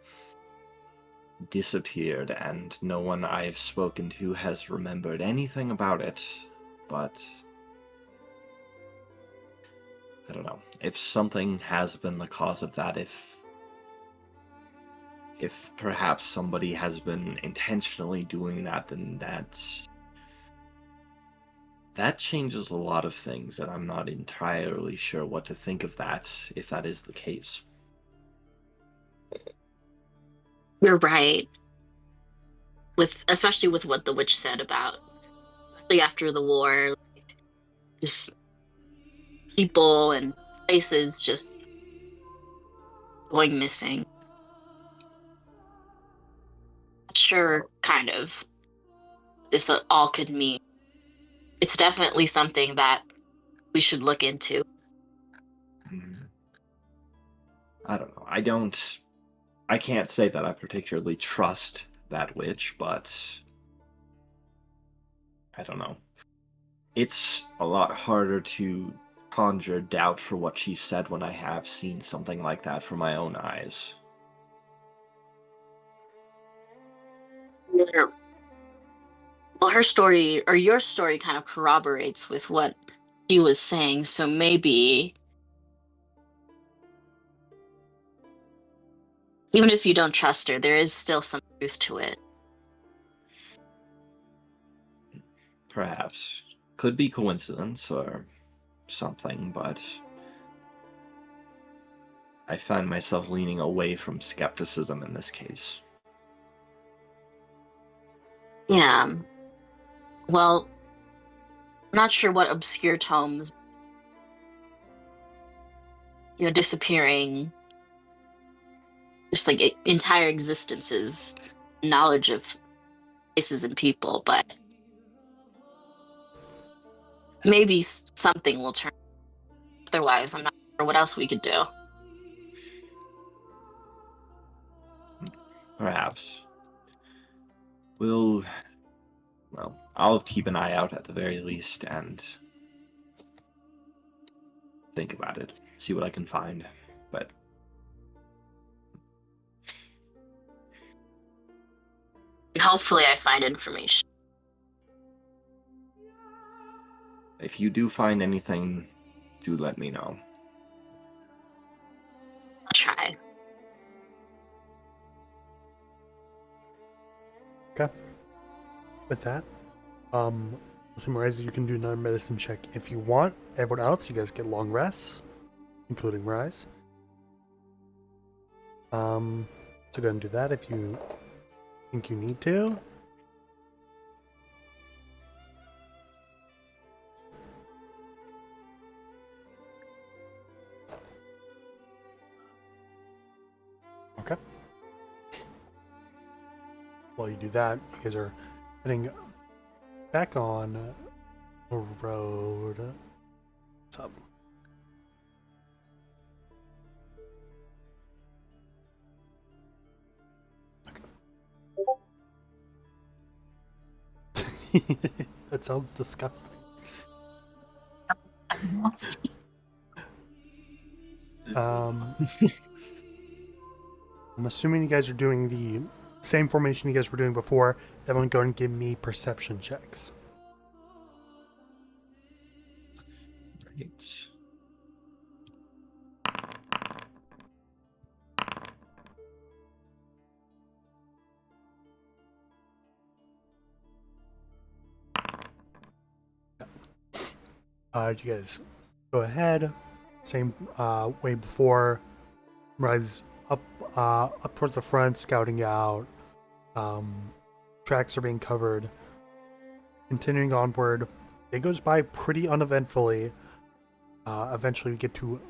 disappeared, and no one I've spoken to has remembered anything about it, but I don't know. If something has been the cause of that, if perhaps somebody has been intentionally doing that, then that changes a lot of things, and I'm not entirely sure what to think of that, if that is the case. You're right. Especially with what the witch said about, especially after the war, just people and places just going missing. Not sure, kind of, this all could mean. It's definitely something that we should look into. I don't know. I can't say that I particularly trust that witch, but I don't know. It's a lot harder to conjure doubt for what she said when I have seen something like that for my own eyes. Well, her story or your story kind of corroborates with what she was saying, so maybe even if you don't trust her, there is still some truth to it. Perhaps. Could be coincidence or something, but I find myself leaning away from skepticism in this case. Yeah. Well, I'm not sure what obscure tomes, disappearing, just like entire existences, knowledge of places and people, but maybe something will turn. Otherwise, I'm not sure what else we could do. Perhaps. Well, I'll keep an eye out at the very least and think about it, see what I can find, but Hopefully, I find information. if you do find anything, do let me know. I'll try. Okay. With that, summarize, you can do another medicine check if you want. Everyone else, you guys get long rests, including Rise. So go ahead and do that if you think you need to. Okay. While you do that, you guys are heading back on the road. What's up? Okay. That sounds disgusting. I'm lost. I'm assuming you guys are doing the same formation you guys were doing before. Everyone go and give me perception checks. Right. You guys go ahead. Same way before. Rise up towards the front, scouting out. Tracks are being covered. Continuing onward. It goes by pretty uneventfully. Eventually we get to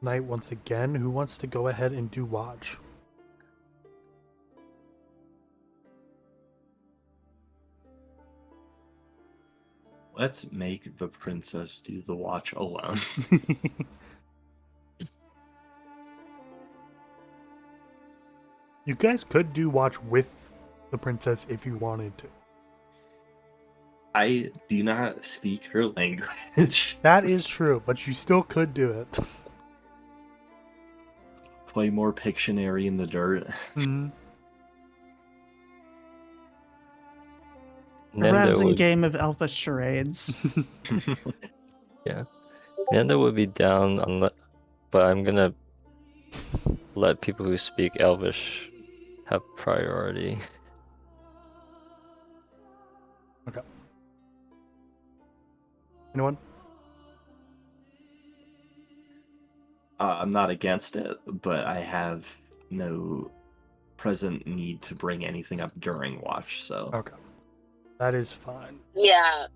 night once again. Who wants to go ahead and do watch? Let's make the princess do the watch alone. You guys could do watch with the princess if you wanted to. I do not speak her language. That is true, but you still could do it. Play more Pictionary in the dirt. Mm-hmm. A Nanda rousing would, game of elfish charades. yeah. Nanda would be down on but I'm gonna let people who speak Elvish have priority. Okay. Anyone? I'm not against it, but I have no present need to bring anything up during watch, so. Okay. That is fine. Yeah. I'm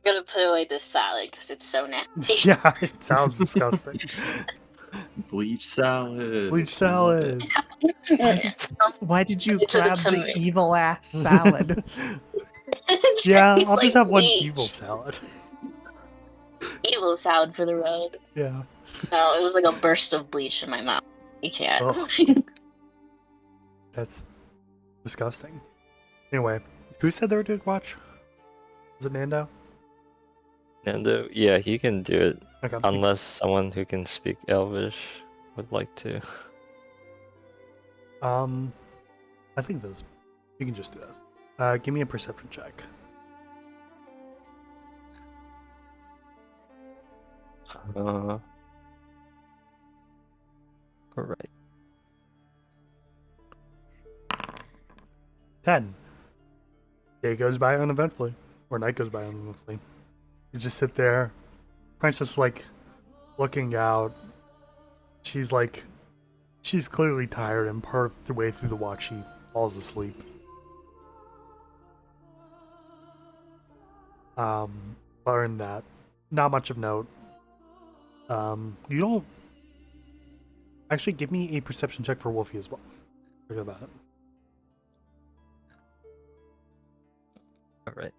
gonna put away this salad because it's so nasty. Yeah, it sounds disgusting. Bleach salad. Bleach salad. Why did you It's a grab the tomato. evil ass salad? Yeah, It's I'll like just have one bleach. evil salad. Evil salad for the road. Yeah. No, it was like a burst of bleach in my mouth. You can't. Ugh. That's disgusting. Anyway, who said they were doing watch? Is it Nando? Nanda, yeah, he can do it Okay. unless someone who can speak Elvish would like to. I think this. You can just do this. Give me a perception check. Alright. 10. Day goes by uneventfully, or night goes by uneventfully. You just sit there. Princess like looking out. She's clearly tired, and part of the way through the watch she falls asleep. Other than that, not much of note. You don't actually give me a perception check for Wolfie as well. Forget about it. Alright.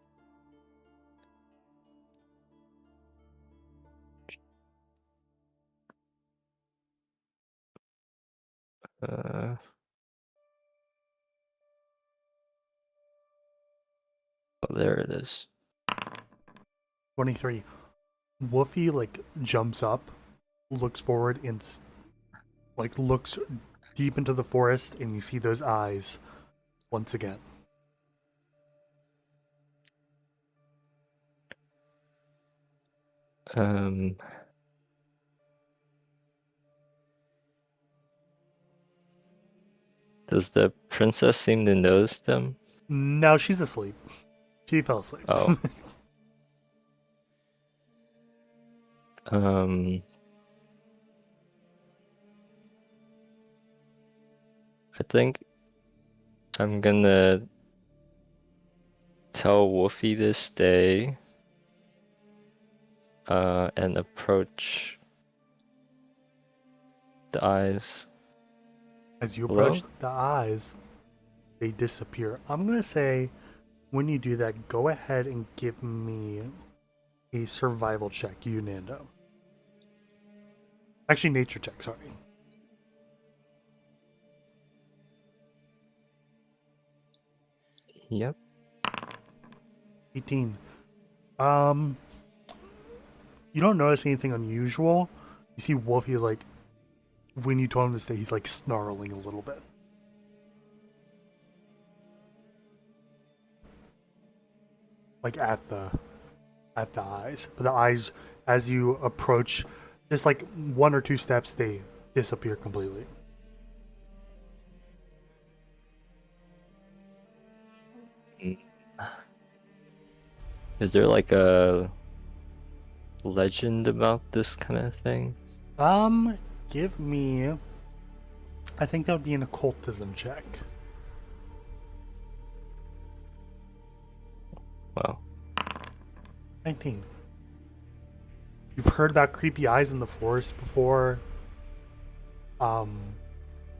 Oh, there it is. 23. Wolfie jumps up, looks forward, and looks deep into the forest, and you see those eyes once again. Does the princess seem to notice them? No, she's asleep. She fell asleep. Oh. I think I'm gonna tell Wolfie to stay and approach the eyes. As you Hello? approach the eyes, they disappear. I'm gonna say, when you do that, go ahead and give me a survival check, you Nando. Actually, nature check. Sorry. Yep. 18. You don't notice anything unusual. You see Wolfie is like, when you told him to stay, he's like snarling a little bit. Like at the eyes. But the eyes, as you approach, just like 1 or 2 steps, they disappear completely. Is there like a legend about this kind of thing? Give me, I think that would be an occultism check. Wow. 19. You've heard about creepy eyes in the forest before. I'll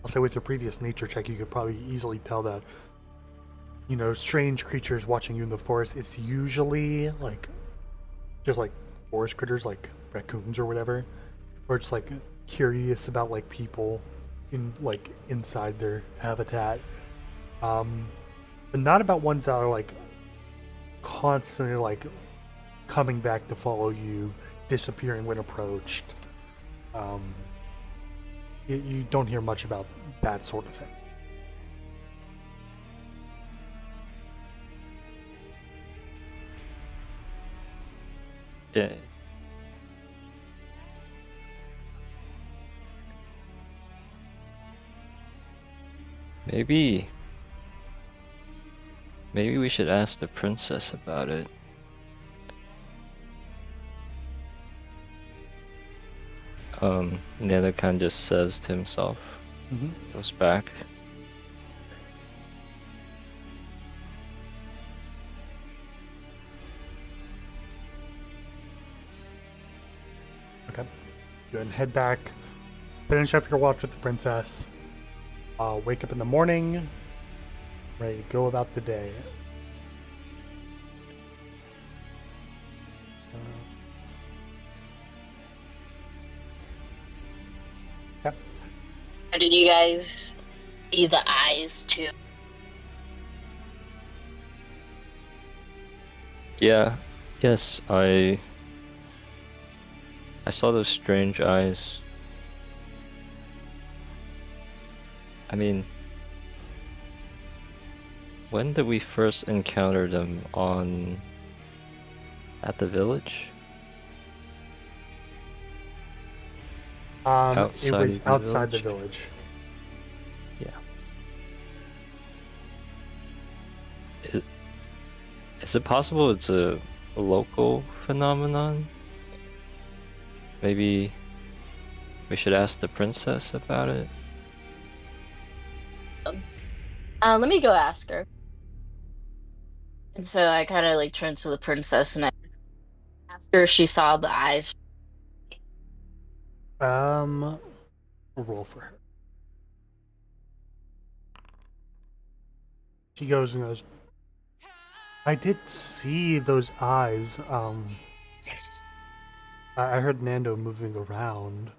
say with your previous nature check, you could probably easily tell that, you know, strange creatures watching you in the forest, it's usually like, just like forest critters like raccoons or whatever, or just like curious about like people in like inside their habitat. But not about ones that are like constantly like coming back to follow you, disappearing when approached. You don't hear much about that sort of thing. Yeah. Maybe we should ask the princess about it. The other kind just says to himself, goes back. Okay. Go ahead and head back. Finish up your watch with the princess. Wake up in the morning. Ready to go about the day. Yep. Did you guys see the eyes too? Yeah. Yes, I saw those strange eyes. I mean, when did we first encounter them at the village? It was the outside the village? village. Yeah. Is it possible it's a local phenomenon? Maybe we should ask the princess about it? Let me go ask her. And so I kind of like turn to the princess and I ask her if she saw the eyes. Roll for her. She goes and goes, I did see those eyes. I heard Nando moving around.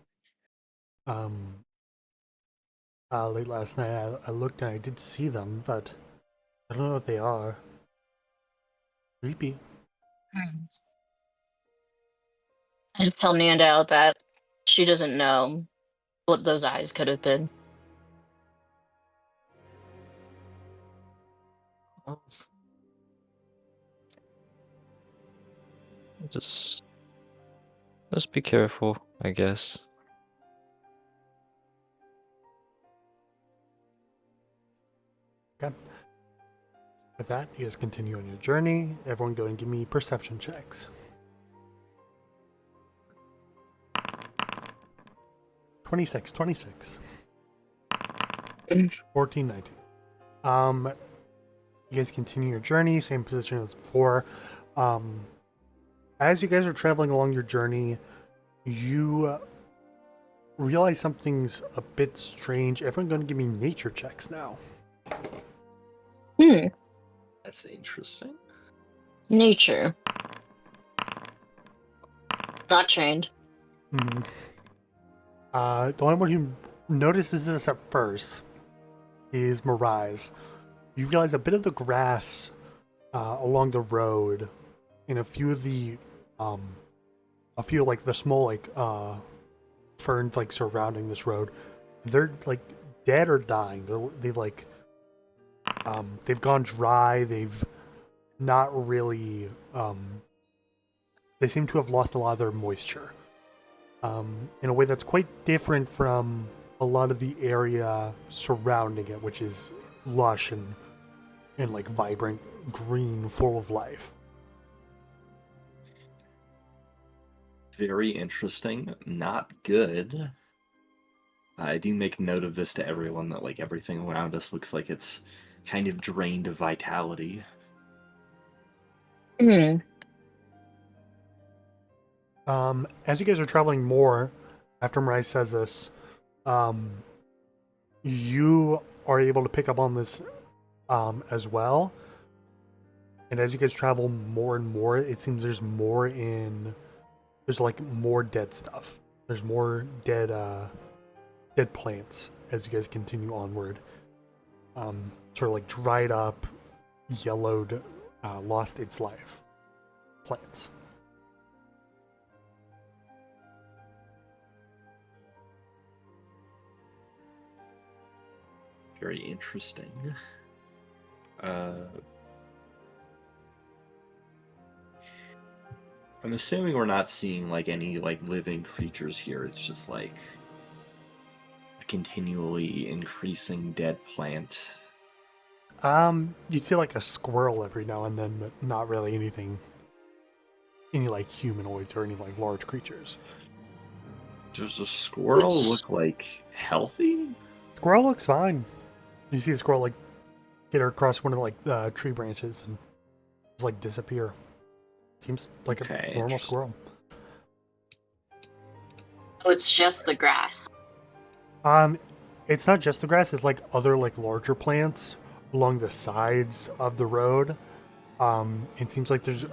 Late last night, I looked and I did see them, but I don't know what they are. Creepy. I just tell Nanda that she doesn't know what those eyes could have been. Just be careful, I guess. Okay. With that, you guys continue on your journey. Everyone go and give me perception checks. 26. 14, 19. You guys continue your journey, same position as before. As you guys are traveling along your journey, you realize something's a bit strange. Everyone gonna give me nature checks now. That's interesting. Nature. Not trained. The only one who notices this at first is Mirage. You realize a bit of the grass along the road and a few of the like the small like ferns like surrounding this road, they're like dead or dying. They've gone dry. They've not really they seem to have lost a lot of their moisture in a way that's quite different from a lot of the area surrounding it, which is lush and like vibrant green, full of life. Very interesting. Not good. I do make note of this to everyone that like everything around us looks like it's kind of drained of vitality. As you guys are traveling more, after Mirage says this, you are able to pick up on this as well. And as you guys travel more and more, it seems there's like more dead stuff. There's more dead plants as you guys continue onward. Sort of like dried up, yellowed, lost its life plants. Very interesting. I'm assuming we're not seeing like any like living creatures here. It's just like a continually increasing dead plant. You see like a squirrel every now and then, but not really any like humanoids or any like large creatures. Does a squirrel look like healthy? Squirrel looks fine. You see the squirrel like get her across one of the tree branches and just like disappear. Seems like a normal squirrel. Oh, it's just the grass. It's not just the grass. It's like other like larger plants along the sides of the road. It seems like there's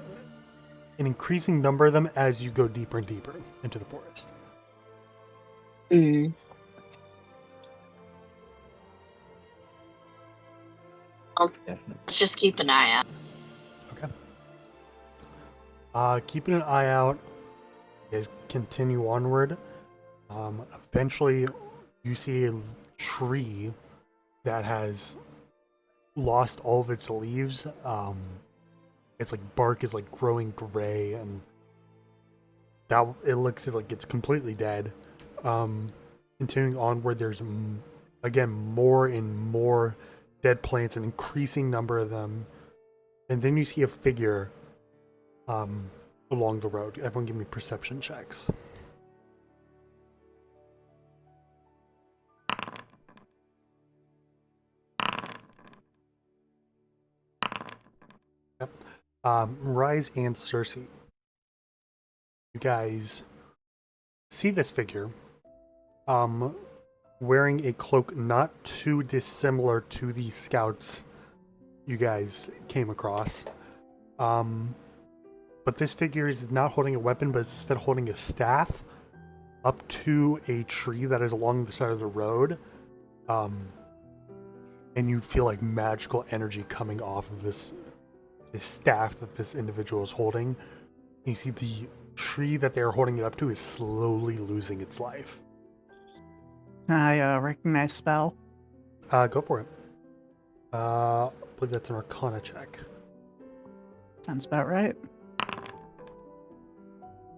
an increasing number of them as you go deeper and deeper into the forest. Let's just keep an eye out. Okay. Keeping an eye out, you guys continue onward. Eventually, you see a tree that has lost all of its leaves. Its like bark is like growing gray, and that it looks like it's completely dead. Continuing onward, there's again more and more dead plants, an increasing number of them, and then you see a figure along the road. Everyone give me perception checks. Yep. Rise and Cersei, you guys see this figure wearing a cloak not too dissimilar to the scouts you guys came across. But this figure is not holding a weapon, but is instead holding a staff up to a tree that is along the side of the road. And you feel like magical energy coming off of this staff that this individual is holding. You see the tree that they're holding it up to is slowly losing its life. I recognize spell. Go for it. I believe that's an Arcana check. Sounds about right.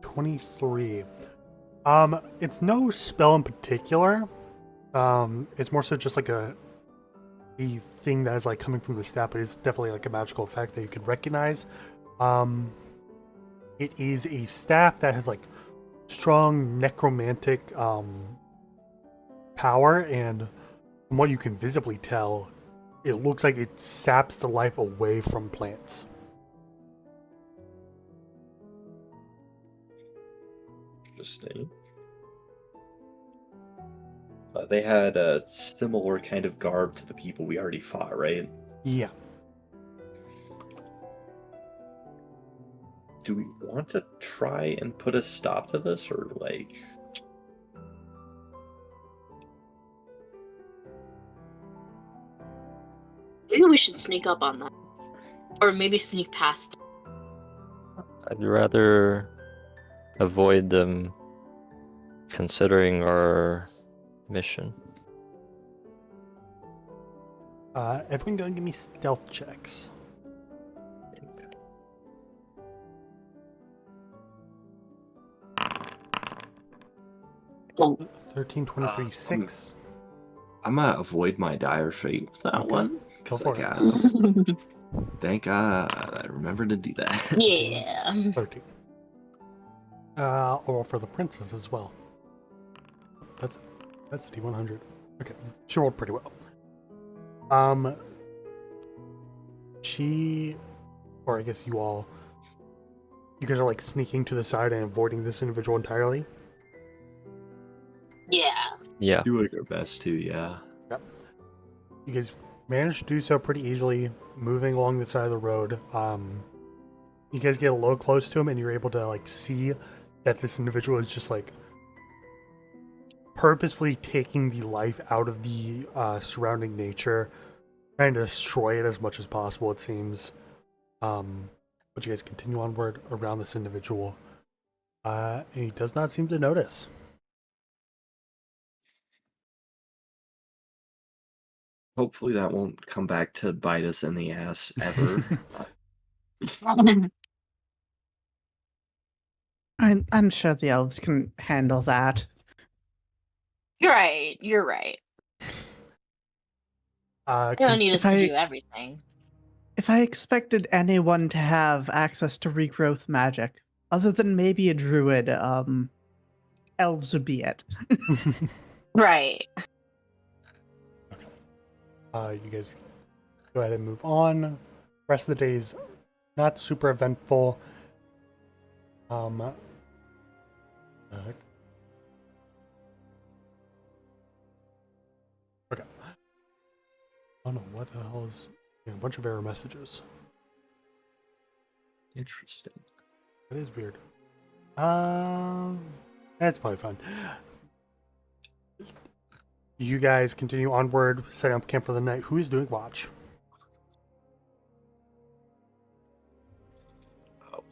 23. It's no spell in particular. It's more so just like a thing that is like coming from the staff, but it's definitely like a magical effect that you can recognize. It is a staff that has like strong necromantic power, and from what you can visibly tell, it looks like it saps the life away from plants. Interesting. They had a similar kind of garb to the people we already fought, right? Yeah. Do we want to try and put a stop to this, or like... Maybe we should sneak up on them. Or maybe sneak past them. I'd rather avoid them considering our mission. Everyone go and give me stealth checks. Oh. 13, 23, 6. I'm gonna avoid my dire fate with that Okay. one. Go 'cause for I it. got- Thank God I remembered to do that. Yeah. 13. Or for the princess as well. That's a D100. Okay, she rolled pretty well. She, or I guess you guys are like sneaking to the side and avoiding this individual entirely. Yeah. Yeah. Doing our best too, yeah. You guys managed to do so pretty easily, moving along the side of the road. You guys get a little close to him, and you're able to like see that this individual is just like purposefully taking the life out of the surrounding nature, trying to destroy it as much as possible. It seems. But you guys continue onward around this individual, and he does not seem to notice. Hopefully that won't come back to bite us in the ass ever. I'm sure the elves can handle that. You're right. You're right. You don't need us If to I- do everything. If I expected anyone to have access to regrowth magic, other than maybe a druid, elves would be it. Right. You guys go ahead and move on. Rest of the day's not super eventful. Okay. Oh no, what the hell is a bunch of error messages? Interesting. That is weird. That's probably fine. You guys continue onward, setting up camp for the night. Who is doing watch?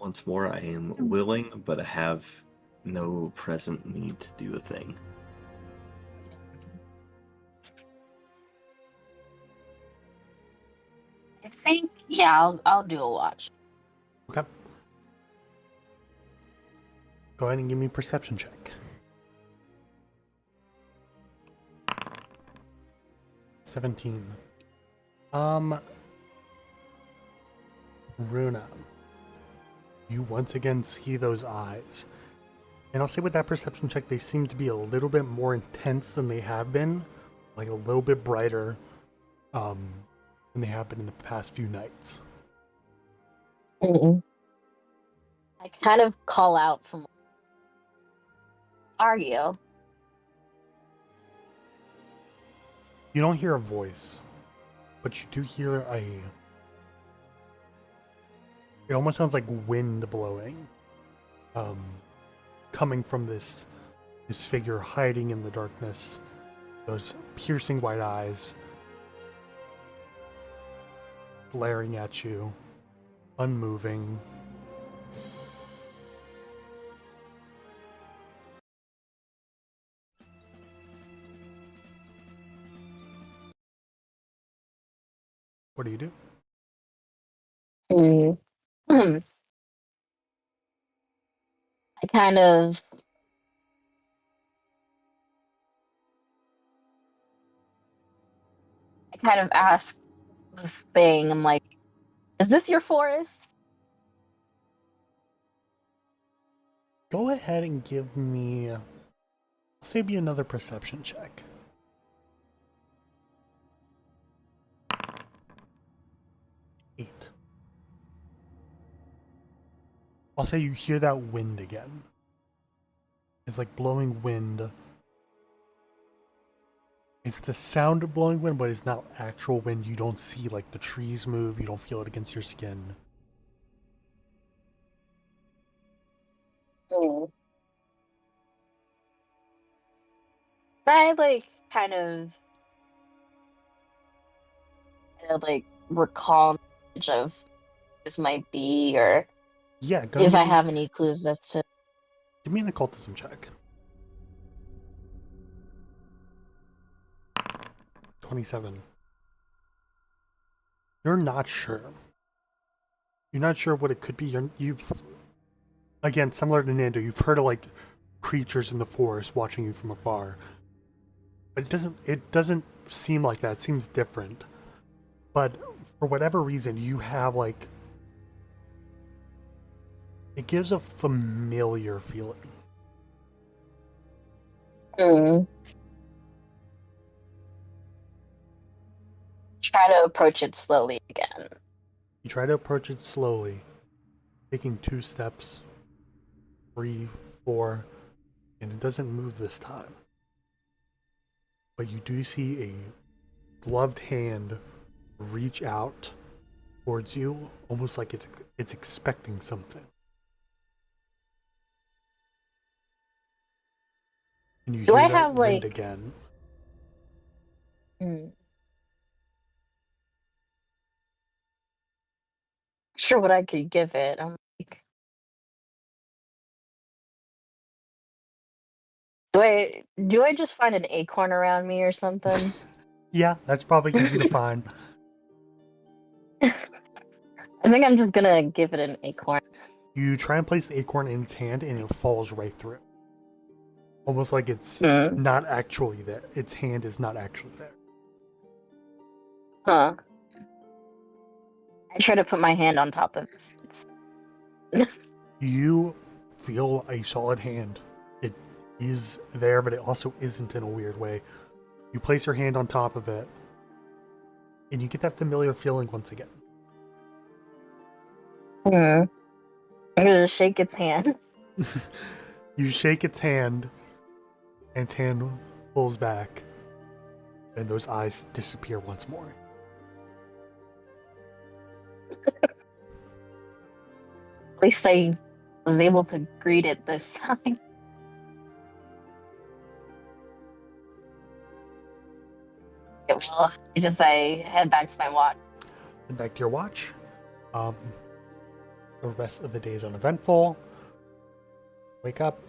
Once more, I am willing, but I have no present need to do a thing. I think, yeah, I'll do a watch. Okay. Go ahead and give me a perception check. 17. Runa, you once again see those eyes. And I'll say with that perception check, they seem to be a little bit more intense than they have been. Like a little bit brighter than they have been in the past few nights. I kind of call out from... Are you? You don't hear a voice, but you do hear it almost sounds like wind blowing, coming from this figure hiding in the darkness, those piercing white eyes glaring at you, unmoving. What do you do? I kind of... ask the thing, I'm like, is this your forest? Go ahead and give me, I'll say, be another perception check. 8. I'll say you hear that wind again. It's like blowing wind It's the sound of blowing wind, but it's not actual wind. You don't see like the trees move. You don't feel it against your skin. Mm. I like kind of like recall knowledge of this might be, or Yeah, go if and I have any clues as to. give me an occultism check. 27. You're not sure. You're not sure what it could be. You've again, similar to Nando, you've heard of like creatures in the forest watching you from afar. But it doesn't seem like that. It seems different. But for whatever reason, you have like it gives a familiar feeling. Mm. Try to approach it slowly again. You try to approach it slowly, taking 2 steps, 3, 4, and it doesn't move this time. But you do see a gloved hand reach out towards you, almost like it's expecting something. And you Do I hear have that wind like? again. Mm, sure what I could give it. I'm like, do I just find an acorn around me or something? Yeah, that's probably easy to find. I think I'm just gonna give it an acorn. You try and place the acorn in its hand and it falls right through. Almost like it's Mm. not actually there. Its hand is not actually there. Huh. I try to put my hand on top of it. You feel a solid hand. It is there, but it also isn't in a weird way. You place your hand on top of it, and you get that familiar feeling once again. Hmm. I'm gonna shake its hand. You shake its hand, and its hand pulls back, and those eyes disappear once more. At least I was able to greet it this time. Yeah, well, I head back to my watch. And back to your watch. Um, the rest of the day is uneventful. Wake up.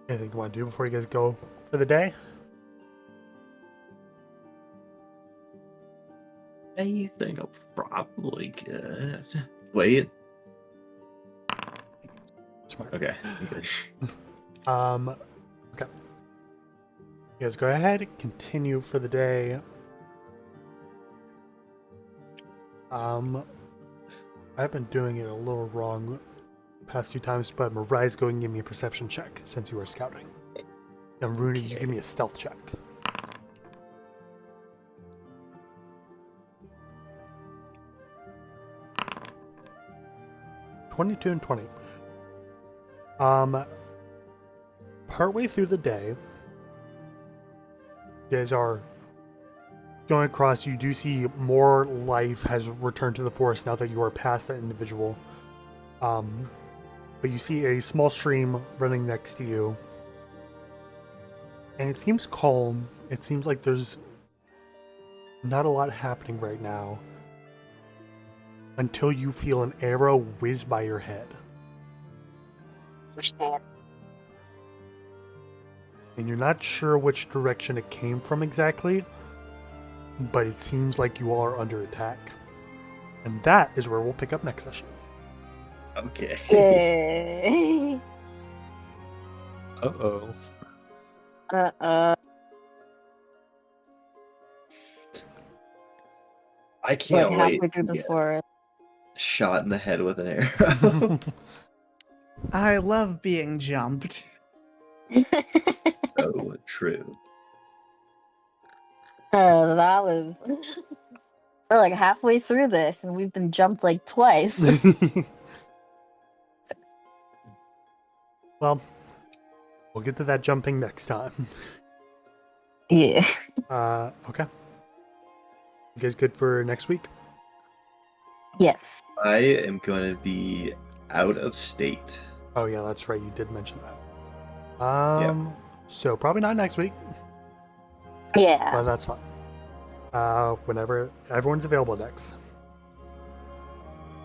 Anything you want to do before you guys go for the day? I think I'll probably get. Wait. Smart. Okay. I'm good. Okay. You guys go ahead, continue for the day. I've been doing it a little wrong past few times, but Marai's going to give me a perception check since you are scouting. And Rooney, you give me a stealth check. (22 and 20). Partway through the day, you guys are going across. You do see more life has returned to the forest now that you are past that individual. But you see a small stream running next to you. And it seems calm. It seems like there's not a lot happening right now. Until you feel an arrow whiz by your head. And you're not sure which direction it came from exactly, but it seems like you are under attack. And that is where we'll pick up next session. Okay. Yay. Uh-oh. I Like can't halfway wait through to this get forest. shot in the head with an arrow. I love being jumped. So true. That was. We're like halfway through this, and we've been jumped like twice. Well, we'll get to that jumping next time. Yeah. Okay. You guys good for next week? Yes. I am going to be out of state. Oh yeah, that's right. You did mention that. So probably not next week, but Yeah. that's fine. Whenever everyone's available next.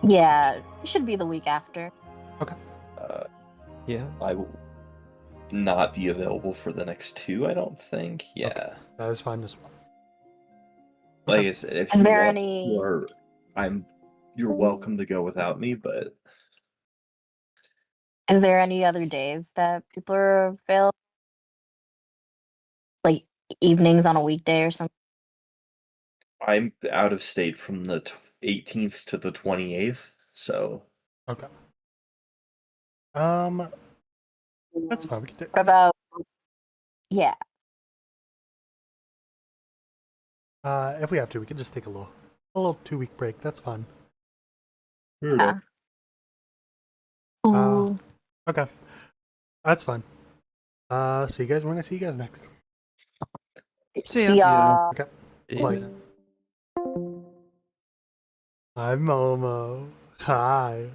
Yeah. It should be the week after. Uh, Yeah. I will not be available for the next 2, I don't think. Yeah. That is fine as well. Like Okay. I said, if Is you there want, any- you're welcome to go without me, but Is there any other days that people are available? Like evenings on a weekday or something? I'm out of state from the 18th to the 28th, so Okay. That's fine. We can What about? Yeah. if we have to, we can just take a little 2-week break. That's fine. Yeah. Uh, Ooh. Okay. That's fine. See you guys when I see you guys next. See ya. See y'all. Okay. Yeah. Bye. I'm Momo. Hi.